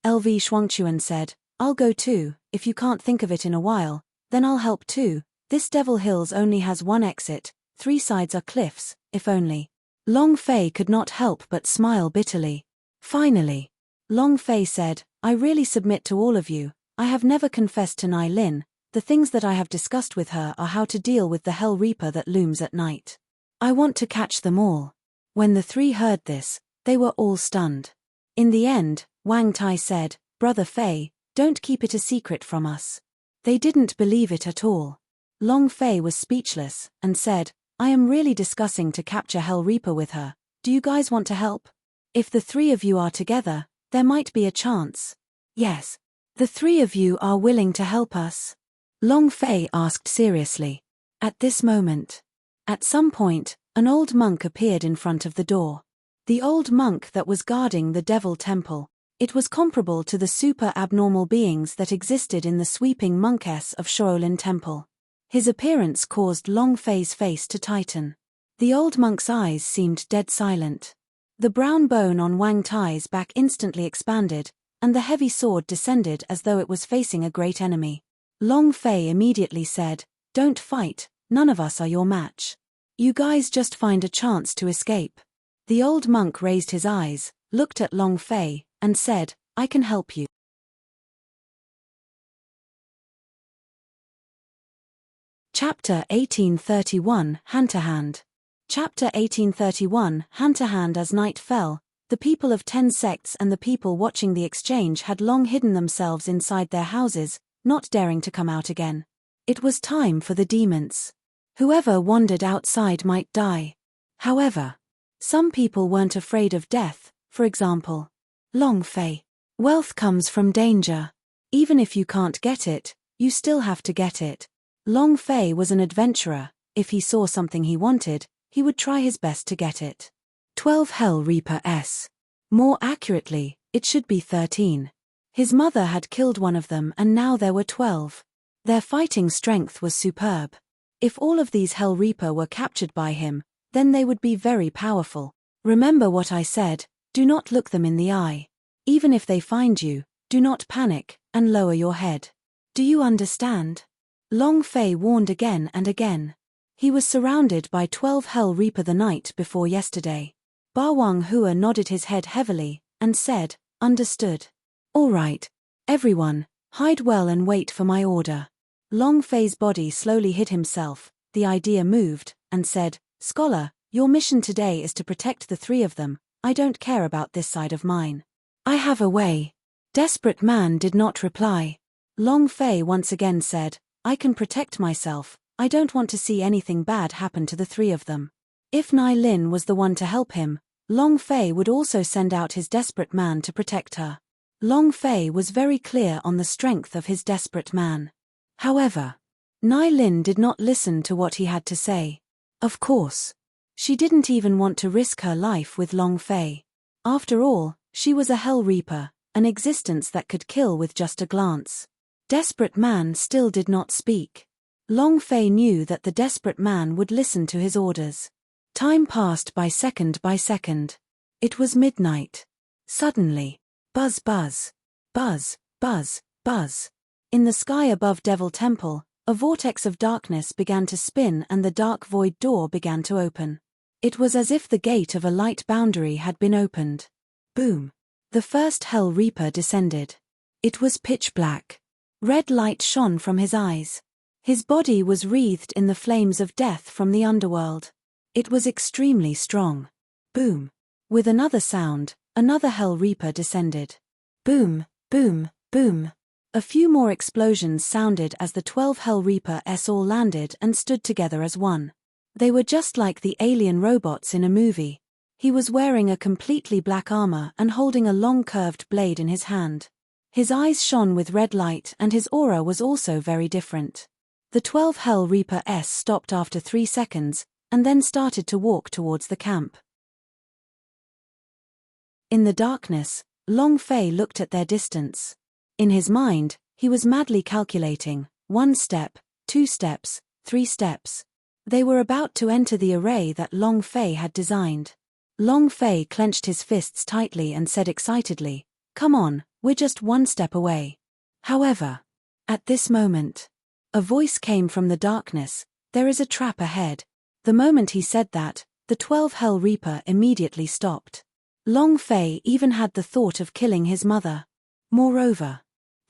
LV Shuangchuan said, I'll go too, if you can't think of it in a while, then I'll help too. This Devil Hills only has 1 exit, 3 sides are cliffs, if only. Long Fei could not help but smile bitterly. Finally, Long Fei said, I really submit to all of you, I have never confessed to Nai Lin. The things that I have discussed with her are how to deal with the Hell Reaper that looms at night. I want to catch them all. When the 3 heard this, they were all stunned. In the end, Wang Tai said, Brother Fei, don't keep it a secret from us. They didn't believe it at all. Long Fei was speechless, and said, I am really discussing to capture Hell Reaper with her. Do you guys want to help? If the 3 of you are together, there might be a chance. Yes. The 3 of you are willing to help us? Long Fei asked seriously. At this moment. At some point, an old monk appeared in front of the door. The old monk that was guarding the Devil Temple. It was comparable to the super-abnormal beings that existed in the sweeping monkess of Shaolin Temple. His appearance caused Long Fei's face to tighten. The old monk's eyes seemed dead silent. The brown bone on Wang Tai's back instantly expanded, and the heavy sword descended as though it was facing a great enemy. Long Fei immediately said, Don't fight, none of us are your match. You guys just find a chance to escape. The old monk raised his eyes, looked at Long Fei, and said, I can help you. Chapter 1831, Hand to Hand. Chapter 1831, Hand to Hand. As night fell, the people of 10 sects and the people watching the exchange had long hidden themselves inside their houses, not daring to come out again. It was time for the demons. Whoever wandered outside might die. However, some people weren't afraid of death, for example, Long Fei. Wealth comes from danger. Even if you can't get it, you still have to get it. Long Fei was an adventurer. If he saw something he wanted, he would try his best to get it. 12 Hell Reaper S. More accurately, it should be 13. His mother had killed one of them and now there were 12. Their fighting strength was superb. If all of these Hell Reaper were captured by him, then they would be very powerful. Remember what I said, do not look them in the eye. Even if they find you, do not panic, and lower your head. Do you understand? Long Fei warned again and again. He was surrounded by 12 Hell Reaper the night before yesterday. Bawang Hua nodded his head heavily, and said, Understood. All right. Everyone, hide well and wait for my order. Long Fei's body slowly hid himself, the idea moved, and said, Scholar, your mission today is to protect the 3 of them, I don't care about this side of mine. I have a way. Desperate Man did not reply. Long Fei once again said, I can protect myself, I don't want to see anything bad happen to the three of them. If Nai Lin was the one to help him, Long Fei would also send out his Desperate Man to protect her. Long Fei was very clear on the strength of his Desperate Man. However, Nai Lin did not listen to what he had to say. Of course. She didn't even want to risk her life with Long Fei. After all, she was a Hell Reaper, an existence that could kill with just a glance. Desperate Man still did not speak. Long Fei knew that the Desperate Man would listen to his orders. Time passed by second by second. It was midnight. Suddenly, buzz buzz, buzz, buzz, buzz. In the sky above Devil Temple, a vortex of darkness began to spin and the dark void door began to open. It was as if the gate of a light boundary had been opened. Boom. The first Hell Reaper descended. It was pitch black. Red light shone from his eyes. His body was wreathed in the flames of death from the underworld. It was extremely strong. Boom. With another sound, another Hell Reaper descended. Boom, boom, boom. A few more explosions sounded as the 12 Hell Reapers all landed and stood together as one. They were just like the alien robots in a movie. He was wearing a completely black armor and holding a long curved blade in his hand. His eyes shone with red light and his aura was also very different. The 12 Hell Reapers stopped after 3 seconds, and then started to walk towards the camp. In the darkness, Long Fei looked at their distance. In his mind, he was madly calculating, 1 step, 2 steps, 3 steps. They were about to enter the array that Long Fei had designed. Long Fei clenched his fists tightly and said excitedly, Come on, we're just 1 step away. However, at this moment, a voice came from the darkness, there is a trap ahead. The moment he said that, the 12 Hell Reaper immediately stopped. Long Fei even had the thought of killing his mother. Moreover,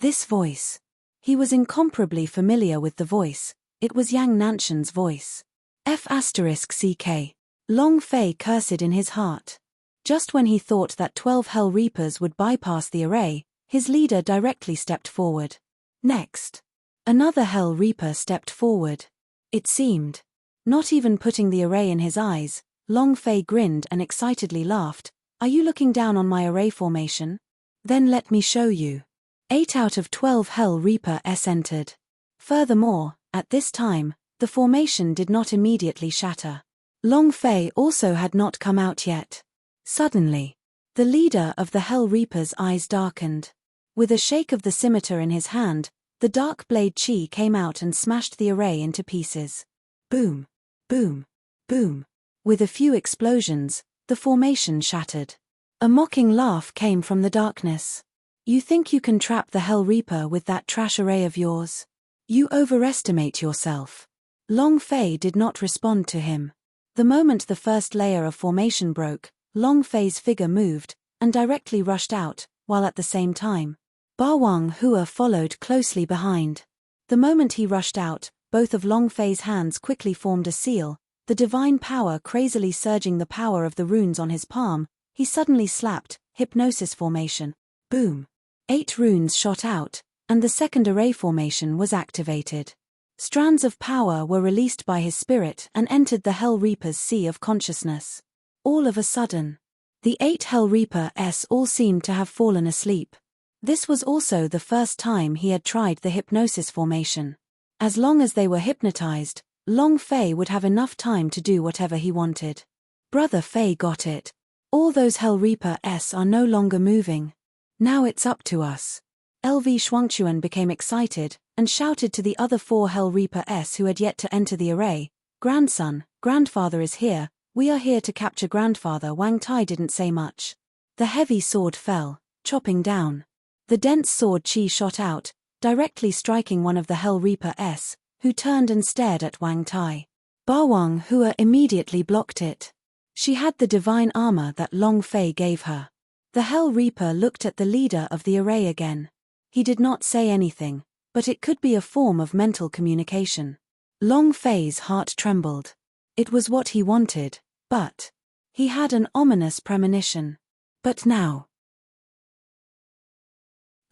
this voice. He was incomparably familiar with the voice, it was Yang Nanshan's voice. F***ck. Long Fei cursed in his heart. Just when he thought that 12 Hell Reapers would bypass the array, his leader directly stepped forward. Next, another Hell Reaper stepped forward. It seemed. Not even putting the array in his eyes, Long Fei grinned and excitedly laughed, Are you looking down on my array formation? Then let me show you. 8 out of 12 Hell Reapers entered. Furthermore, at this time, the formation did not immediately shatter. Long Fei also had not come out yet. Suddenly, the leader of the Hell Reapers' eyes darkened. With a shake of the scimitar in his hand, the dark blade chi came out and smashed the array into pieces. Boom, boom, boom. With a few explosions, the formation shattered. A mocking laugh came from the darkness. You think you can trap the Hell Reaper with that trash array of yours? You overestimate yourself. Long Fei did not respond to him. The moment the first layer of formation broke, Long Fei's figure moved, and directly rushed out, while at the same time, Bawang Hua followed closely behind. The moment he rushed out, both of Long Fei's hands quickly formed a seal, the divine power crazily surging the power of the runes on his palm, he suddenly slapped, hypnosis formation. Boom. 8 runes shot out, and the second array formation was activated. Strands of power were released by his spirit and entered the Hell Reaper's sea of consciousness. All of a sudden, the 8 Hell Reapers all seemed to have fallen asleep. This was also the first time he had tried the hypnosis formation. As long as they were hypnotized, Long Fei would have enough time to do whatever he wanted. Brother Fei got it. All those Hell Reapers are no longer moving. Now it's up to us. LV Shuangchuan became excited, and shouted to the other 4 Hell Reapers who had yet to enter the array, Grandson, Grandfather is here, we are here to capture Grandfather. Wang Tai didn't say much. The heavy sword fell, chopping down. The dense sword chi shot out, directly striking one of the Hell Reapers, who turned and stared at Wang Tai. Bawang Hua immediately blocked it. She had the divine armor that Long Fei gave her. The Hell Reaper looked at the leader of the array again. He did not say anything, but it could be a form of mental communication. Long Fei's heart trembled. It was what he wanted, but He had an ominous premonition. But now.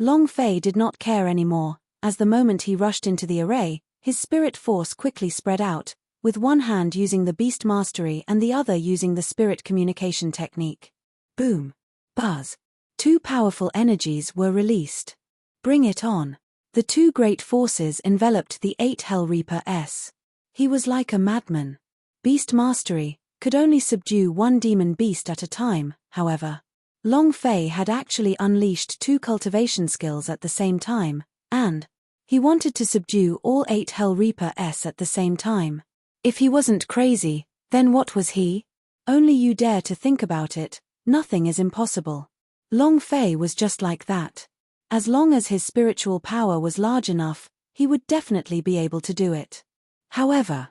Long Fei did not care anymore. As the moment he rushed into the array, his spirit force quickly spread out, with one hand using the beast mastery and the other using the spirit communication technique. Boom. Buzz. Two powerful energies were released. Bring it on. The two great forces enveloped the 8 Hell Reaper S. He was like a madman. Beast mastery could only subdue one demon beast at a time, however. Long Fei had actually unleashed 2 cultivation skills at the same time, and he wanted to subdue all 8 Hell Reaper S at the same time. If he wasn't crazy, then what was he? Only you dare to think about it, nothing is impossible. Long Fei was just like that. As long as his spiritual power was large enough, he would definitely be able to do it. However,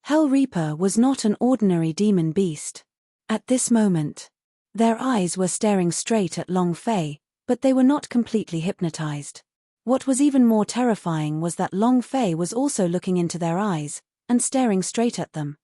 Hell Reaper was not an ordinary demon beast. At this moment, their eyes were staring straight at Long Fei, but they were not completely hypnotized. What was even more terrifying was that Long Fei was also looking into their eyes, and staring straight at them.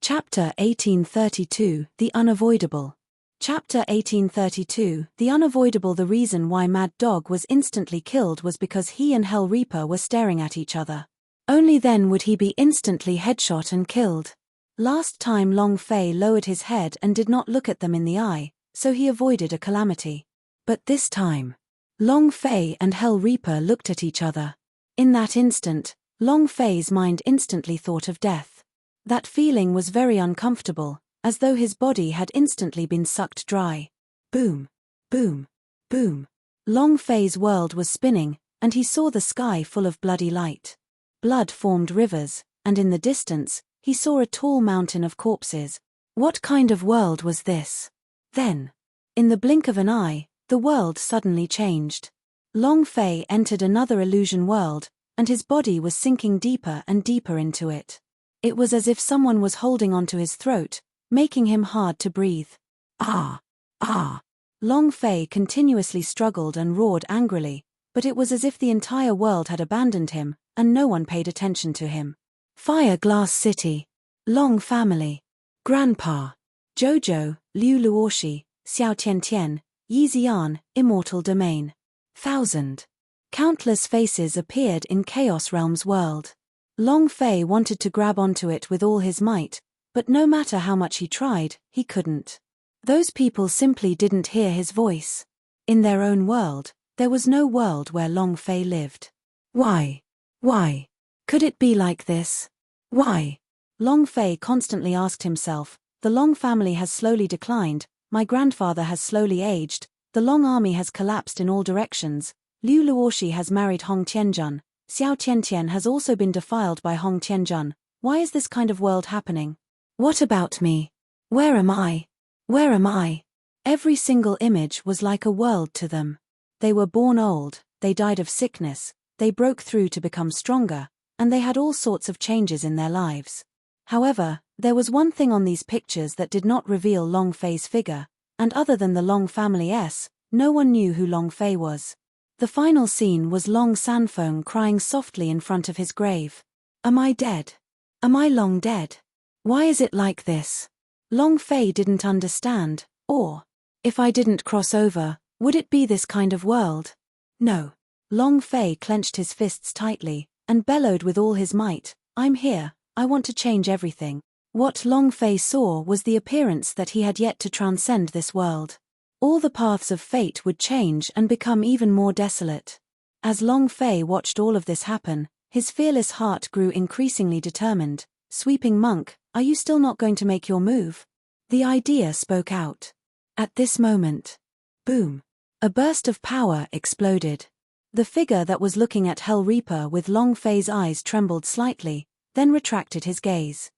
Chapter 1832, The Unavoidable. Chapter 1832, The Unavoidable. The reason why Mad Dog was instantly killed was because he and Hell Reaper were staring at each other. Only then would he be instantly headshot and killed. Last time Long Fei lowered his head and did not look at them in the eye, so he avoided a calamity. But this time, Long Fei and Hell Reaper looked at each other. In that instant, Long Fei's mind instantly thought of death. That feeling was very uncomfortable, as though his body had instantly been sucked dry. Boom, boom, boom. Long Fei's world was spinning, and he saw the sky full of bloody light. Blood formed rivers, and in the distance, he saw a tall mountain of corpses. What kind of world was this? Then, in the blink of an eye, the world suddenly changed. Long Fei entered another illusion world, and his body was sinking deeper and deeper into it. It was as if someone was holding onto his throat, making him hard to breathe. Ah! Ah! Long Fei continuously struggled and roared angrily, but it was as if the entire world had abandoned him, and no one paid attention to him. Fire Glass City. Long family. Grandpa. Jojo, Liu Luoshi, Xiao Tiantian, Yi Xian, Immortal Domain. 1000. Countless faces appeared in Chaos Realm's world. Long Fei wanted to grab onto it with all his might, but no matter how much he tried, he couldn't. Those people simply didn't hear his voice. In their own world, there was no world where Long Fei lived. Why? Why? Could it be like this? Why? Long Fei constantly asked himself. The Long family has slowly declined, my grandfather has slowly aged, the Long army has collapsed in all directions, Liu Luoshi has married Hong Tianjun, Xiao Tiantian has also been defiled by Hong Tianjun. Why is this kind of world happening? What about me? Where am I? Where am I? Every single image was like a world to them. They were born old, they died of sickness, they broke through to become stronger, and they had all sorts of changes in their lives. However, there was one thing on these pictures that did not reveal Long Fei's figure, and other than the Long family no one knew who Long Fei was. The final scene was Long Sanfeng crying softly in front of his grave. Am I dead? Am I long dead? Why is it like this? Long Fei didn't understand, or, if I didn't cross over, would it be this kind of world? No. Long Fei clenched his fists tightly, and bellowed with all his might, I'm here, I want to change everything. What Long Fei saw was the appearance that he had yet to transcend this world. All the paths of fate would change and become even more desolate. As Long Fei watched all of this happen, his fearless heart grew increasingly determined. Sweeping Monk, are you still not going to make your move? The idea spoke out. At this moment, boom, a burst of power exploded. The figure that was looking at Hell Reaper with Long Fei's eyes trembled slightly, then retracted his gaze.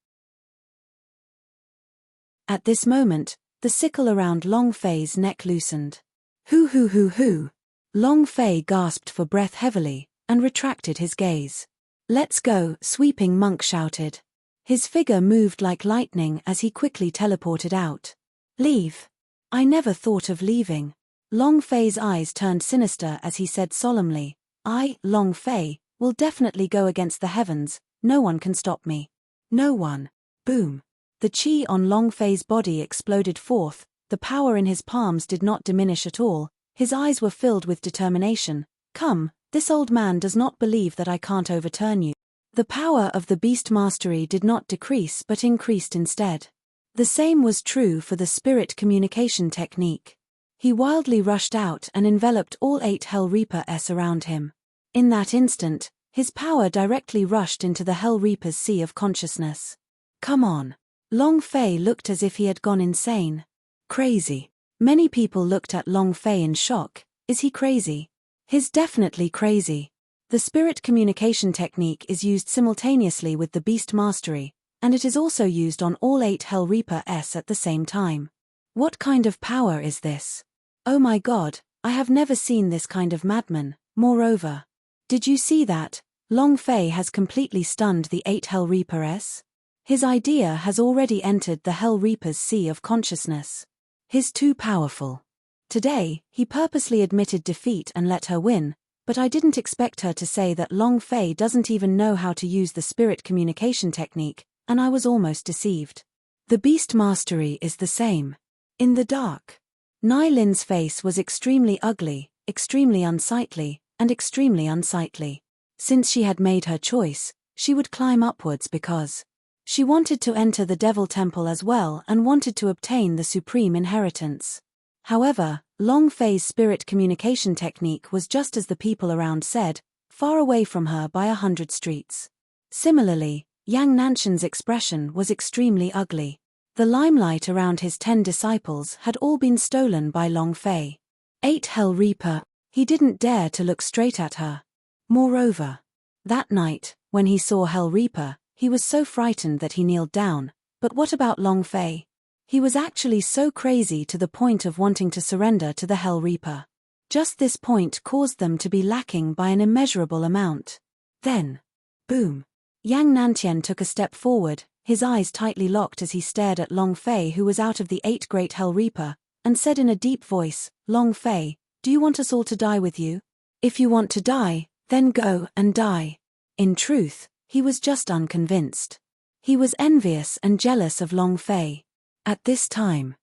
At this moment, the sickle around Long Fei's neck loosened. Hoo. Long Fei gasped for breath heavily, and retracted his gaze. Let's go, Sweeping Monk shouted. His figure moved like lightning as he quickly teleported out. Leave. I never thought of leaving. Long Fei's eyes turned sinister as he said solemnly, I, Long Fei, will definitely go against the heavens, No one can stop me. No one. Boom. The chi on Long Fei's body exploded forth, the power in his palms did not diminish at all, his eyes were filled with determination. Come, this old man does not believe that I can't overturn you. The power of the beast mastery did not decrease but increased instead. The same was true for the spirit communication technique. He wildly rushed out and enveloped all 8 Hell Reapers around him. In that instant, his power directly rushed into the Hell Reaper's sea of consciousness. Come on. Long Fei looked as if he had gone insane. Crazy. Many people looked at Long Fei in shock. Is he crazy? He's definitely crazy. The spirit communication technique is used simultaneously with the beast mastery, and it is also used on all 8 Hell Reapers at the same time. What kind of power is this? Oh my god, I have never seen this kind of madman. Moreover, did you see that? Long Fei has completely stunned the 8 Hell Reapers. His idea has already entered the Hell Reaper's sea of consciousness. He's too powerful. Today, he purposely admitted defeat and let her win, but I didn't expect her to say that Long Fei doesn't even know how to use the spirit communication technique, and I was almost deceived. The beast mastery is the same. In the dark. Nai Lin's face was extremely ugly, extremely unsightly, and extremely unsightly. Since she had made her choice, she would climb upwards because she wanted to enter the Devil Temple as well and wanted to obtain the supreme inheritance. However, Long Fei's spirit communication technique was just as the people around said, far away from her by 100 streets. Similarly, Yang Nanshan's expression was extremely ugly. The limelight around his 10 disciples had all been stolen by Long Fei. 8 Hell Reaper, he didn't dare to look straight at her. Moreover, that night, when he saw Hell Reaper, he was so frightened that he kneeled down. But what about Long Fei? He was actually so crazy to the point of wanting to surrender to the Hell Reaper. Just this point caused them to be lacking by an immeasurable amount. Then, boom. Yang Nantian took a step forward, his eyes tightly locked as he stared at Long Fei, who was out of the 8 Great Hell Reaper, and said in a deep voice, Long Fei, do you want us all to die with you? If you want to die, then go and die. In truth, he was just unconvinced. He was envious and jealous of Long Fei. At this time,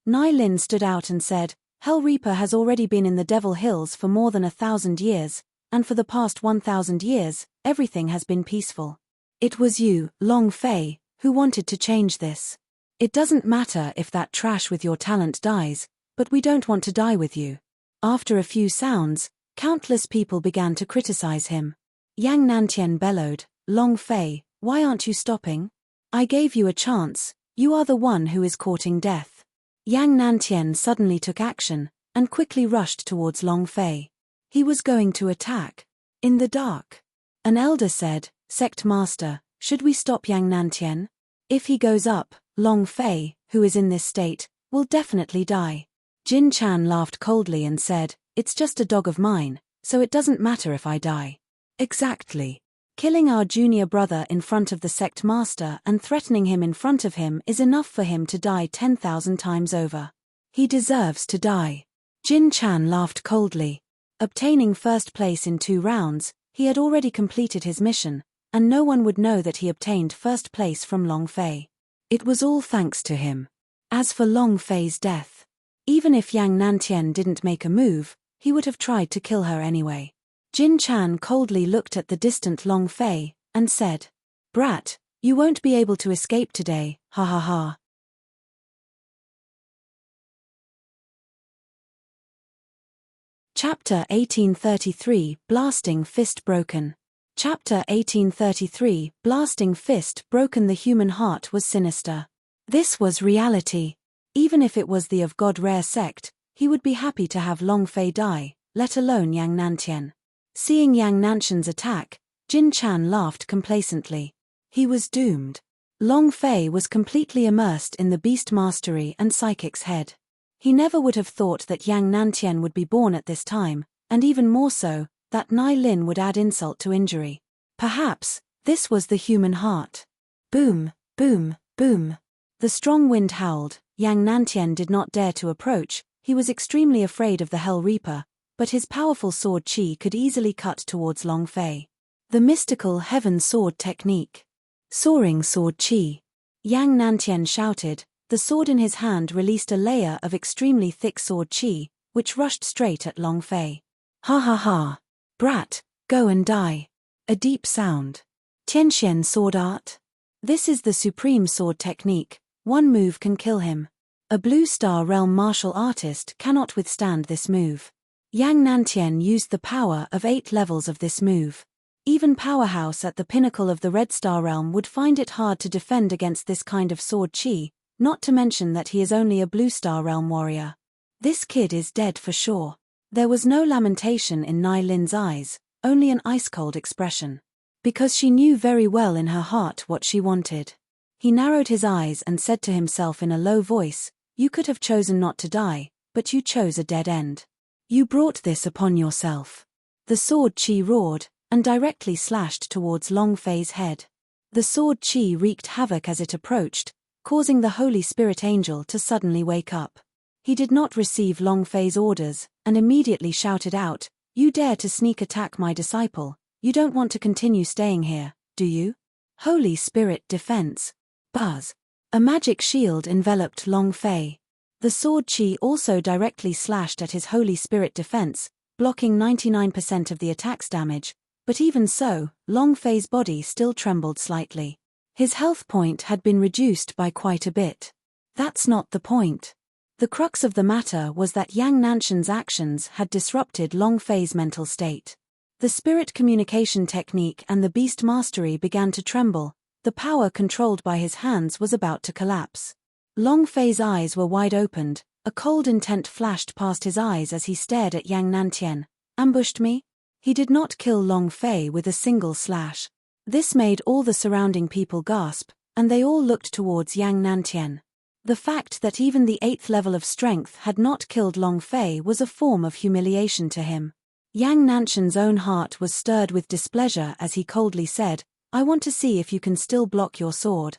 Nai Lin stood out and said, Hell Reaper has already been in the Devil Hills for more than 1,000 years, and for the past 1,000 years, everything has been peaceful. It was you, Long Fei, who wanted to change this. It doesn't matter if that trash with your talent dies, but we don't want to die with you. After a few sounds, countless people began to criticize him. Yang Nantian bellowed, Long Fei, why aren't you stopping? I gave you a chance, you are the one who is courting death. Yang Nantian suddenly took action, and quickly rushed towards Long Fei. He was going to attack. In the dark. An elder said, Sect Master, should we stop Yang Nantian? If he goes up, Long Fei, who is in this state, will definitely die. Jin Chan laughed coldly and said, it's just a dog of mine, so it doesn't matter if I die. Exactly. Killing our junior brother in front of the sect master and threatening him in front of him is enough for him to die 10,000 times over. He deserves to die. Jin Chan laughed coldly. Obtaining first place in 2 rounds, he had already completed his mission, and no one would know that he obtained first place from Long Fei. It was all thanks to him. As for Long Fei's death, even if Yang Nantian didn't make a move, he would have tried to kill her anyway. Jin Chan coldly looked at the distant Long Fei, and said, Brat, you won't be able to escape today, ha ha ha. Chapter 1833, Blasting Fist Broken. Chapter 1833, Blasting Fist Broken. The human heart was sinister. This was reality. Even if it was the of God rare sect, he would be happy to have Long Fei die, let alone Yang Nantian. Seeing Yang Nanshan's attack, Jin Chan laughed complacently. He was doomed. Long Fei was completely immersed in the beast mastery and psychic's head. He never would have thought that Yang Nantian would be born at this time, and even more so, that Nai Lin would add insult to injury. Perhaps, this was the human heart. Boom, boom, boom. The strong wind howled. Yang Nantian did not dare to approach, he was extremely afraid of the Hell Reaper, but his powerful sword chi could easily cut towards Long Fei. The mystical heaven sword technique. Soaring sword chi. Yang Nantian shouted. The sword in his hand released a layer of extremely thick sword chi, which rushed straight at Long Fei. Ha ha ha. Brat, go and die. A deep sound. Tianxian sword art. This is the supreme sword technique. One move can kill him. A Blue Star Realm martial artist cannot withstand this move. Yang Nantian used the power of 8 levels of this move. Even powerhouse at the pinnacle of the Red Star Realm would find it hard to defend against this kind of sword chi, not to mention that he is only a Blue Star Realm warrior. This kid is dead for sure. There was no lamentation in Nai Lin's eyes, only an ice-cold expression. Because she knew very well in her heart what she wanted. He narrowed his eyes and said to himself in a low voice, "You could have chosen not to die, but you chose a dead end. You brought this upon yourself." The sword chi roared, and directly slashed towards Long Fei's head. The sword chi wreaked havoc as it approached, causing the Holy Spirit Angel to suddenly wake up. He did not receive Long Fei's orders, and immediately shouted out, "You dare to sneak attack my disciple, you don't want to continue staying here, do you?" Holy Spirit defense. Buzz. A magic shield enveloped Long Fei. The sword chi also directly slashed at his Holy Spirit defense, blocking 99% of the attack's damage, but even so, Long Fei's body still trembled slightly. His health point had been reduced by quite a bit. That's not the point. The crux of the matter was that Yang Nantian's actions had disrupted Long Fei's mental state. The spirit communication technique and the beast mastery began to tremble. The power controlled by his hands was about to collapse. Long Fei's eyes were wide opened, a cold intent flashed past his eyes as he stared at Yang Nantian. Ambushed me? He did not kill Long Fei with a single slash. This made all the surrounding people gasp, and they all looked towards Yang Nantian. The fact that even the 8th level of strength had not killed Long Fei was a form of humiliation to him. Yang Nantian's own heart was stirred with displeasure as he coldly said, "I want to see if you can still block your sword."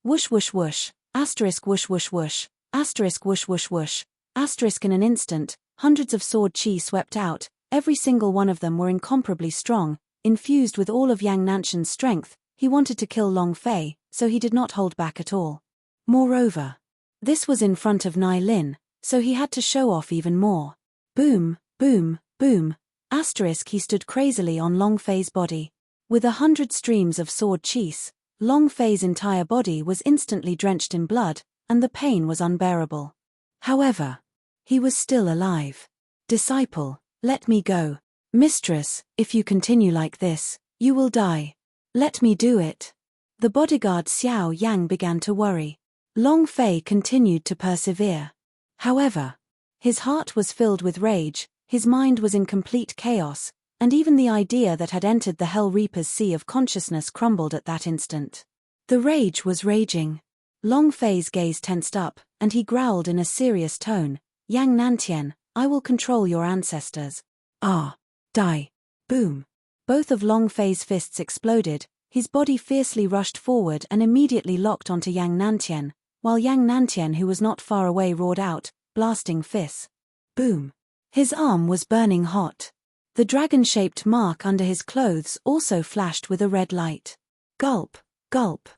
Whoosh whoosh whoosh, asterisk whoosh whoosh whoosh, asterisk whoosh whoosh whoosh, asterisk. In an instant, hundreds of sword chi swept out, every single one of them were incomparably strong, infused with all of Yang Nantian's strength. He wanted to kill Long Fei, so he did not hold back at all. Moreover, this was in front of Nai Lin, so he had to show off even more. Boom, boom, boom, asterisk. He stood crazily on Long Fei's body. With 100 streams of sword qis, Long Fei's entire body was instantly drenched in blood, and the pain was unbearable. However, he was still alive. "Disciple, let me go. Mistress, if you continue like this, you will die. Let me do it." The bodyguard Xiao Yang began to worry. Long Fei continued to persevere. However, his heart was filled with rage, his mind was in complete chaos, and even the idea that had entered the Hell Reaper's sea of consciousness crumbled at that instant. The rage was raging. Long Fei's gaze tensed up, and he growled in a serious tone, "Yang Nantian, I will control your ancestors." Ah! Die! Boom! Both of Long Fei's fists exploded, his body fiercely rushed forward and immediately locked onto Yang Nantian, while Yang Nantian, who was not far away, roared out, blasting fists. Boom! His arm was burning hot. The dragon-shaped mark under his clothes also flashed with a red light. Gulp, gulp.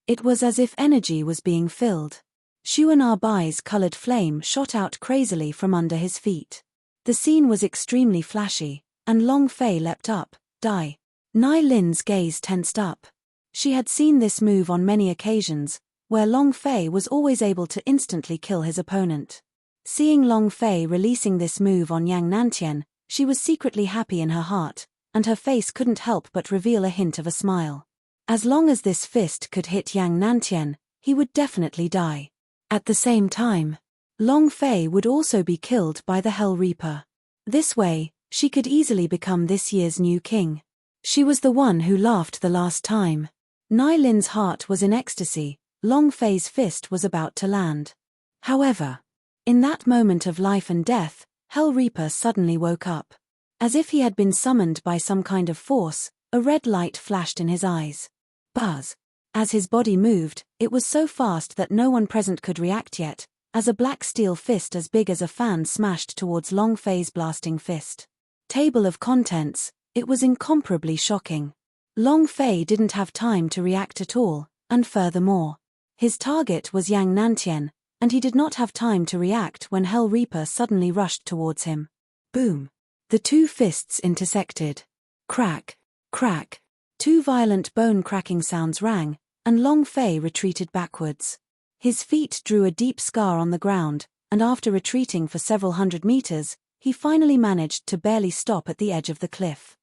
It was as if energy was being filled. Xuan Bai's colored flame shot out crazily from under his feet. The scene was extremely flashy, and Long Fei leapt up, die. Nai Lin's gaze tensed up. She had seen this move on many occasions, where Long Fei was always able to instantly kill his opponent. Seeing Long Fei releasing this move on Yang Nantian, she was secretly happy in her heart, and her face couldn't help but reveal a hint of a smile. As long as this fist could hit Yang Nantian, he would definitely die. At the same time, Long Fei would also be killed by the Hell Reaper. This way, she could easily become this year's new king. She was the one who laughed the last time. Nai Lin's heart was in ecstasy. Long Fei's fist was about to land. However, in that moment of life and death, Hell Reaper suddenly woke up. As if he had been summoned by some kind of force, a red light flashed in his eyes. Buzz. As his body moved, it was so fast that no one present could react yet, as a black steel fist as big as a fan smashed towards Long Fei's blasting fist. Table of contents, It was incomparably shocking. Long Fei didn't have time to react at all, and furthermore, his target was Yang Nantien, and he did not have time to react when Hell Reaper suddenly rushed towards him. Boom! The two fists intersected. Crack, crack. Two violent bone-cracking sounds rang, and Long Fei retreated backwards. His feet drew a deep scar on the ground, and after retreating for several hundred meters, he finally managed to barely stop at the edge of the cliff.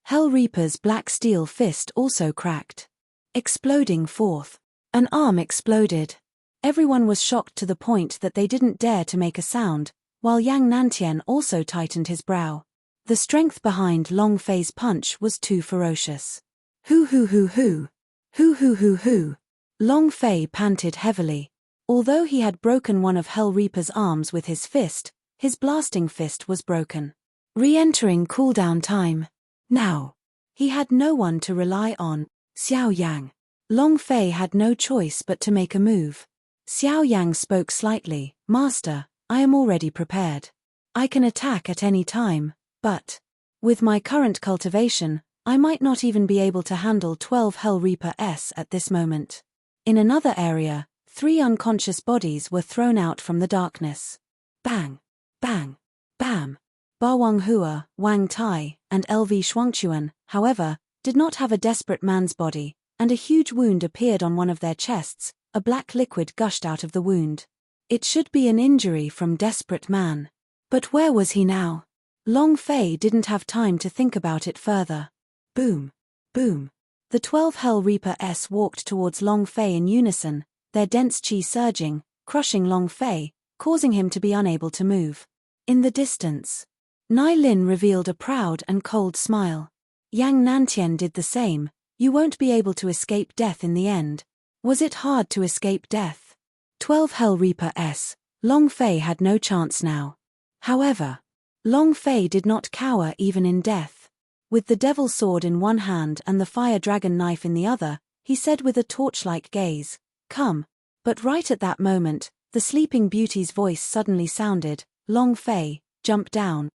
Hell Reaper's black steel fist also cracked, exploding forth. An arm exploded. Everyone was shocked to the point that they didn't dare to make a sound, while Yang Nantien also tightened his brow. The strength behind Long Fei's punch was too ferocious. Hoo hoo hoo hoo. Hoo hoo hoo hoo. Long Fei panted heavily. Although he had broken one of Hell Reaper's arms with his fist, his blasting fist was broken. Re-entering cooldown time. Now. He had no one to rely on. Xiao Yang. Long Fei had no choice but to make a move. Xiao Yang spoke slightly. Master, I am already prepared. I can attack at any time, but with my current cultivation, I might not even be able to handle 12 Hell Reaper S at this moment. In another area, 3 unconscious bodies were thrown out from the darkness. Bang! Bang! Bam! Ba Wang Hua, Wang Tai, and LV Shuangchuan, however, did not have a desperate man's body, and a huge wound appeared on one of their chests. A black liquid gushed out of the wound. It should be an injury from desperate man. But where was he now? Long Fei didn't have time to think about it further. Boom! Boom! The 12 Hell Reaper S walked towards Long Fei in unison, their dense chi surging, crushing Long Fei, causing him to be unable to move. In the distance, Nai Lin revealed a proud and cold smile. Yang Nantien did the same. You won't be able to escape death in the end. Was it hard to escape death? 12 Hell Reaper S. Long Fei had no chance now. However, Long Fei did not cower even in death. With the devil sword in one hand and the fire dragon knife in the other, he said with a torch-like gaze, "Come." But right at that moment, the Sleeping Beauty's voice suddenly sounded, "Long Fei, jump down."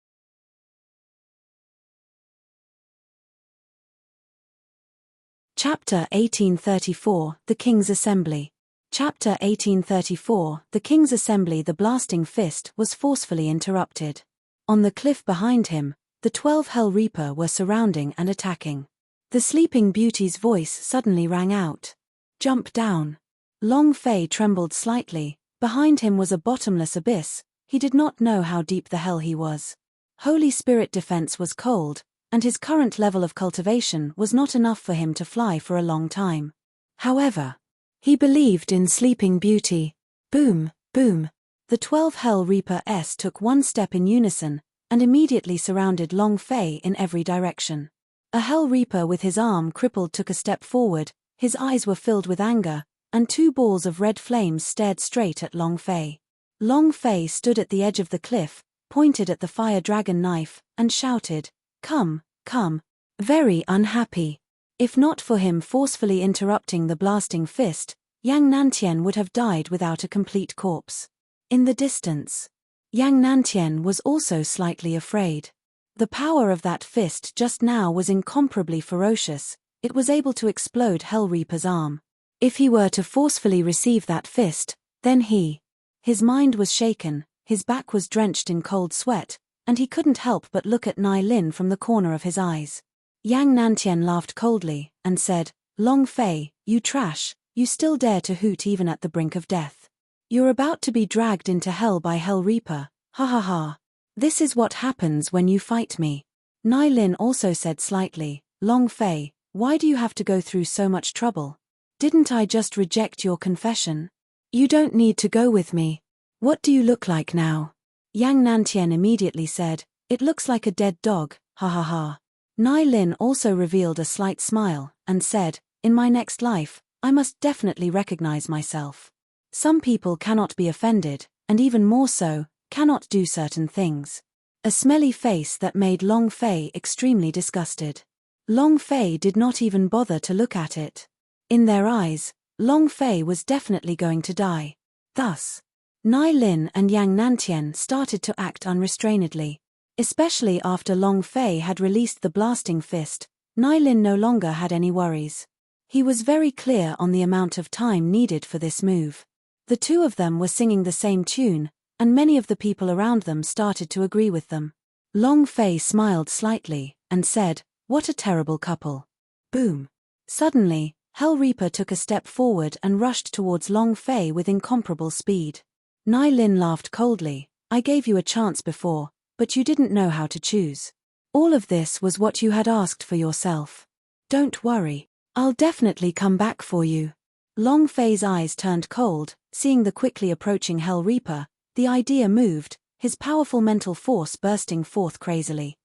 Chapter 1834, The King's Assembly. Chapter 1834, The King's Assembly. The blasting fist was forcefully interrupted. On the cliff behind him, the 12 Hell Reaper were surrounding and attacking. The Sleeping Beauty's voice suddenly rang out. "Jump down." Long Fei trembled slightly. Behind him was a bottomless abyss. He did not know how deep the hell he was. Holy Spirit defense was cold, and his current level of cultivation was not enough for him to fly for a long time. However, he believed in Sleeping Beauty. Boom, boom. The 12 Hell Reaper S took one step in unison, and immediately surrounded Long Fei in every direction. A Hell Reaper with his arm crippled took a step forward, his eyes were filled with anger, and 2 balls of red flames stared straight at Long Fei. Long Fei stood at the edge of the cliff, pointed at the fire dragon knife, and shouted, "Come, come." Very unhappy. If not for him forcefully interrupting the blasting fist, Yang Nantien would have died without a complete corpse. In the distance, Yang Nantien was also slightly afraid. The power of that fist just now was incomparably ferocious. It was able to explode Hell Reaper's arm. If he were to forcefully receive that fist, then his mind was shaken, his back was drenched in cold sweat, and he couldn't help but look at Nai Lin from the corner of his eyes. Yang Nantien laughed coldly, and said, "Long Fei, you trash, you still dare to hoot even at the brink of death. You're about to be dragged into hell by Hell Reaper, ha ha ha. This is what happens when you fight me." Nai Lin also said slightly, "Long Fei, why do you have to go through so much trouble? Didn't I just reject your confession? You don't need to go with me. What do you look like now?" Yang Nantien immediately said, "It looks like a dead dog, ha ha ha." Nai Lin also revealed a slight smile, and said, "In my next life, I must definitely recognize myself. Some people cannot be offended, and even more so, cannot do certain things." A smelly face that made Long Fei extremely disgusted. Long Fei did not even bother to look at it. In their eyes, Long Fei was definitely going to die. Thus, Nai Lin and Yang Nantien started to act unrestrainedly. Especially after Long Fei had released the blasting fist, Nylin no longer had any worries. He was very clear on the amount of time needed for this move. The two of them were singing the same tune, and many of the people around them started to agree with them. Long Fei smiled slightly, and said, "What a terrible couple." Boom. Suddenly, Hell Reaper took a step forward and rushed towards Long Fei with incomparable speed. Nylin laughed coldly, "I gave you a chance before, but you didn't know how to choose. All of this was what you had asked for yourself. Don't worry, I'll definitely come back for you." Long Fei's eyes turned cold, seeing the quickly approaching Hell Reaper. The idea moved, his powerful mental force bursting forth crazily.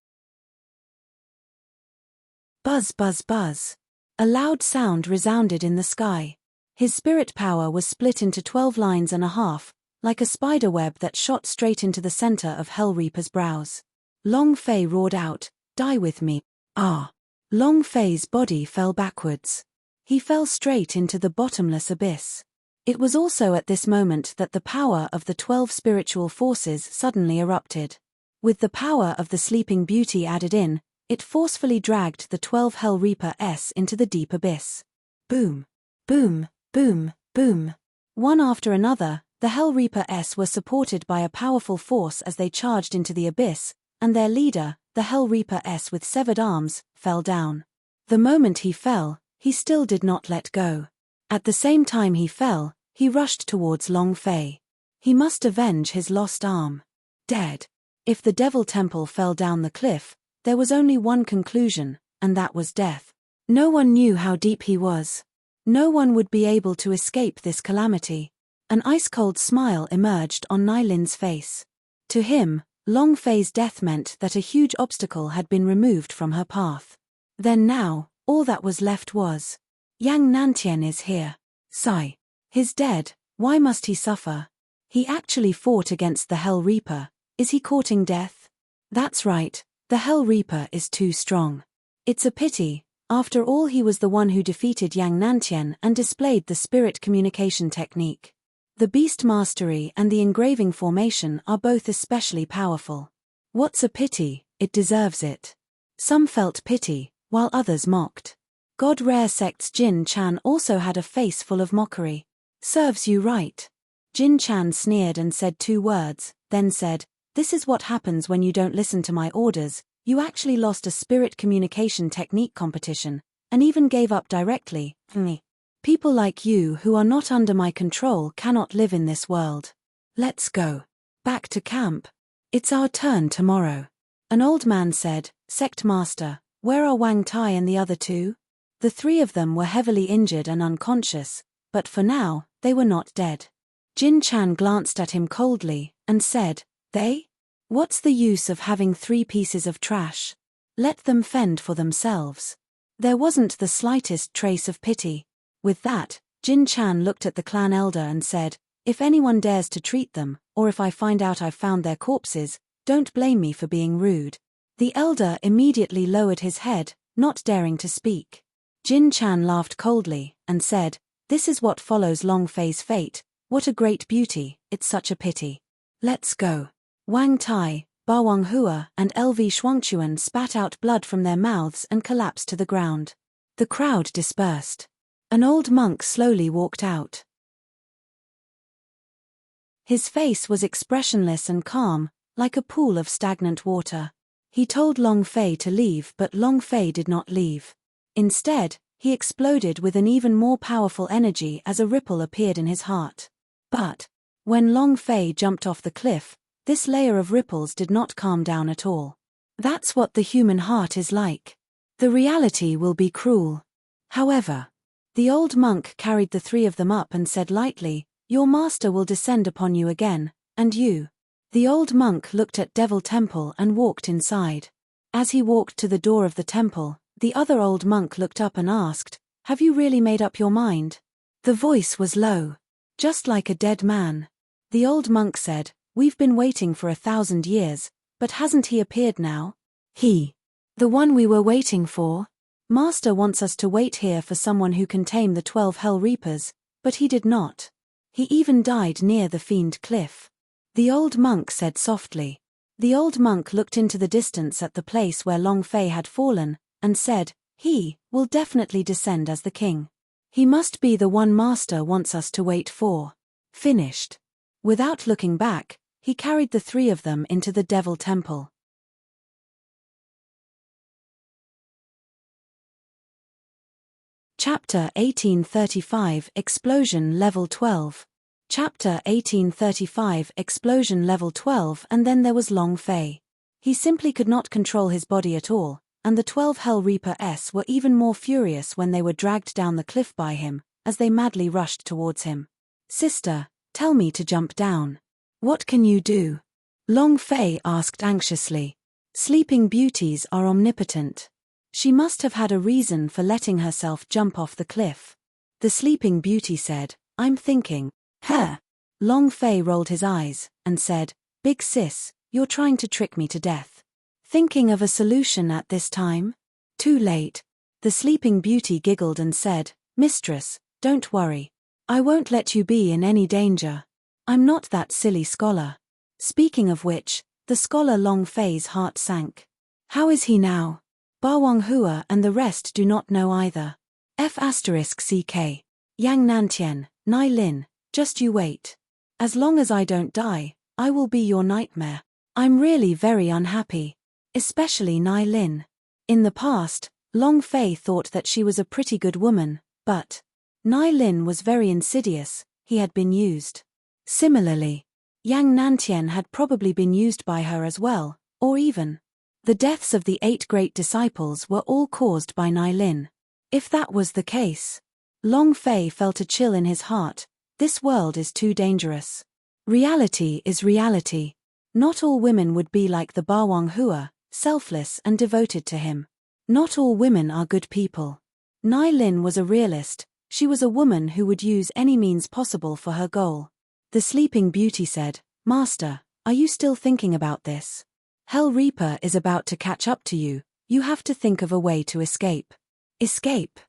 Buzz, buzz, buzz. A loud sound resounded in the sky. His spirit power was split into 12 lines and a half, like a spider web that shot straight into the center of Hell Reaper's brows. Long Fei roared out, "Die with me." Ah! Long Fei's body fell backwards. He fell straight into the bottomless abyss. It was also at this moment that the power of the 12 spiritual forces suddenly erupted. With the power of the Sleeping Beauty added in, it forcefully dragged the 12 Hell Reaper-s into the deep abyss. Boom! Boom! Boom! Boom! One after another, the Hell Reaper-s were supported by a powerful force as they charged into the abyss, and their leader, the Hell Reaper-s with severed arms, fell down. The moment he fell, he still did not let go. At the same time he fell, he rushed towards Long Fei. He must avenge his lost arm. Dead. If the Devil Temple fell down the cliff, there was only one conclusion, and that was death. No one knew how deep he was. No one would be able to escape this calamity. An ice-cold smile emerged on Nylin's face. To him, Long Fei's death meant that a huge obstacle had been removed from her path. Then now, all that was left was, Yang Nantian is here. Sigh. He's dead, why must he suffer? He actually fought against the Hell Reaper. Is he courting death? That's right, the Hell Reaper is too strong. It's a pity, after all he was the one who defeated Yang Nantian and displayed the spirit communication technique. The Beast Mastery and the Engraving Formation are both especially powerful. What's a pity, it deserves it. Some felt pity, while others mocked. God Rare Sect's Jin Chan also had a face full of mockery. Serves you right. Jin Chan sneered and said 2 words, then said, "This is what happens when you don't listen to my orders. You actually lost a spirit communication technique competition, and even gave up directly. People like you who are not under my control cannot live in this world. Let's go. Back to camp. It's our turn tomorrow." An old man said, "Sect Master, where are Wang Tai and the other 2? The 3 of them were heavily injured and unconscious, but for now, they were not dead." Jin Chan glanced at him coldly, and said, "They? What's the use of having 3 pieces of trash? Let them fend for themselves." There wasn't the slightest trace of pity. With that, Jin Chan looked at the clan elder and said, "If anyone dares to treat them, or if I find out I've found their corpses, don't blame me for being rude." The elder immediately lowered his head, not daring to speak. Jin Chan laughed coldly, and said, "This is what follows Long Fei's fate. What a great beauty, it's such a pity. Let's go." Wang Tai, Bawang Hua and LV Shuangchuan spat out blood from their mouths and collapsed to the ground. The crowd dispersed. An old monk slowly walked out. His face was expressionless and calm, like a pool of stagnant water. He told Long Fei to leave, but Long Fei did not leave. Instead, he exploded with an even more powerful energy as a ripple appeared in his heart. But, when Long Fei jumped off the cliff, this layer of ripples did not calm down at all. That's what the human heart is like. The reality will be cruel. However, the old monk carried the 3 of them up and said lightly, "Your master will descend upon you again, and you." The old monk looked at Devil Temple and walked inside. As he walked to the door of the temple, the other old monk looked up and asked, "Have you really made up your mind?" The voice was low, just like a dead man. The old monk said, "We've been waiting for 1,000 years, but hasn't he appeared now?" "He. The one we were waiting for? Master wants us to wait here for someone who can tame the 12 Hell Reapers, but he did not. He even died near the Fiend Cliff." The old monk said softly, The old monk looked into the distance at the place where Long Fei had fallen, and said, "He will definitely descend as the king. He must be the one master wants us to wait for." Finished. Without looking back, he carried the three of them into the Devil Temple. Chapter 1835 Explosion Level 12. Chapter 1835 Explosion Level 12. And then there was Long Fei. He simply could not control his body at all, and the 12 Hell Reapers were even more furious when they were dragged down the cliff by him, as they madly rushed towards him. "Sister, tell me to jump down. What can you do?" Long Fei asked anxiously. Sleeping beauties are omnipotent. She must have had a reason for letting herself jump off the cliff. The Sleeping Beauty said, "I'm thinking." "Huh?" Long Fei rolled his eyes, and said, "Big sis, you're trying to trick me to death. Thinking of a solution at this time? Too late." The Sleeping Beauty giggled and said, "Mistress, don't worry. I won't let you be in any danger. I'm not that silly scholar." Speaking of which, the scholar Long Fei's heart sank. How is he now? Bawang Hua and the rest do not know either. F***CK. Yang Nantian, Nai Lin, just you wait. As long as I don't die, I will be your nightmare. I'm really very unhappy. Especially Nai Lin. In the past, Long Fei thought that she was a pretty good woman, but Nai Lin was very insidious. He had been used. Similarly, Yang Nantian had probably been used by her as well, or even the deaths of the 8 great disciples were all caused by Nai Lin. If that was the case, Long Fei felt a chill in his heart. This world is too dangerous. Reality is reality. Not all women would be like the Bawang Hua, selfless and devoted to him. Not all women are good people. Nai Lin was a realist. She was a woman who would use any means possible for her goal. The Sleeping Beauty said, "Master, are you still thinking about this? Hell Reaper is about to catch up to you. You have to think of a way to escape." Escape?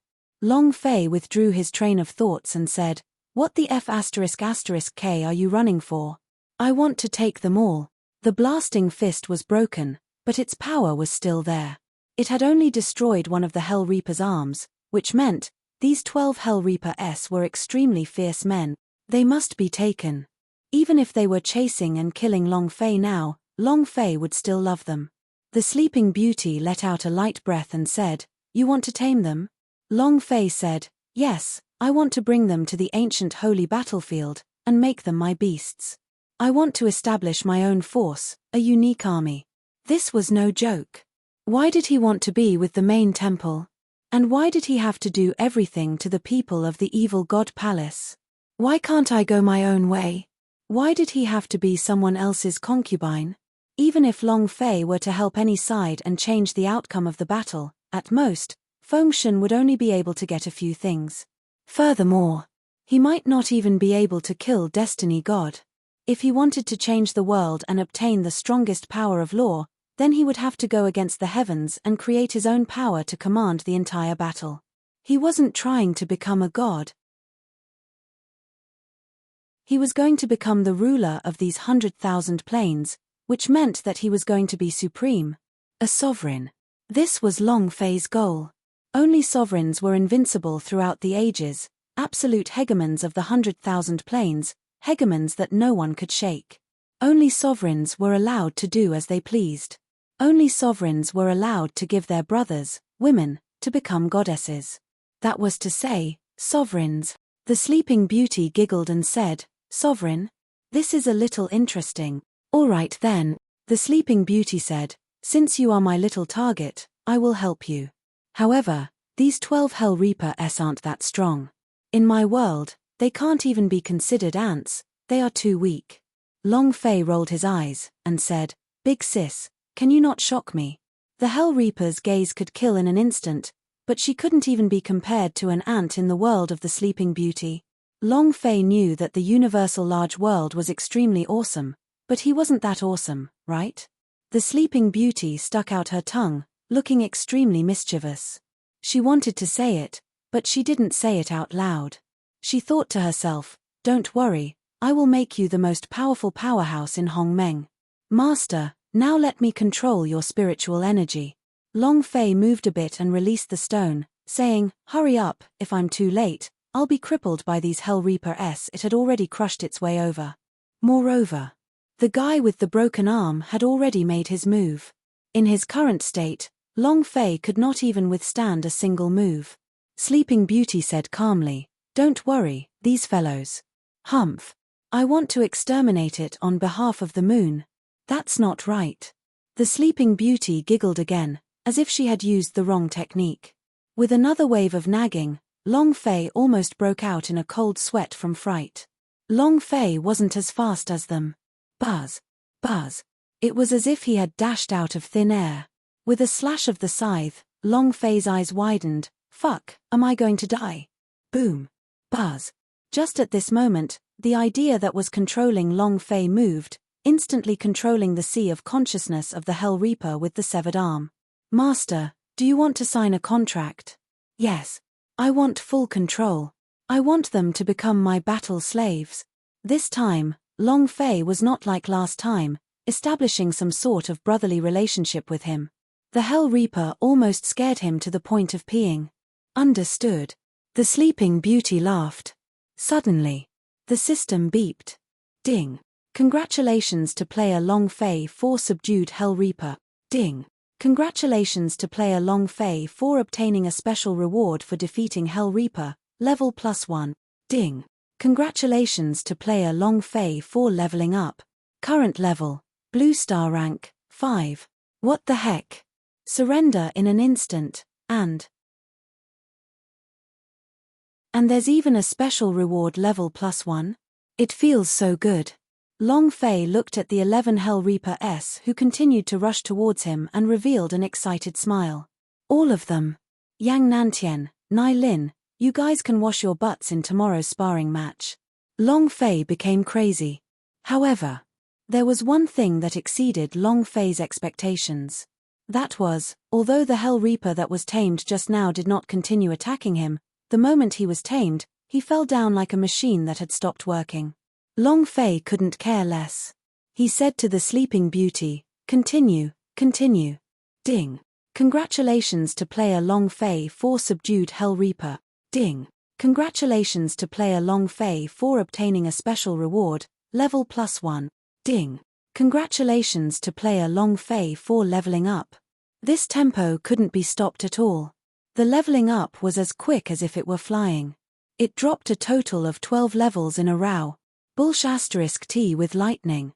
Long Fei withdrew his train of thoughts and said, "What the F***K are you running for? I want to take them all." The blasting fist was broken, but its power was still there. It had only destroyed one of the Hell Reaper's arms, which meant these 12 Hell Reapers were extremely fierce men. They must be taken. Even if they were chasing and killing Long Fei now, Long Fei would still love them. The Sleeping Beauty let out a light breath and said, "You want to tame them?" Long Fei said, "Yes, I want to bring them to the ancient holy battlefield, and make them my beasts. I want to establish my own force, a unique army." This was no joke. Why did he want to be with the main temple? And why did he have to do everything to the people of the evil god palace? Why can't I go my own way? Why did he have to be someone else's concubine? Even if Long Fei were to help any side and change the outcome of the battle, at most, Fengshen would only be able to get a few things. Furthermore, he might not even be able to kill Destiny God. If he wanted to change the world and obtain the strongest power of law, then he would have to go against the heavens and create his own power to command the entire battle. He wasn't trying to become a god. He was going to become the ruler of these 100,000 planes, which meant that he was going to be supreme. A sovereign. This was Long Fei's goal. Only sovereigns were invincible throughout the ages, absolute hegemons of the 100,000 planes, hegemons that no one could shake. Only sovereigns were allowed to do as they pleased. Only sovereigns were allowed to give their brothers, women, to become goddesses. That was to say, sovereigns. The Sleeping Beauty giggled and said, "Sovereign? This is a little interesting." "All right then," the Sleeping Beauty said, "since you are my little target, I will help you. However, these 12 Hell Reapers aren't that strong. In my world, they can't even be considered ants, they are too weak." Long Fei rolled his eyes, and said, "Big sis, can you not shock me? The Hell Reaper's gaze could kill in an instant, but she couldn't even be compared to an ant in the world of the Sleeping Beauty." Long Fei knew that the universal large world was extremely awesome, but he wasn't that awesome, right? The Sleeping Beauty stuck out her tongue, looking extremely mischievous. She wanted to say it, but she didn't say it out loud. She thought to herself, "Don't worry, I will make you the most powerful powerhouse in Hongmeng." "Master, Now let me control your spiritual energy. Long Fei moved a bit and released the stone, saying, hurry up, if I'm too late, I'll be crippled by these Hell Reaper-s. It had already crushed its way over. Moreover, the guy with the broken arm had already made his move. In his current state, Long Fei could not even withstand a single move. Sleeping Beauty said calmly, don't worry, these fellows. Humph. I want to exterminate it on behalf of the moon. That's not right. The Sleeping Beauty giggled again, as if she had used the wrong technique. With another wave of nagging, Long Fei almost broke out in a cold sweat from fright. Long Fei wasn't as fast as them. Buzz. Buzz. It was as if he had dashed out of thin air. With a slash of the scythe, Long Fei's eyes widened. Fuck, am I going to die? Boom. Buzz. Just at this moment, the idea that was controlling Long Fei moved, instantly controlling the sea of consciousness of the Hell Reaper with the severed arm. Master, do you want to sign a contract? Yes. I want full control. I want them to become my battle slaves. This time, Long Fei was not like last time, establishing some sort of brotherly relationship with him. The Hell Reaper almost scared him to the point of peeing. Understood. The Sleeping Beauty laughed. Suddenly, the system beeped. Ding. Congratulations to player Long Fei for subdued Hell Reaper. Ding. Congratulations to player Long Fei for obtaining a special reward for defeating Hell Reaper, level +1. Ding. Congratulations to player Long Fei for leveling up. Current level, Blue Star rank, 5. What the heck? Surrender in an instant, and there's even a special reward level +1? It feels so good. Long Fei looked at the 11 Hell Reaper-s who continued to rush towards him and revealed an excited smile. All of them. Yang Nantian, Nai Lin, you guys can wash your butts in tomorrow's sparring match. Long Fei became crazy. However, there was one thing that exceeded Long Fei's expectations. That was, although the Hell Reaper that was tamed just now did not continue attacking him, the moment he was tamed, he fell down like a machine that had stopped working. Long Fei couldn't care less. He said to the Sleeping Beauty, continue, continue. Ding. Congratulations to player Long Fei for subdued Hell Reaper. Ding. Congratulations to player Long Fei for obtaining a special reward, level +1. Ding. Congratulations to player Long Fei for leveling up. This tempo couldn't be stopped at all. The leveling up was as quick as if it were flying. It dropped a total of 12 levels in a row. *T with lightning.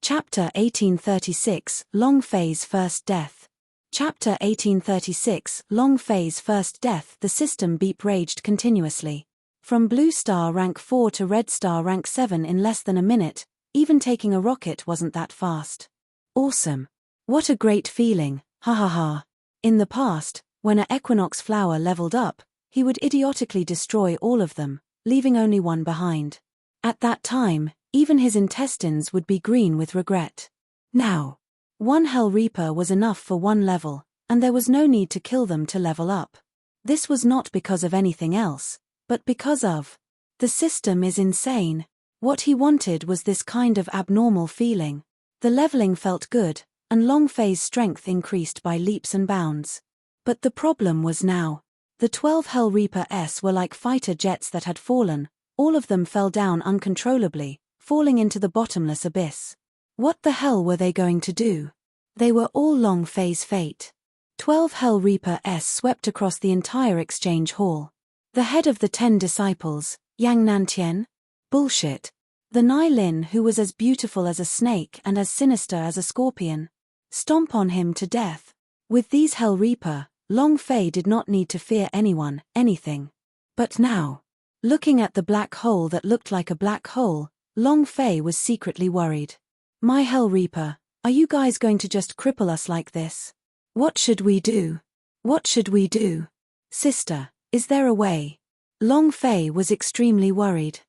Chapter 1836, Long Fei's First Death. Chapter 1836, Long Fei's First Death. The system beep raged continuously. From Blue Star rank 4 to Red Star rank 7 in less than a minute, even taking a rocket wasn't that fast. Awesome. What a great feeling, ha ha ha. In the past, when a equinox flower leveled up, he would idiotically destroy all of them, leaving only one behind. At that time, even his intestines would be green with regret. Now, one Hell Reaper was enough for one level, and there was no need to kill them to level up. This was not because of anything else, but because of the system is insane. What he wanted was this kind of abnormal feeling. The leveling felt good, and Long Fei's strength increased by leaps and bounds. But the problem was now. The 12 Hell Reaper-s were like fighter jets that had fallen, all of them fell down uncontrollably, falling into the bottomless abyss. What the hell were they going to do? They were all Long Fei's fate. 12 Hell Reaper-s swept across the entire exchange hall. The head of the 10 disciples, Yang Nantian? Bullshit. The Nai Lin, who was as beautiful as a snake and as sinister as a scorpion. Stomp on him to death. With these Hell Reaper, Long Fei did not need to fear anyone, anything. But now, looking at the black hole that looked like a black hole, Long Fei was secretly worried. My Hell Reaper, are you guys going to just cripple us like this? What should we do? What should we do? Sister, is there a way? Long Fei was extremely worried.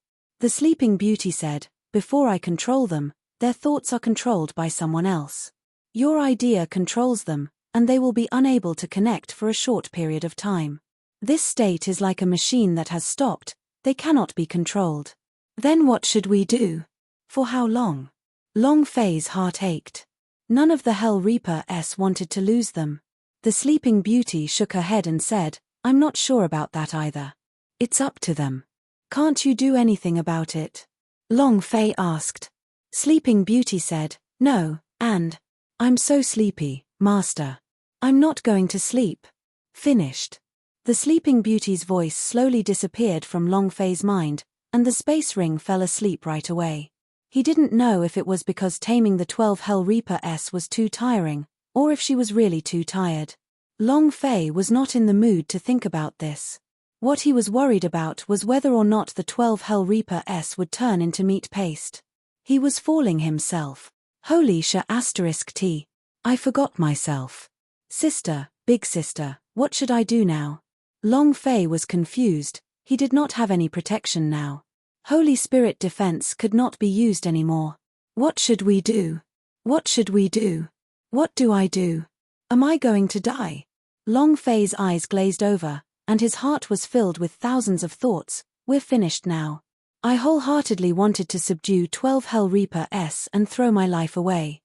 The Sleeping Beauty said, before I control them, their thoughts are controlled by someone else. Your idea controls them, and they will be unable to connect for a short period of time. This state is like a machine that has stopped, they cannot be controlled. Then what should we do? For how long? Long Fei's heart ached. None of the Hell Reaper-s wanted to lose them. The Sleeping Beauty shook her head and said, I'm not sure about that either. It's up to them. Can't you do anything about it? Long Fei asked. Sleeping Beauty said, no, and I'm so sleepy, Master. I'm not going to sleep. Finished. The Sleeping Beauty's voice slowly disappeared from Long Fei's mind, and the space ring fell asleep right away. He didn't know if it was because taming the 12 Hell Reaper-s was too tiring, or if she was really too tired. Long Fei was not in the mood to think about this. What he was worried about was whether or not the 12 Hell Reaper-s would turn into meat paste. He was falling himself. Holy *T. I forgot myself. Sister, big sister, what should I do now? Long Fei was confused. He did not have any protection now. Holy Spirit defense could not be used anymore. What should we do? What should we do? What do I do? Am I going to die? Long Fei's eyes glazed over, and his heart was filled with thousands of thoughts. We're finished now. I wholeheartedly wanted to subdue 12 Hell Reaper-s and throw my life away.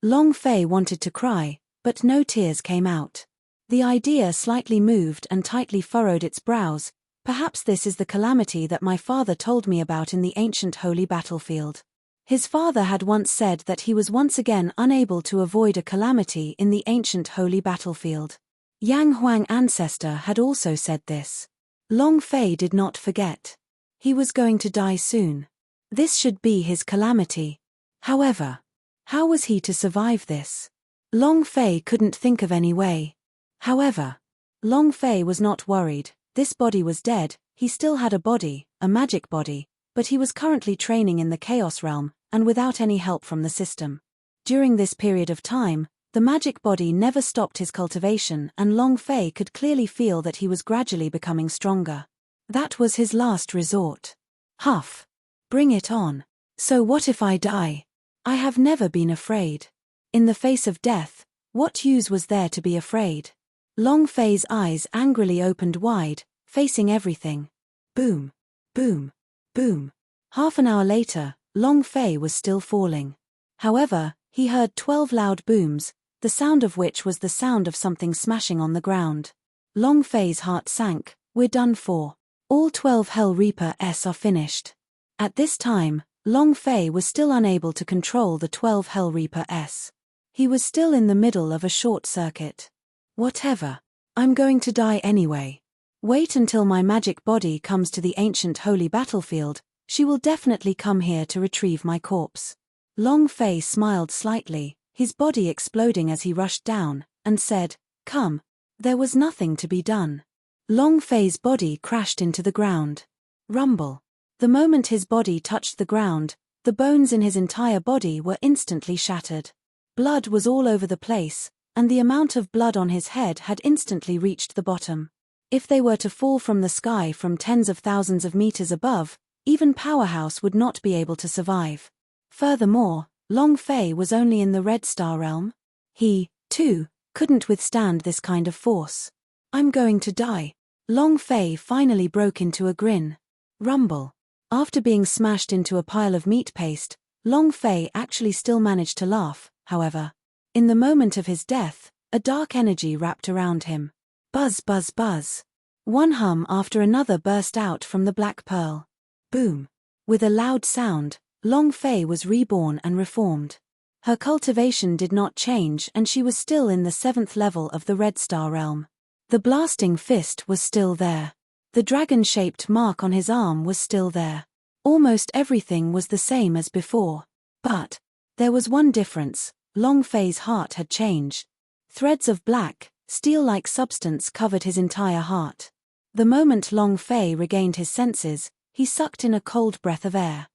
Long Fei wanted to cry, but no tears came out. The idea slightly moved and tightly furrowed its brows. Perhaps this is the calamity that my father told me about in the ancient holy battlefield. His father had once said that he was once again unable to avoid a calamity in the ancient holy battlefield. Yang Huang ancestor had also said this. Long Fei did not forget. He was going to die soon. This should be his calamity. However, how was he to survive this? Long Fei couldn't think of any way. However, Long Fei was not worried. This body was dead. He still had a body, a magic body, but he was currently training in the Chaos Realm, and without any help from the system. During this period of time, the magic body never stopped his cultivation, and Long Fei could clearly feel that he was gradually becoming stronger. That was his last resort. Huff. Bring it on. So what if I die? I have never been afraid. In the face of death, what use was there to be afraid? Long Fei's eyes angrily opened wide, facing everything. Boom. Boom. Boom. Half an hour later, Long Fei was still falling. However, he heard 12 loud booms, the sound of which was the sound of something smashing on the ground. Long Fei's heart sank. We're done for. All 12 Hell Reaper-s are finished. At this time, Long Fei was still unable to control the 12 Hell Reaper-s. He was still in the middle of a short circuit. Whatever. I'm going to die anyway. Wait until my magic body comes to the ancient holy battlefield. She will definitely come here to retrieve my corpse. Long Fei smiled slightly, his body exploding as he rushed down, and said, Come. There was nothing to be done. Long Fei's body crashed into the ground. Rumble. The moment his body touched the ground, the bones in his entire body were instantly shattered. Blood was all over the place, and the amount of blood on his head had instantly reached the bottom. If they were to fall from the sky from tens of thousands of meters above, even Powerhouse would not be able to survive. Furthermore, Long Fei was only in the Red Star realm. He, too, couldn't withstand this kind of force. I'm going to die. Long Fei finally broke into a grin. Rumble. After being smashed into a pile of meat paste, Long Fei actually still managed to laugh, however. In the moment of his death, a dark energy wrapped around him. Buzz, buzz, buzz. One hum after another burst out from the Black Pearl. Boom. With a loud sound, Long Fei was reborn and reformed. Her cultivation did not change and she was still in the 7th level of the Red Star realm. The blasting fist was still there. The dragon-shaped mark on his arm was still there. Almost everything was the same as before. But there was one difference. Long Fei's heart had changed. Threads of black, steel-like substance covered his entire heart. The moment Long Fei regained his senses, he sucked in a cold breath of air.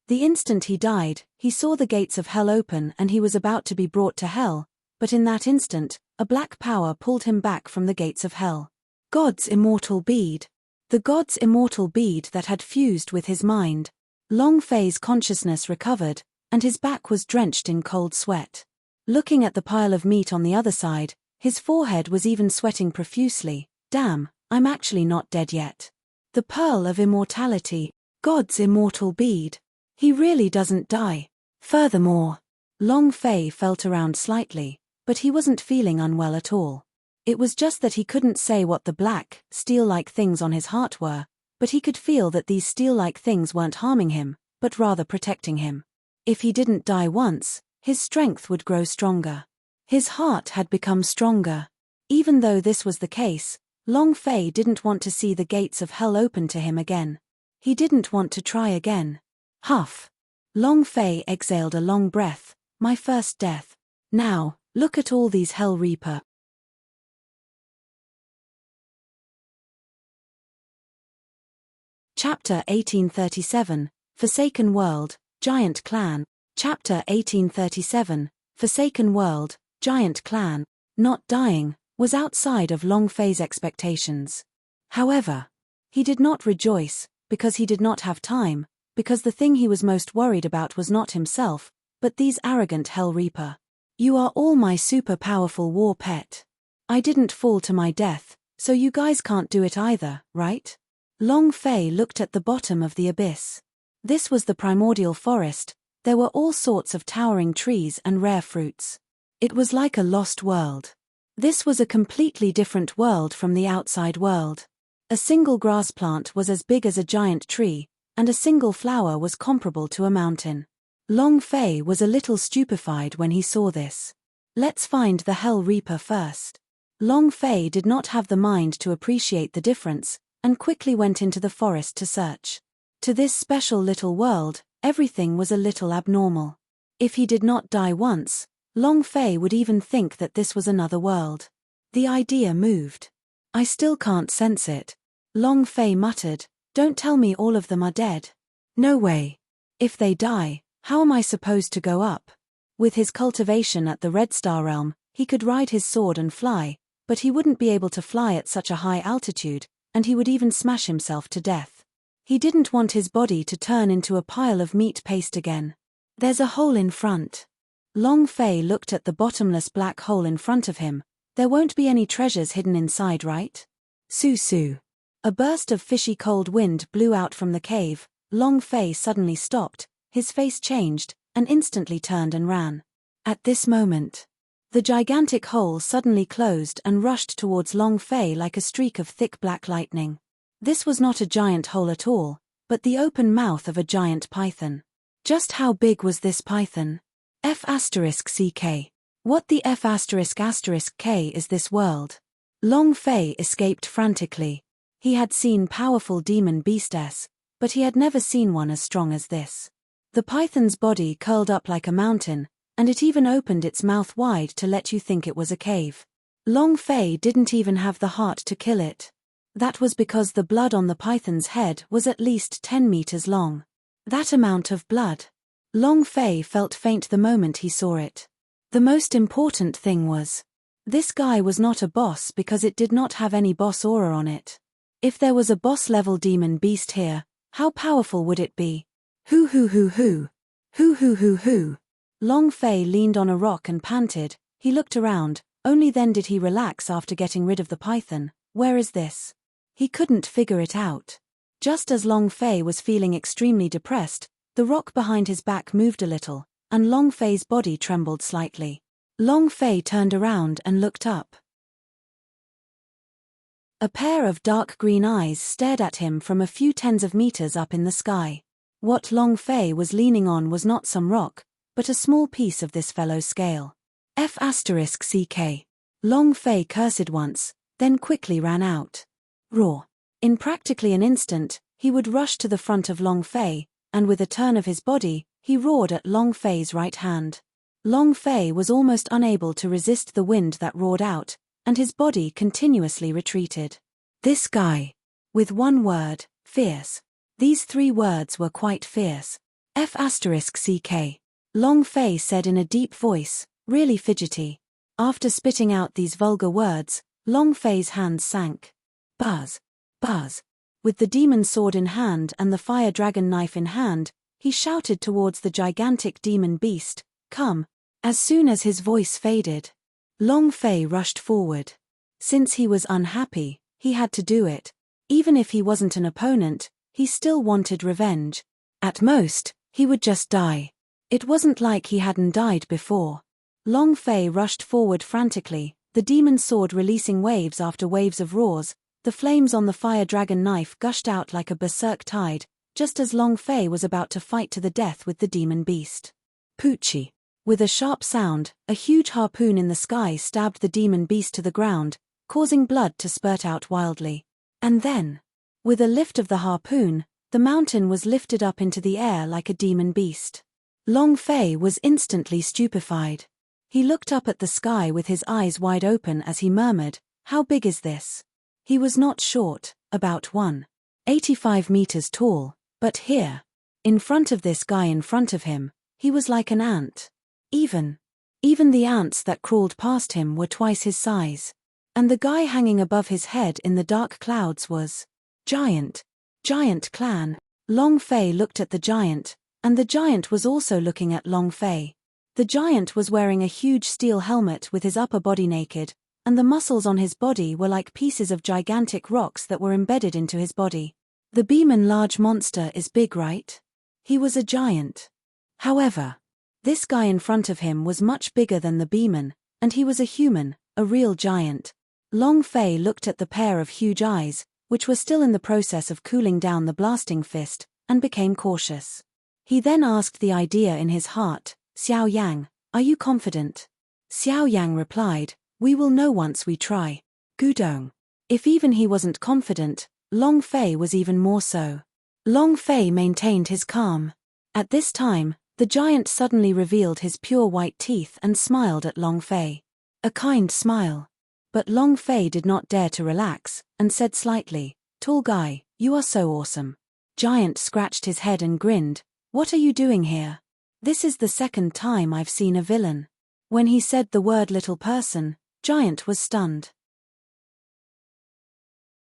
The instant he died, he saw the gates of hell open and he was about to be brought to hell, but in that instant, a black power pulled him back from the gates of hell. God's immortal bead. The God's immortal bead that had fused with his mind. Long Fei's consciousness recovered, and his back was drenched in cold sweat. Looking at the pile of meat on the other side, his forehead was even sweating profusely. Damn, I'm actually not dead yet. The pearl of immortality, God's immortal bead. He really doesn't die. Furthermore, Long Fei felt around slightly, but he wasn't feeling unwell at all. It was just that he couldn't say what the black, steel-like things on his heart were, but he could feel that these steel-like things weren't harming him, but rather protecting him. If he didn't die once, his strength would grow stronger. His heart had become stronger. Even though this was the case, Long Fei didn't want to see the gates of hell open to him again. He didn't want to try again. Huff. Long Fei exhaled a long breath. My first death. Now, look at all these Hell Reaper. Chapter 1837, Forsaken World, Giant Clan. Chapter 1837, Forsaken World, Giant Clan. Not dying was outside of Long Fei's expectations. However, he did not rejoice, because he did not have time, because the thing he was most worried about was not himself, but these arrogant Hell Reaper. You are all my super powerful war pet. I didn't fall to my death, so you guys can't do it either, right? Long Fei looked at the bottom of the abyss. This was the primordial forest. There were all sorts of towering trees and rare fruits. It was like a lost world. This was a completely different world from the outside world. A single grass plant was as big as a giant tree, and a single flower was comparable to a mountain. Long Fei was a little stupefied when he saw this. Let's find the Hell Reaper first. Long Fei did not have the mind to appreciate the difference, and quickly went into the forest to search. To this special little world, everything was a little abnormal. If he did not die once, Long Fei would even think that this was another world. The idea moved. I still can't sense it. Long Fei muttered, don't tell me all of them are dead. No way. If they die, how am I supposed to go up? With his cultivation at the Red Star Realm, he could ride his sword and fly, but he wouldn't be able to fly at such a high altitude, and he would even smash himself to death. He didn't want his body to turn into a pile of meat paste again. There's a hole in front. Long Fei looked at the bottomless black hole in front of him. There won't be any treasures hidden inside, right? Su. A burst of fishy cold wind blew out from the cave. Long Fei suddenly stopped, his face changed, and instantly turned and ran. At this moment, the gigantic hole suddenly closed and rushed towards Long Fei like a streak of thick black lightning. This was not a giant hole at all, but the open mouth of a giant python. Just how big was this python? F***CK. What the F***K is this world? Long Fei escaped frantically. He had seen powerful demon beasts, but he had never seen one as strong as this. The python's body curled up like a mountain, and it even opened its mouth wide to let you think it was a cave. Long Fei didn't even have the heart to kill it. That was because the blood on the python's head was at least 10 meters long. That amount of blood. Long Fei felt faint the moment he saw it. The most important thing was, this guy was not a boss because it did not have any boss aura on it. If there was a boss-level demon beast here, how powerful would it be? Hoo. Long Fei leaned on a rock and panted. He looked around, only then did he relax after getting rid of the python. Where is this? He couldn't figure it out. Just as Long Fei was feeling extremely depressed, the rock behind his back moved a little, and Long Fei's body trembled slightly. Long Fei turned around and looked up. A pair of dark green eyes stared at him from a few tens of meters up in the sky. What Long Fei was leaning on was not some rock, but a small piece of this fellow's scale. F***CK. Long Fei cursed once, then quickly ran out. Roar. In practically an instant, he would rush to the front of Long Fei, and with a turn of his body, he roared at Long Fei's right hand. Long Fei was almost unable to resist the wind that roared out, and his body continuously retreated. This guy. With one word, fierce. These 3 words were quite fierce. F***CK. Long Fei said in a deep voice, really fidgety. After spitting out these vulgar words, Long Fei's hands sank. Buzz. With the demon sword in hand and the fire dragon knife in hand, he shouted towards the gigantic demon beast, come. As soon as his voice faded, Long Fei rushed forward. Since he was unhappy, he had to do it. Even if he wasn't an opponent, he still wanted revenge. At most, he would just die. It wasn't like he hadn't died before. Long Fei rushed forward frantically, the demon sword releasing waves after waves of roars. The flames on the fire dragon knife gushed out like a berserk tide, just as Long Fei was about to fight to the death with the demon beast. Poochie. With a sharp sound, a huge harpoon in the sky stabbed the demon beast to the ground, causing blood to spurt out wildly. And then, with a lift of the harpoon, the mountain was lifted up into the air like a demon beast. Long Fei was instantly stupefied. He looked up at the sky with his eyes wide open as he murmured, "How big is this?" He was not short, about 185 meters tall, but here, in front of this guy in front of him, he was like an ant. Even the ants that crawled past him were twice his size. And the guy hanging above his head in the dark clouds was Giant Clan. Long Fei looked at the giant, and the giant was also looking at Long Fei. The giant was wearing a huge steel helmet with his upper body naked, and the muscles on his body were like pieces of gigantic rocks that were embedded into his body. The beeman large monster is big, right? He was a giant. However, this guy in front of him was much bigger than the beeman, and he was a human, a real giant. Long Fei looked at the pair of huge eyes, which were still in the process of cooling down the blasting fist, and became cautious. He then asked the idea in his heart, "Xiao Yang, are you confident?" Xiao Yang replied, "We will know once we try." Gudong. If even he wasn't confident, Long Fei was even more so. Long Fei maintained his calm. At this time, the giant suddenly revealed his pure white teeth and smiled at Long Fei. A kind smile. But Long Fei did not dare to relax, and said slightly, "Tall guy, you are so awesome." Giant scratched his head and grinned, "What are you doing here? This is the second time I've seen a villain." When he said the word little person, Giant was stunned.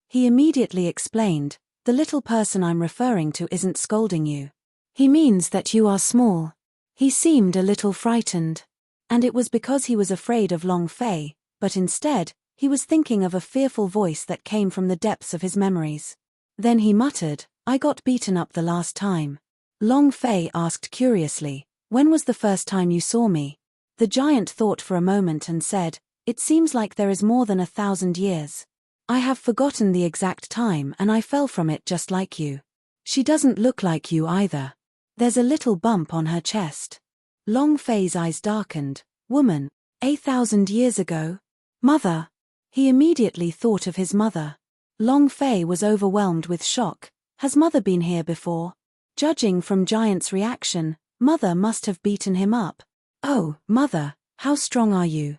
He immediately explained, "The little person I'm referring to isn't scolding you. He means that you are small." He seemed a little frightened. And it was because he was afraid of Long Fei, but instead, he was thinking of a fearful voice that came from the depths of his memories. Then he muttered, "I got beaten up the last time." Long Fei asked curiously, "When was the first time you saw me?" The giant thought for a moment and said, "It seems like there is more than 1,000 years. I have forgotten the exact time and I fell from it just like you. She doesn't look like you either. There's a little bump on her chest." Long Fei's eyes darkened. "Woman, 1,000 years ago? Mother?" He immediately thought of his mother. Long Fei was overwhelmed with shock. Has Mother been here before? Judging from Giant's reaction, Mother must have beaten him up. "Oh, Mother, how strong are you?"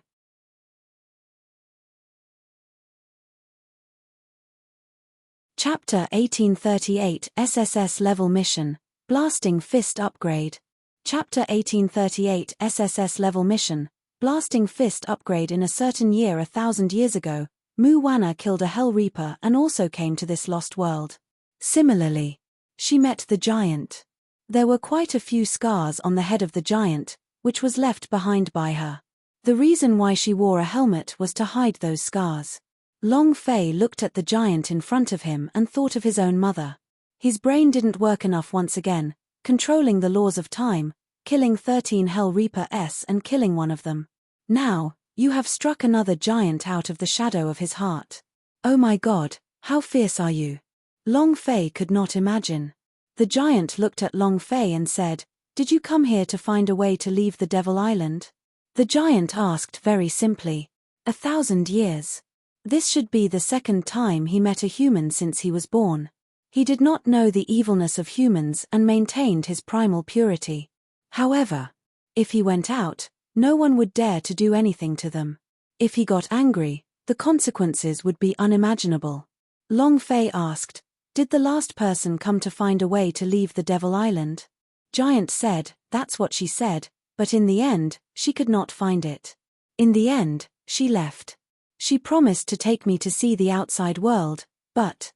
Chapter 1838 SSS Level Mission, Blasting Fist Upgrade. Chapter 1838 SSS Level Mission, Blasting Fist Upgrade. In a certain year 1,000 years ago, Mu Wanna killed a Hell Reaper and also came to this lost world. Similarly, she met the giant. There were quite a few scars on the head of the giant, which was left behind by her. The reason why she wore a helmet was to hide those scars. Long Fei looked at the giant in front of him and thought of his own mother. His brain didn't work enough once again, controlling the laws of time, killing 13 Hell Reapers and killing one of them. Now, you have struck another giant out of the shadow of his heart. Oh my God, how fierce are you? Long Fei could not imagine. The giant looked at Long Fei and said, "Did you come here to find a way to leave the Devil Island?" The giant asked very simply. 1,000 years. This should be the second time he met a human since he was born. He did not know the evilness of humans and maintained his primal purity. However, if he went out, no one would dare to do anything to them. If he got angry, the consequences would be unimaginable. Long Fei asked, "Did the last person come to find a way to leave the Devil Island?" Giant said, "That's what she said, but in the end, she could not find it. In the end, she left. She promised to take me to see the outside world, but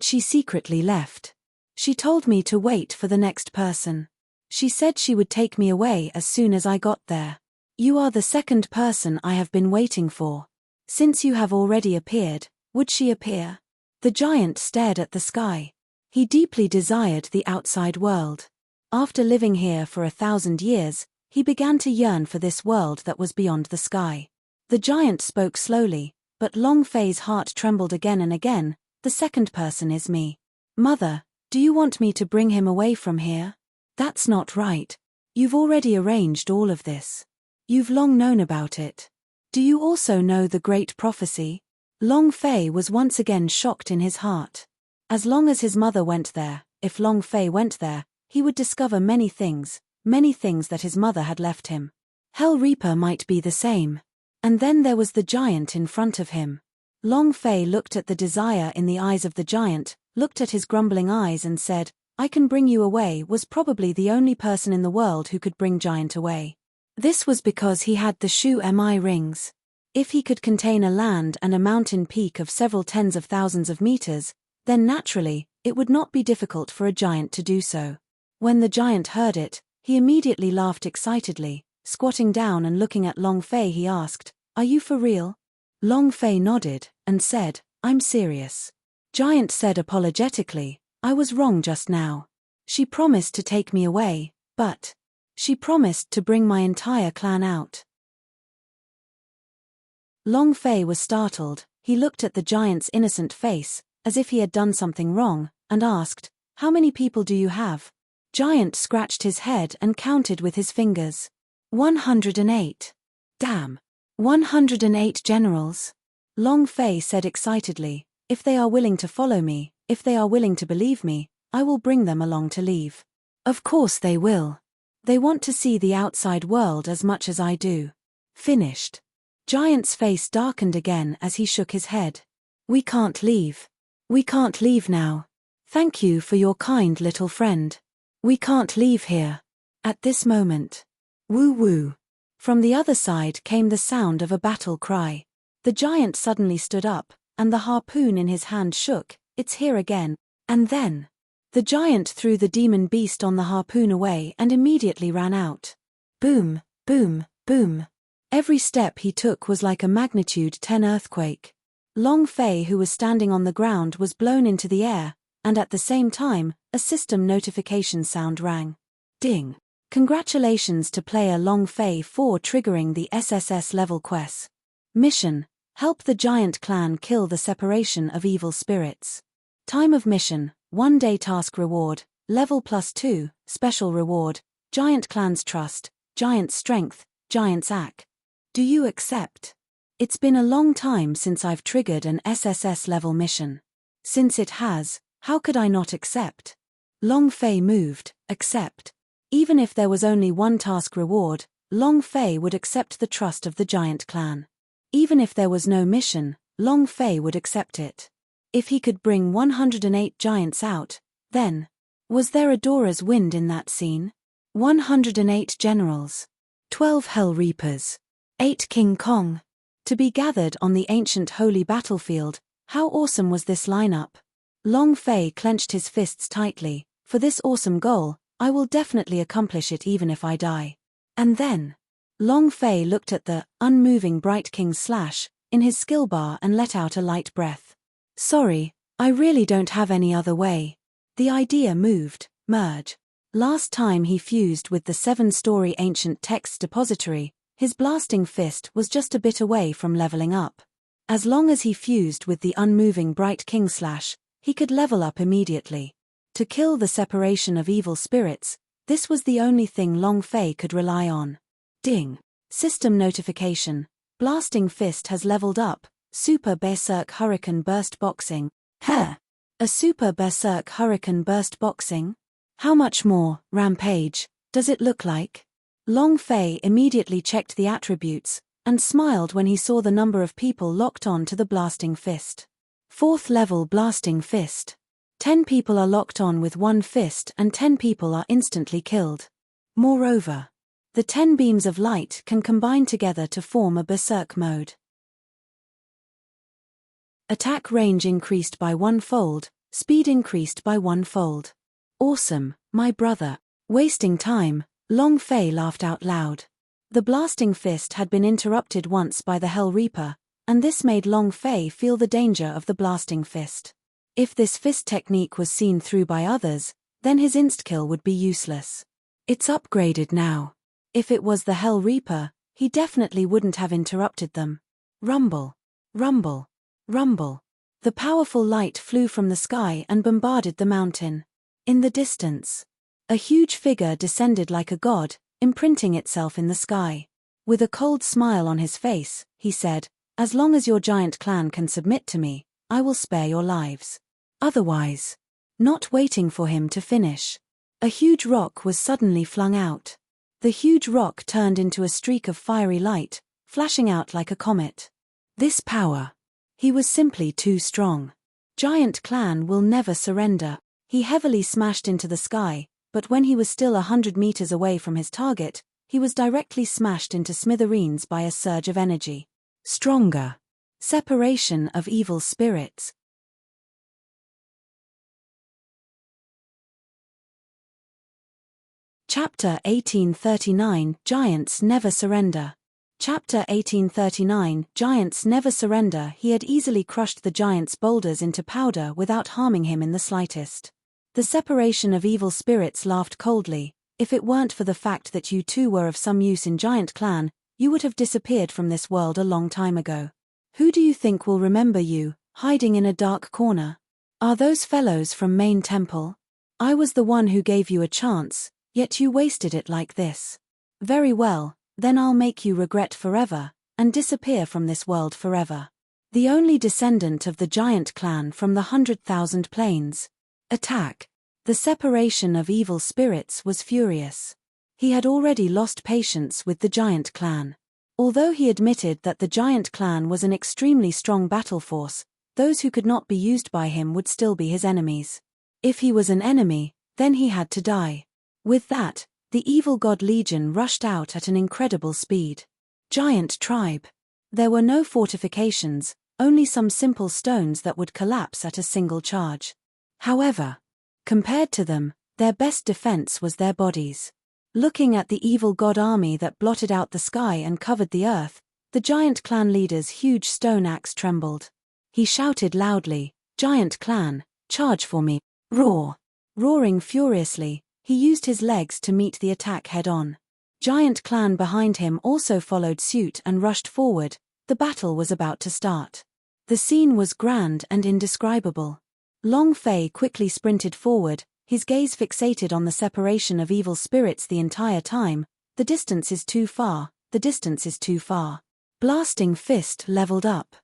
she secretly left. She told me to wait for the next person. She said she would take me away as soon as I got there. You are the second person I have been waiting for. Since you have already appeared, Would she appear? The giant stared at the sky. He deeply desired the outside world. After living here for 1,000 years, he began to yearn for this world that was beyond the sky. The giant spoke slowly, but Long Fei's heart trembled again and again. The second person is me. Mother, do you want me to bring him away from here? That's not right. You've already arranged all of this. You've long known about it. Do you also know the great prophecy? Long Fei was once again shocked in his heart. As long as his mother went there, if Long Fei went there, he would discover many things that his mother had left him. Hell Reaper might be the same. And then there was the giant in front of him. Long Fei looked at the desire in the eyes of the giant, looked at his grumbling eyes and said, I can bring you away. Was probably the only person in the world who could bring giant away. This was because he had the Shu Mi rings. If he could contain a land and a mountain peak of several tens of thousands of meters, then naturally, it would not be difficult for a giant to do so. When the giant heard it, he immediately laughed excitedly. Squatting down and looking at Long Fei, he asked, Are you for real? Long Fei nodded, and said, I'm serious. Giant said apologetically, I was wrong just now. She promised to take me away, but she promised to bring my entire clan out. Long Fei was startled. He looked at the giant's innocent face, as if he had done something wrong, and asked, How many people do you have? Giant scratched his head and counted with his fingers. 108. Damn. 108 generals. Long Fei said excitedly, If they are willing to follow me, if they are willing to believe me, I will bring them along to leave. Of course they will. They want to see the outside world as much as I do. Finished. Giant's face darkened again as he shook his head. We can't leave. We can't leave now. Thank you for your kind little friend. We can't leave here. At this moment. Woo woo. From the other side came the sound of a battle cry. The giant suddenly stood up, and the harpoon in his hand shook. It's here again. And then the giant threw the demon beast on the harpoon away and immediately ran out. Boom, boom, boom. Every step he took was like a magnitude 10 earthquake. Long Fei, who was standing on the ground, was blown into the air, and at the same time, a system notification sound rang. Ding. Congratulations to player Long Fei for triggering the SSS level quest. Mission: help the giant clan kill the separation of evil spirits. Time of mission: 1 day. Task reward, level +2, special reward, giant clan's trust, giant strength, giant's AC. Do you accept? It's been a long time since I've triggered an SSS level mission. Since it has, how could I not accept? Long Fei moved, accept. Even if there was only one task reward, Long Fei would accept the trust of the giant clan. Even if there was no mission, Long Fei would accept it. If he could bring 108 giants out, then was there Adora's wind in that scene? 108 generals. 12 Hell Reapers. 8 King Kong. To be gathered on the ancient holy battlefield, how awesome was this lineup? Long Fei clenched his fists tightly. For this awesome goal, I will definitely accomplish it even if I die. And then Long Fei looked at the unmoving Bright King's slash in his skill bar and let out a light breath. Sorry, I really don't have any other way. The idea moved, merge. Last time he fused with the 7-story ancient text depository, his blasting fist was just a bit away from leveling up. As long as he fused with the unmoving Bright King slash, he could level up immediately. To kill the separation of evil spirits, this was the only thing Long Fei could rely on. Ding. System notification. Blasting fist has leveled up. Super Berserk Hurricane Burst Boxing. A Super Berserk Hurricane Burst Boxing? How much more, Rampage, does it look like? Long Fei immediately checked the attributes, and smiled when he saw the number of people locked on to the Blasting Fist. 4th level Blasting Fist. 10 people are locked on with one fist and 10 people are instantly killed. Moreover, the 10 beams of light can combine together to form a Berserk mode. Attack range increased by 1-fold, speed increased by 1-fold. Awesome, my brother. Wasting time, Long Fei laughed out loud. The Blasting Fist had been interrupted once by the Hell Reaper, and this made Long Fei feel the danger of the blasting fist. If this fist technique was seen through by others, then his insta-kill would be useless. It's upgraded now. If it was the Hell Reaper, he definitely wouldn't have interrupted them. Rumble. Rumble. Rumble. The powerful light flew from the sky and bombarded the mountain. In the distance, a huge figure descended like a god, imprinting itself in the sky. With a cold smile on his face, he said, "As long as your giant clan can submit to me, I will spare your lives. Otherwise." Not waiting for him to finish, a huge rock was suddenly flung out. The huge rock turned into a streak of fiery light, flashing out like a comet. This power. He was simply too strong. Giant clan will never surrender. He heavily smashed into the sky, but when he was still 100 meters away from his target, he was directly smashed into smithereens by a surge of energy. Stronger. Separation of evil spirits. Chapter 1839, Giants Never Surrender. Chapter 1839, Giants Never Surrender. He had easily crushed the giant's boulders into powder without harming him in the slightest. The separation of evil spirits laughed coldly. "If it weren't for the fact that you two were of some use in Giant Clan, you would have disappeared from this world a long time ago. Who do you think will remember you, hiding in a dark corner? Are those fellows from Main Temple? I was the one who gave you a chance, yet you wasted it like this. Very well, then I'll make you regret forever, and disappear from this world forever." The only descendant of the Giant Clan from the 100,000 Plains. Attack. The separation of evil spirits was furious. He had already lost patience with the Giant Clan. Although he admitted that the Giant Clan was an extremely strong battle force, those who could not be used by him would still be his enemies. If he was an enemy, then he had to die. With that, the evil god legion rushed out at an incredible speed. Giant tribe. There were no fortifications, only some simple stones that would collapse at a single charge. However, compared to them, their best defense was their bodies. Looking at the evil god army that blotted out the sky and covered the earth, the Giant Clan leader's huge stone axe trembled. He shouted loudly, "Giant Clan, charge for me!" Roar! Roaring furiously, he used his legs to meet the attack head-on. Giant Clan behind him also followed suit and rushed forward. The battle was about to start. The scene was grand and indescribable. Long Fei quickly sprinted forward, his gaze fixated on the separation of evil spirits the entire time. The distance is too far, the distance is too far. Blasting fist leveled up.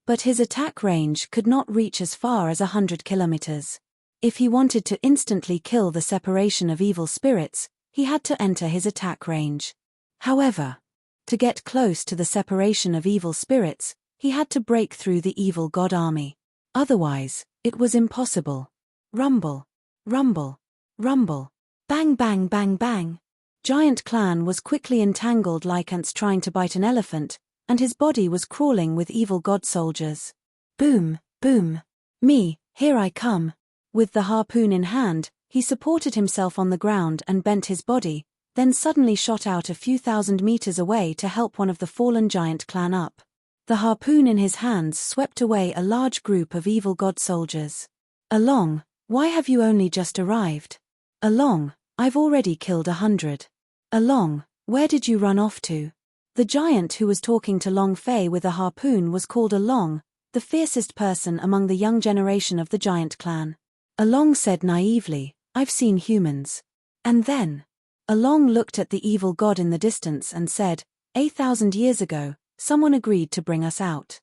But his attack range could not reach as far as 100 kilometers. If he wanted to instantly kill the separation of evil spirits, he had to enter his attack range. However, to get close to the separation of evil spirits, he had to break through the evil god army. Otherwise, it was impossible. Rumble. Rumble. Rumble. Bang bang bang bang. Giant Clan was quickly entangled like ants trying to bite an elephant, and his body was crawling with evil god soldiers. Boom, boom. Me, here I come. With the harpoon in hand, he supported himself on the ground and bent his body, then suddenly shot out a few thousand meters away to help one of the fallen Giant Clan up. The harpoon in his hands swept away a large group of evil god soldiers. "Along, why have you only just arrived? Along, I've already killed 100. Along, where did you run off to?" The giant who was talking to Long Fei with a harpoon was called Along, the fiercest person among the young generation of the Giant Clan. Along said naively, "I've seen humans." And then, Along looked at the evil god in the distance and said, 8,000 years ago, someone agreed to bring us out.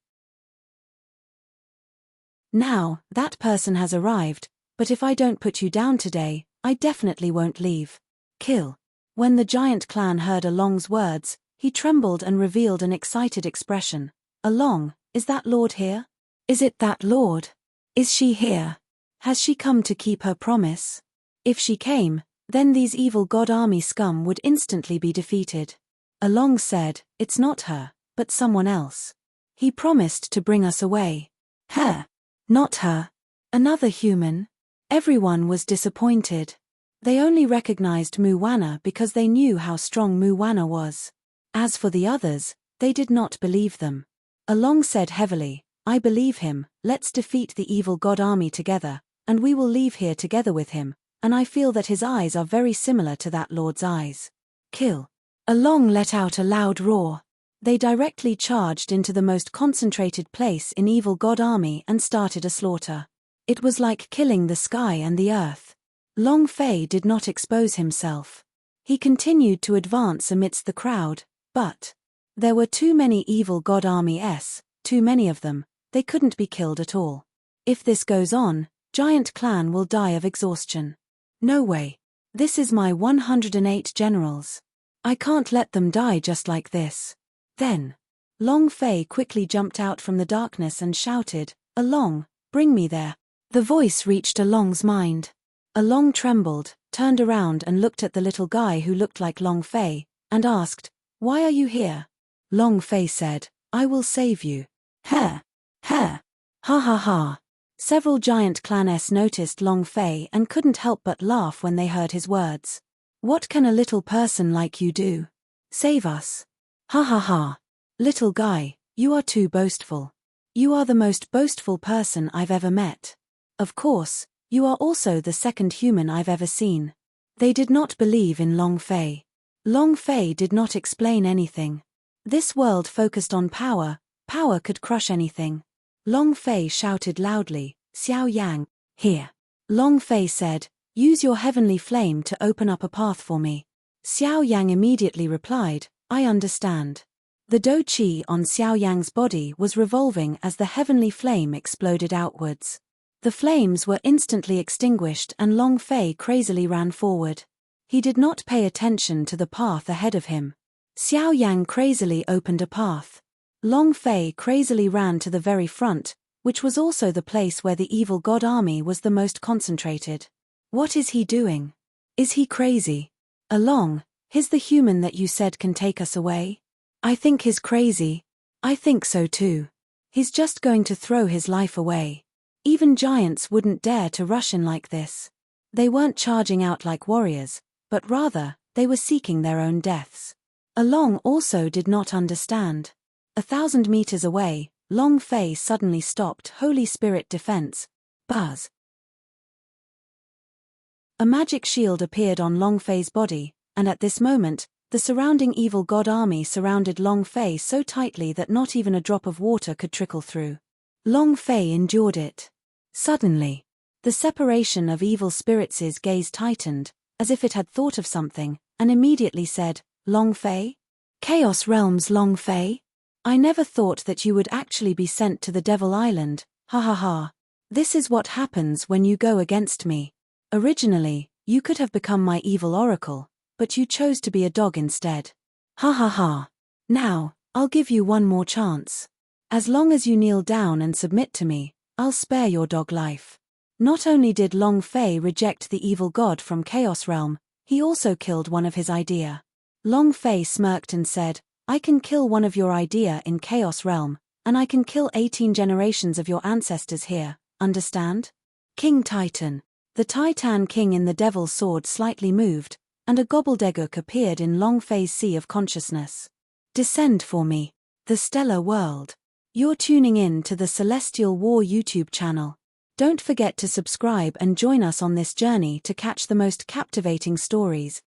Now, that person has arrived, but if I don't put you down today, I definitely won't leave. Kill. When the Giant Clan heard Along's words, he trembled and revealed an excited expression. "Along, is that Lord here? Is it that Lord? Is she here? Has she come to keep her promise? If she came, then these evil god army scum would instantly be defeated." Along said, "It's not her, but someone else. He promised to bring us away." Her. Not her. Another human. Everyone was disappointed. They only recognized Muwana because they knew how strong Muwana was. As for the others, they did not believe them. Along said heavily, I believe him, let's defeat the evil god army together, and we will leave here together with him, and I feel that his eyes are very similar to that lord's eyes. Kill. Along let out a loud roar. They directly charged into the most concentrated place in evil god army and started a slaughter. It was like killing the sky and the earth. Long Fei did not expose himself. He continued to advance amidst the crowd, but there were too many evil god armies, too many of them, they couldn't be killed at all. If this goes on, Giant Clan will die of exhaustion. No way. This is my 108 generals. I can't let them die just like this. Then, Long Fei quickly jumped out from the darkness and shouted, Along, bring me there. The voice reached Along's mind. Along trembled, turned around and looked at the little guy who looked like Long Fei, and asked, Why are you here? Long Fei said, I will save you. Ha! Ha! Ha ha ha! Several Giant Clans noticed Long Fei and couldn't help but laugh when they heard his words. What can a little person like you do? Save us. Ha ha ha. Little guy, you are too boastful. You are the most boastful person I've ever met. Of course, you are also the second human I've ever seen. They did not believe in Long Fei. Long Fei did not explain anything. This world focused on power, power could crush anything. Long Fei shouted loudly, Xiao Yang, here. Long Fei said, use your heavenly flame to open up a path for me. Xiao Yang immediately replied, I understand. The Do Qi on Xiao Yang's body was revolving as the heavenly flame exploded outwards. The flames were instantly extinguished and Long Fei crazily ran forward. He did not pay attention to the path ahead of him. Xiao Yang crazily opened a path. Long Fei crazily ran to the very front, which was also the place where the evil god army was the most concentrated. What is he doing? Is he crazy? Along, he's the human that you said can take us away? I think he's crazy. I think so too. He's just going to throw his life away. Even giants wouldn't dare to rush in like this. They weren't charging out like warriors, but rather, they were seeking their own deaths. Along also did not understand. 1,000 meters away, Long Fei suddenly stopped. Holy Spirit defense. Buzz. A magic shield appeared on Long Fei's body, and at this moment, the surrounding evil god army surrounded Long Fei so tightly that not even a drop of water could trickle through. Long Fei endured it. Suddenly, the separation of evil spirits' gaze tightened, as if it had thought of something, and immediately said, Long Fei? Chaos Realms Long Fei? I never thought that you would actually be sent to the Devil Island, ha ha ha. This is what happens when you go against me. Originally, you could have become my evil oracle, but you chose to be a dog instead. Ha ha ha. Now, I'll give you one more chance. As long as you kneel down and submit to me, I'll spare your dog life. Not only did Long Fei reject the evil god from Chaos Realm, he also killed one of his idea. Long Fei smirked and said, I can kill one of your idea in Chaos Realm, and I can kill 18 generations of your ancestors here, understand? King Titan. The Titan King in the Devil's Sword slightly moved, and a gobbledygook appeared in Long Fei's sea of consciousness. Descend for me. The Stellar World. You're tuning in to the Celestial War YouTube channel. Don't forget to subscribe and join us on this journey to catch the most captivating stories,